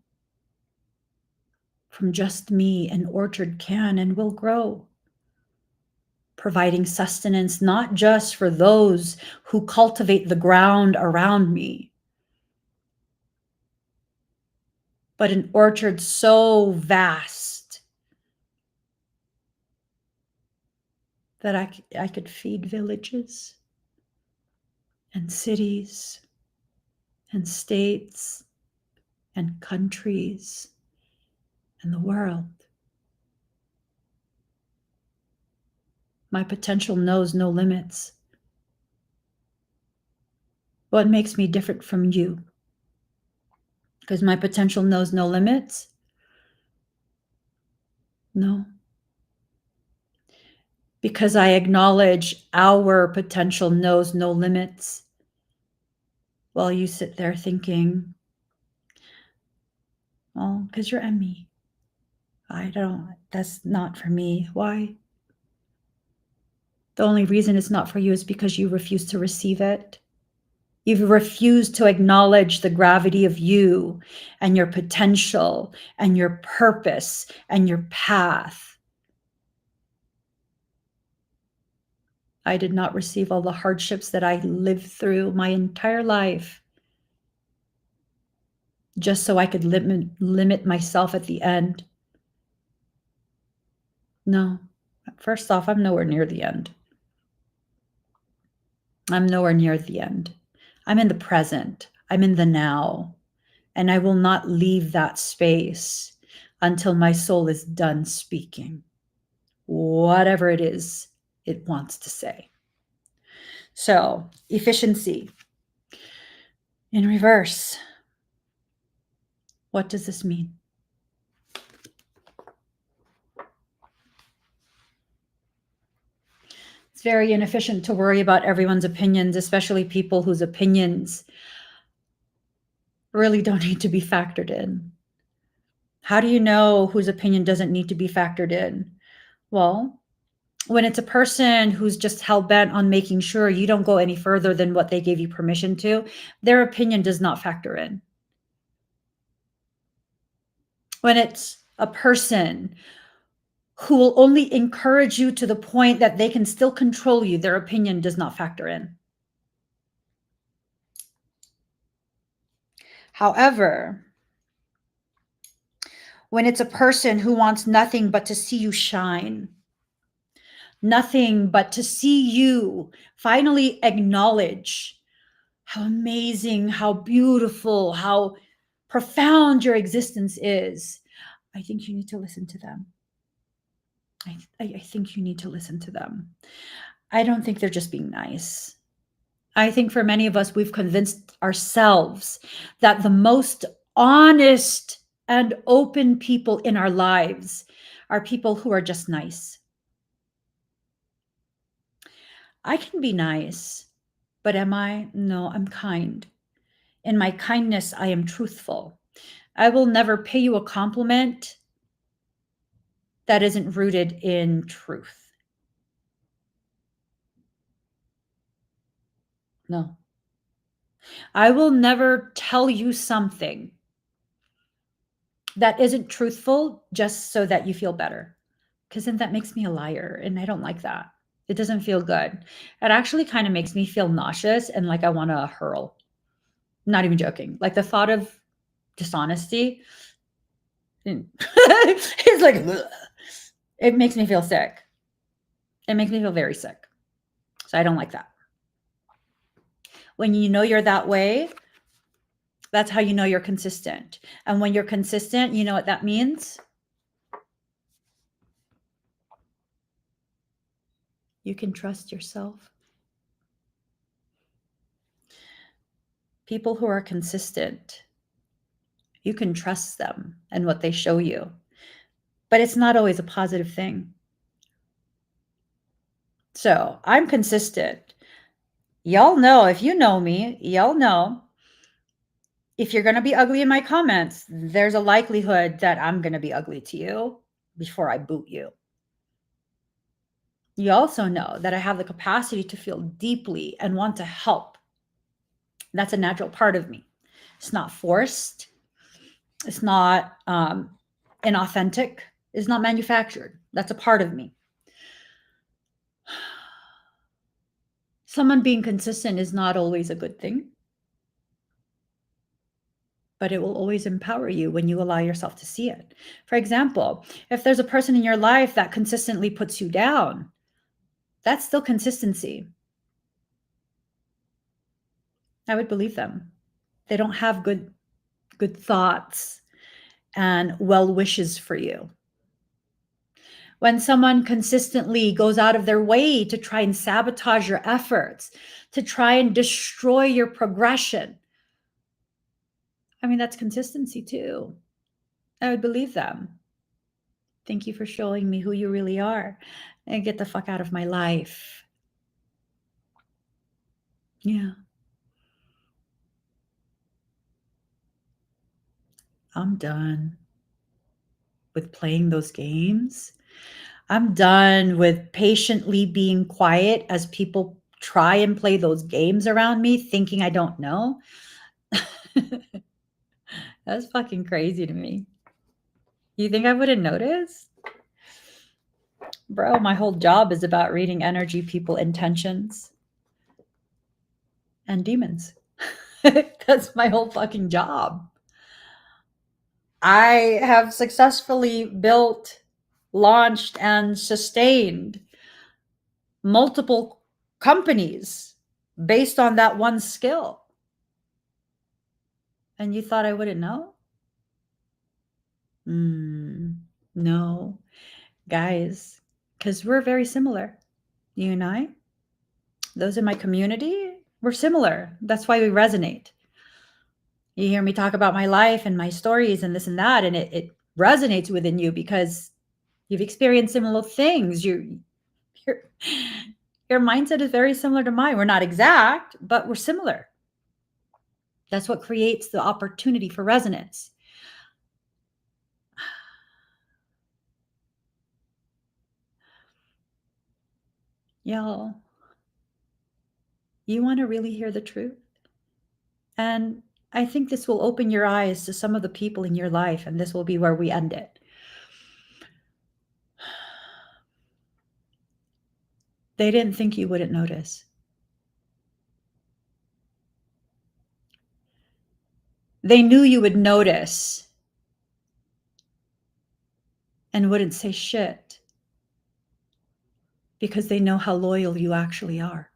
from just me, an orchard can and will grow, providing sustenance not just for those who cultivate the ground around me, but an orchard so vast that I could feed villages and cities and states and countries and the world. My potential knows no limits. What makes me different from you? Because my potential knows no limits? No. Because I acknowledge our potential knows no limits, while you sit there thinking, oh, because you're me. That's not for me. Why? The only reason it's not for you is because you refuse to receive it. You've refused to acknowledge the gravity of you and your potential and your purpose and your path. I did not receive all the hardships that I lived through my entire life just so I could limit myself at the end. No. First off, I'm nowhere near the end. I'm nowhere near the end. I'm in the present. I'm in the now. And I will not leave that space until my soul is done speaking, whatever it is it wants to say. So, efficiency in reverse. What does this mean? It's very inefficient to worry about everyone's opinions, especially people whose opinions really don't need to be factored in. How do you know whose opinion doesn't need to be factored in? Well, when it's a person who's just hell-bent on making sure you don't go any further than what they gave you permission to, their opinion does not factor in. When it's a person who will only encourage you to the point that they can still control you, their opinion does not factor in. However, when it's a person who wants nothing but to see you shine, nothing but to see you finally acknowledge how amazing, how beautiful, how profound your existence is, I think you need to listen to them. I think you need to listen to them. I don't think they're just being nice. I think for many of us, we've convinced ourselves that the most honest and open people in our lives are people who are just nice. I can be nice, but am I? No, I'm kind. In my kindness, I am truthful. I will never pay you a compliment that isn't rooted in truth. No. I will never tell you something that isn't truthful just so that you feel better, because then that makes me a liar, and I don't like that. It doesn't feel good. It actually kind of makes me feel nauseous and like I want to hurl. Not even joking. Like the thought of dishonesty, it's like, ugh. It makes me feel sick. It makes me feel very sick. So I don't like that. When you know you're that way, that's how you know you're consistent. And when you're consistent, you know what that means? You can trust yourself. People who are consistent, you can trust them and what they show you. But it's not always a positive thing. So I'm consistent. Y'all know, if you know me, y'all know if you're going to be ugly in my comments, there's a likelihood that I'm going to be ugly to you before I boot you. You also know that I have the capacity to feel deeply and want to help. That's a natural part of me. It's not forced. It's not inauthentic. It's not manufactured. That's a part of me. Someone being consistent is not always a good thing, but it will always empower you when you allow yourself to see it. For example, if there's a person in your life that consistently puts you down, that's still consistency. I would believe them. They don't have good thoughts and well wishes for you. When someone consistently goes out of their way to try and sabotage your efforts, to try and destroy your progression, I mean, that's consistency too. I would believe them. Thank you for showing me who you really are, and get the fuck out of my life. Yeah. I'm done with playing those games. I'm done with patiently being quiet as people try and play those games around me, thinking I don't know. That's fucking crazy to me. You think I wouldn't notice? Bro, my whole job is about reading energy, people, intentions, and demons. That's my whole fucking job. I have successfully built, launched, and sustained multiple companies based on that one skill. And you thought I wouldn't know? No, guys, because we're very similar. You and I, those in my community, we're similar. That's why we resonate. You hear me talk about my life and my stories and this and that, and it resonates within you because you've experienced similar things. Your mindset is very similar to mine. We're not exact, but we're similar. That's what creates the opportunity for resonance. Y'all, you want to really hear the truth? And I think this will open your eyes to some of the people in your life, and this will be where we end it. They didn't think you wouldn't notice. They knew you would notice and wouldn't say shit because they know how loyal you actually are.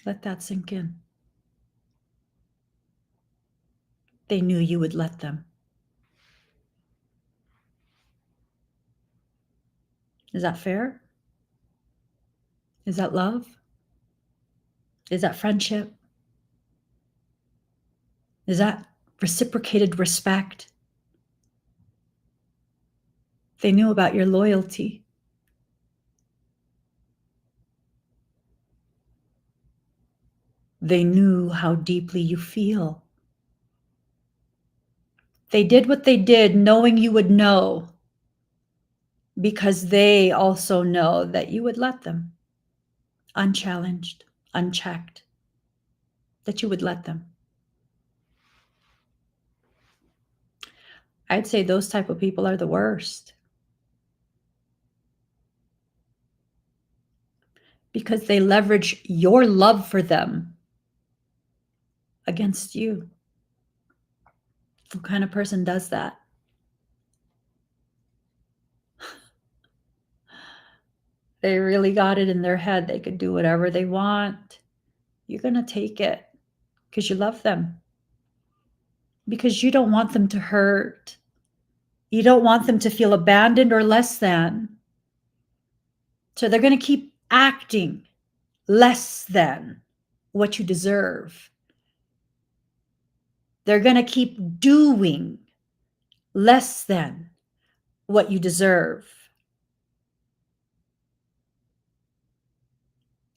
Let that sink in. They knew you would let them. Is that fair? Is that love? Is that friendship? Is that reciprocated respect? They knew about your loyalty. They knew how deeply you feel. They did what they did knowing you would know, because they also know that you would let them, unchallenged, unchecked, that you would let them. I'd say those type of people are the worst, because they leverage your love for them against you. What kind of person does that? They really got it in their head they could do whatever they want. You're going to take it because you love them, because you don't want them to hurt. You don't want them to feel abandoned or less than. So they're going to keep acting less than what you deserve. They're going to keep doing less than what you deserve.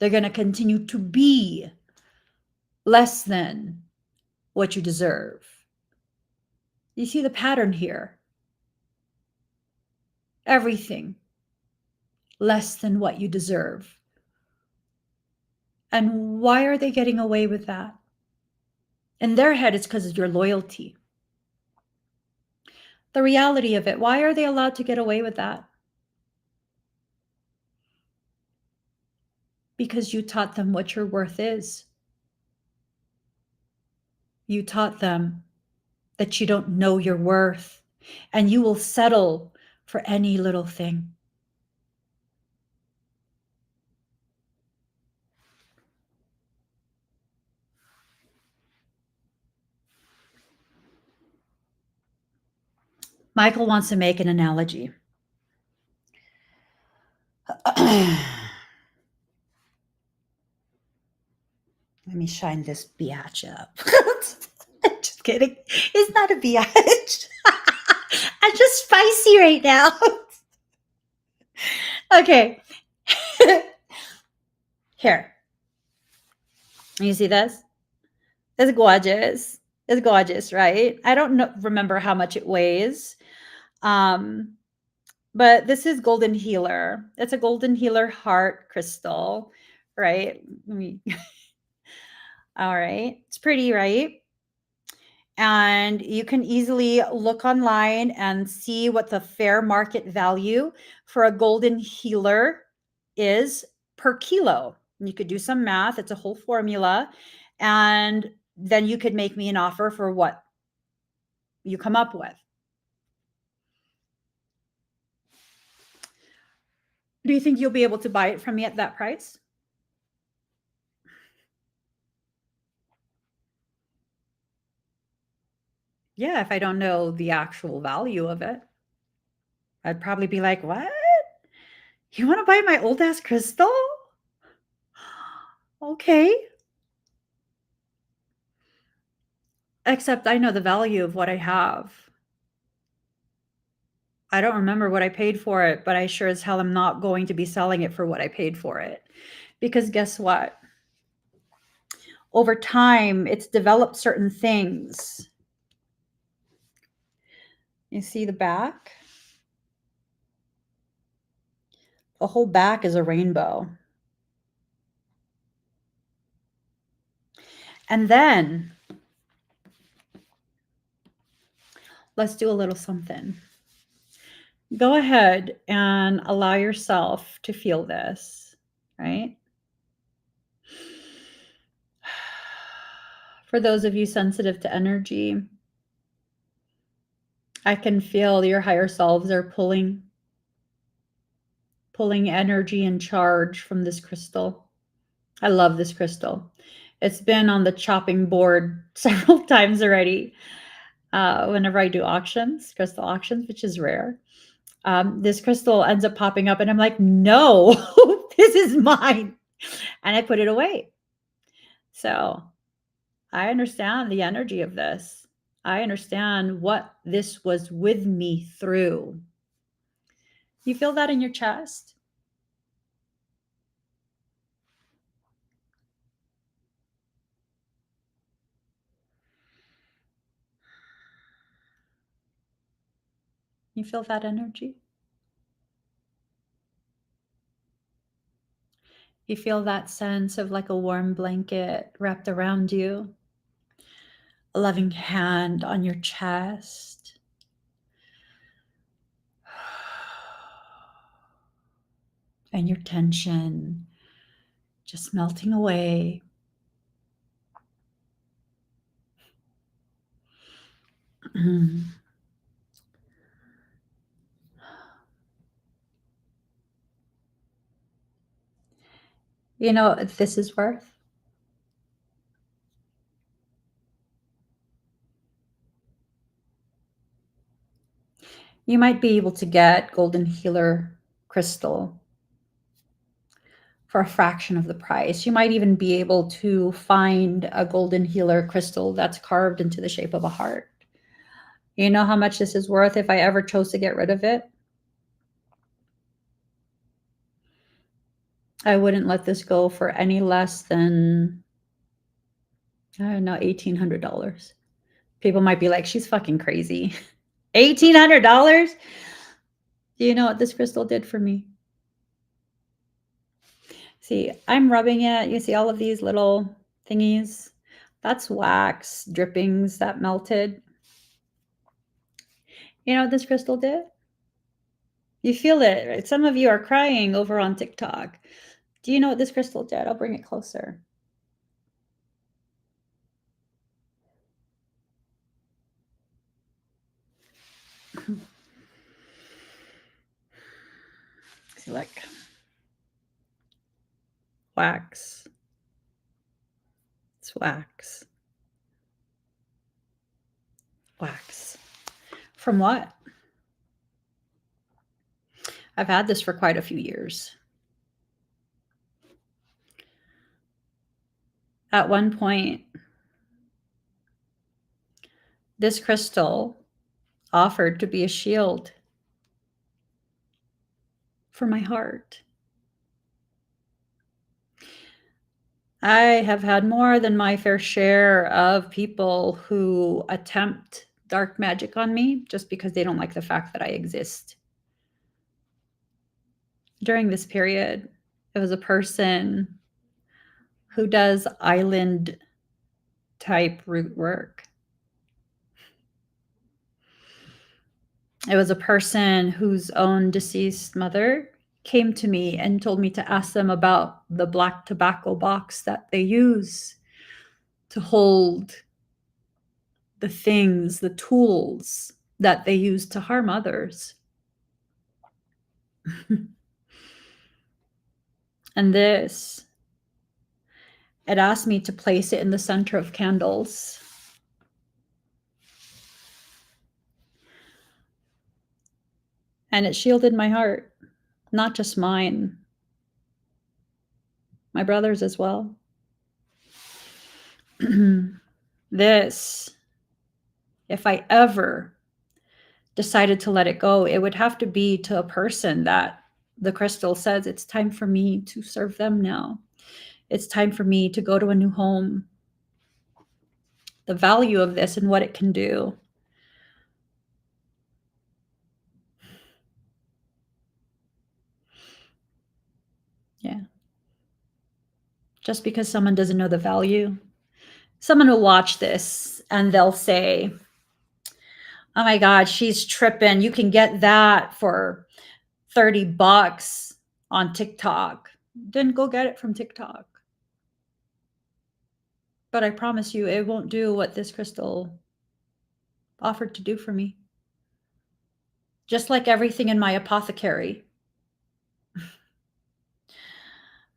They're going to continue to be less than what you deserve. You see the pattern here. Everything less than what you deserve. And why are they getting away with that? In their head, it's because of your loyalty. The reality of it, why are they allowed to get away with that? Because you taught them what your worth is. You taught them that you don't know your worth and you will settle for any little thing. Michael wants to make an analogy. Let me shine this biatch up. Just kidding. It's not a biatch. I'm just spicy right now. Okay. Here. You see this? It's gorgeous. It's gorgeous, right? I don't remember how much it weighs. But this is Golden Healer. It's a Golden Healer heart crystal, right? All right. It's pretty, right? And you can easily look online and see what the fair market value for a Golden Healer is per kilo. You could do some math. It's a whole formula. And then you could make me an offer for what you come up with. Do you think you'll be able to buy it from me at that price? Yeah, if I don't know the actual value of it, I'd probably be like, what? You want to buy my old ass crystal? Okay. Except I know the value of what I have. I don't remember what I paid for it, but I sure as hell am not going to be selling it for what I paid for it. Because guess what? Over time, it's developed certain things. You see the back? The whole back is a rainbow. And then let's do a little something. Go ahead and allow yourself to feel this, right? For those of you sensitive to energy, I can feel your higher selves are pulling energy and charge from this crystal. I love this crystal. It's been on the chopping board several times already. Whenever I do auctions, crystal auctions, which is rare, this crystal ends up popping up and I'm like, no, this is mine. And I put it away. So I understand the energy of this. I understand what this was with me through. You feel that in your chest? You feel that energy? You feel that sense of like a warm blanket wrapped around you, a loving hand on your chest. And your tension just melting away. You know what this is worth? You might be able to get golden healer crystal for a fraction of the price. You might even be able to find a golden healer crystal that's carved into the shape of a heart. You know how much this is worth if I ever chose to get rid of it? I wouldn't let this go for any less than, I don't know, $1,800. People might be like, she's fucking crazy. $1,800? Do you know what this crystal did for me? See, I'm rubbing it. You see all of these little thingies? That's wax drippings that melted. You know what this crystal did? You feel it, right? Some of you are crying over on TikTok. Do you know what this crystal did? I'll bring it closer. See, like wax. It's wax. Wax. From what? I've had this for quite a few years. At one point, this crystal offered to be a shield for my heart. I have had more than my fair share of people who attempt dark magic on me just because they don't like the fact that I exist. During this period, it was a person who does island type root work. It was a person whose own deceased mother came to me and told me to ask them about the black tobacco box that they use to hold the things, the tools that they use to harm others. And this, it asked me to place it in the center of candles. And it shielded my heart, not just mine, my brother's as well. This, if I ever decided to let it go, it would have to be to a person that the crystal says it's time for me to serve them now. It's time for me to go to a new home. The value of this and what it can do. Yeah. Just because someone doesn't know the value, someone will watch this and they'll say, oh my God, she's tripping. You can get that for $30 on TikTok. Then go get it from TikTok. But I promise you, it won't do what this crystal offered to do for me. Just like everything in my apothecary.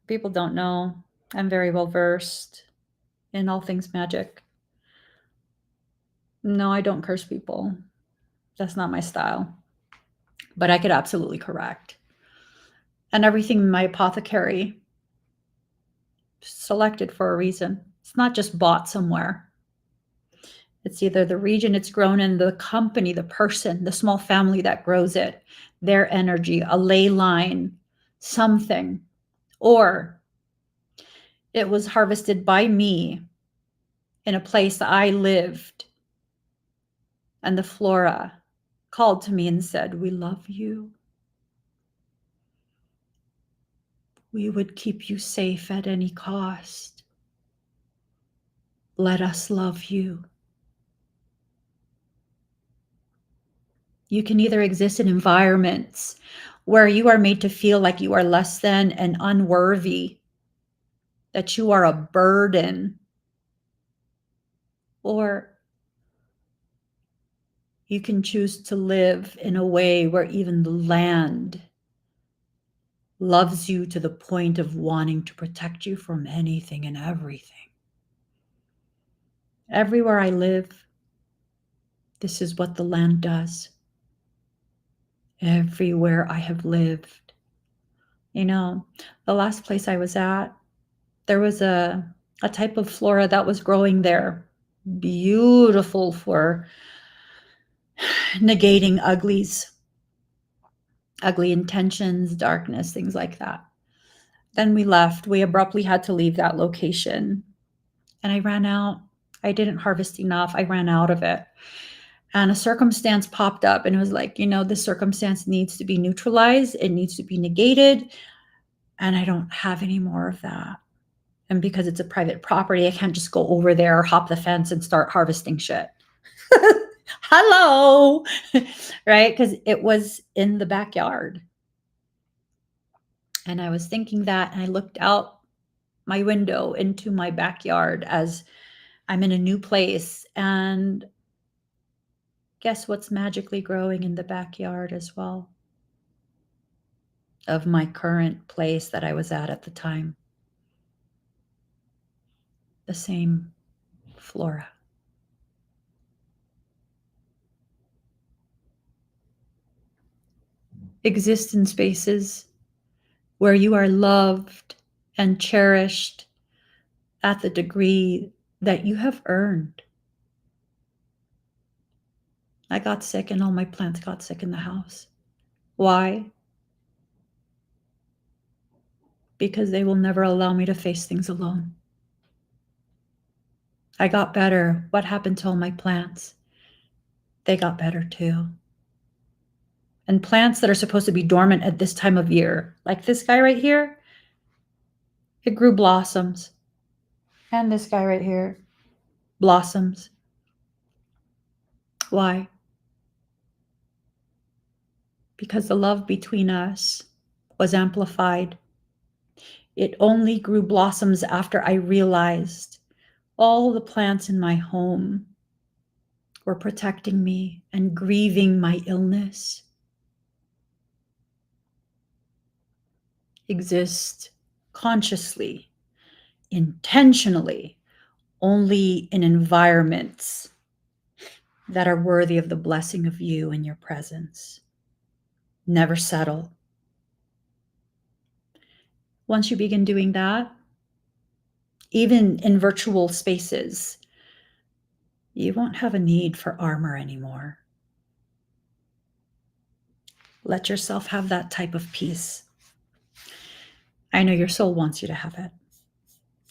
People don't know. I'm very well versed in all things magic. No, I don't curse people. That's not my style. But I could absolutely correct. And everything in my apothecary selected for a reason. It's not just bought somewhere. It's either the region it's grown in, the company, the person, the small family that grows it, their energy, a ley line, something. Or it was harvested by me in a place that I lived. And the flora called to me and said, we love you. We would keep you safe at any cost. Let us love you. You can either exist in environments where you are made to feel like you are less than and unworthy, that you are a burden, or you can choose to live in a way where even the land loves you to the point of wanting to protect you from anything and everything. Everywhere I live, this is what the land does. Everywhere I have lived. You know, the last place I was at, there was a type of flora that was growing there. Beautiful for negating uglies, ugly intentions, darkness, things like that. Then we left. We abruptly had to leave that location. And I ran out. I didn't harvest enough. I ran out of it. And a circumstance popped up and it was like, this circumstance needs to be neutralized. It needs to be negated. And I don't have any more of that. And because it's a private property, I can't just go over there, hop the fence and start harvesting shit. Hello, right? Because it was in the backyard. And I was thinking that, and I looked out my window into my backyard as I'm in a new place. And guess what's magically growing in the backyard as well of my current place that I was at the time? The same flora. Exist in spaces where you are loved and cherished at the degree that you have earned. I got sick and all my plants got sick in the house. Why? Because they will never allow me to face things alone. I got better. What happened to all my plants? They got better too. And plants that are supposed to be dormant at this time of year, like this guy right here, it grew blossoms. And this guy right here, blossoms. Why? Because the love between us was amplified. It only grew blossoms after I realized all the plants in my home were protecting me and grieving my illness. Exist consciously, intentionally, only in environments that are worthy of the blessing of you and your presence. Never settle. Once you begin doing that, even in virtual spaces, you won't have a need for armor anymore. Let yourself have that type of peace. I know your soul wants you to have it.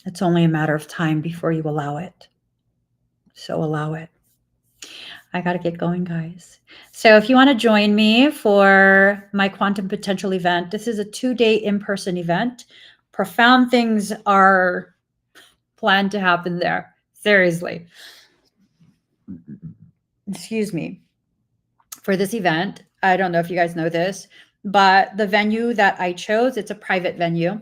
It's only a matter of time before you allow it. So allow it. I got to get going, guys. So if you want to join me for my Quantum Potential event, this is a 2-day in-person event. Profound things are planned to happen there. Seriously. Excuse me. For this event, I don't know if you guys know this, but the venue that I chose, it's a private venue.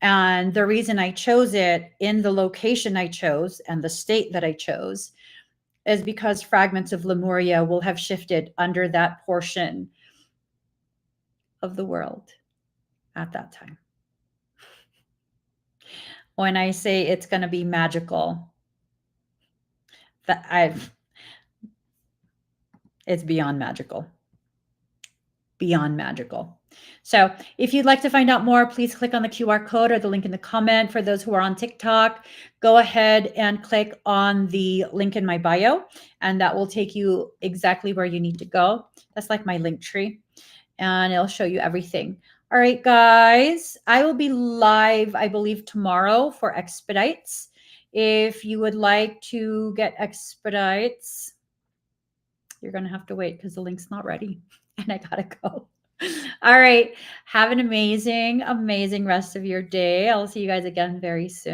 And the reason I chose it in the location I chose and the state that I chose is because fragments of Lemuria will have shifted under that portion of the world at that time. When I say it's going to be magical, it's beyond magical. Beyond magical. So if you'd like to find out more, please click on the QR code or the link in the comment. For those who are on TikTok, go ahead and click on the link in my bio, and that will take you exactly where you need to go. That's like my link tree, and it'll show you everything. All right, guys, I will be live, I believe, tomorrow for expedites. If you would like to get expedites, you're going to have to wait because the link's not ready and I got to go. All right. Have an amazing, amazing rest of your day. I'll see you guys again very soon.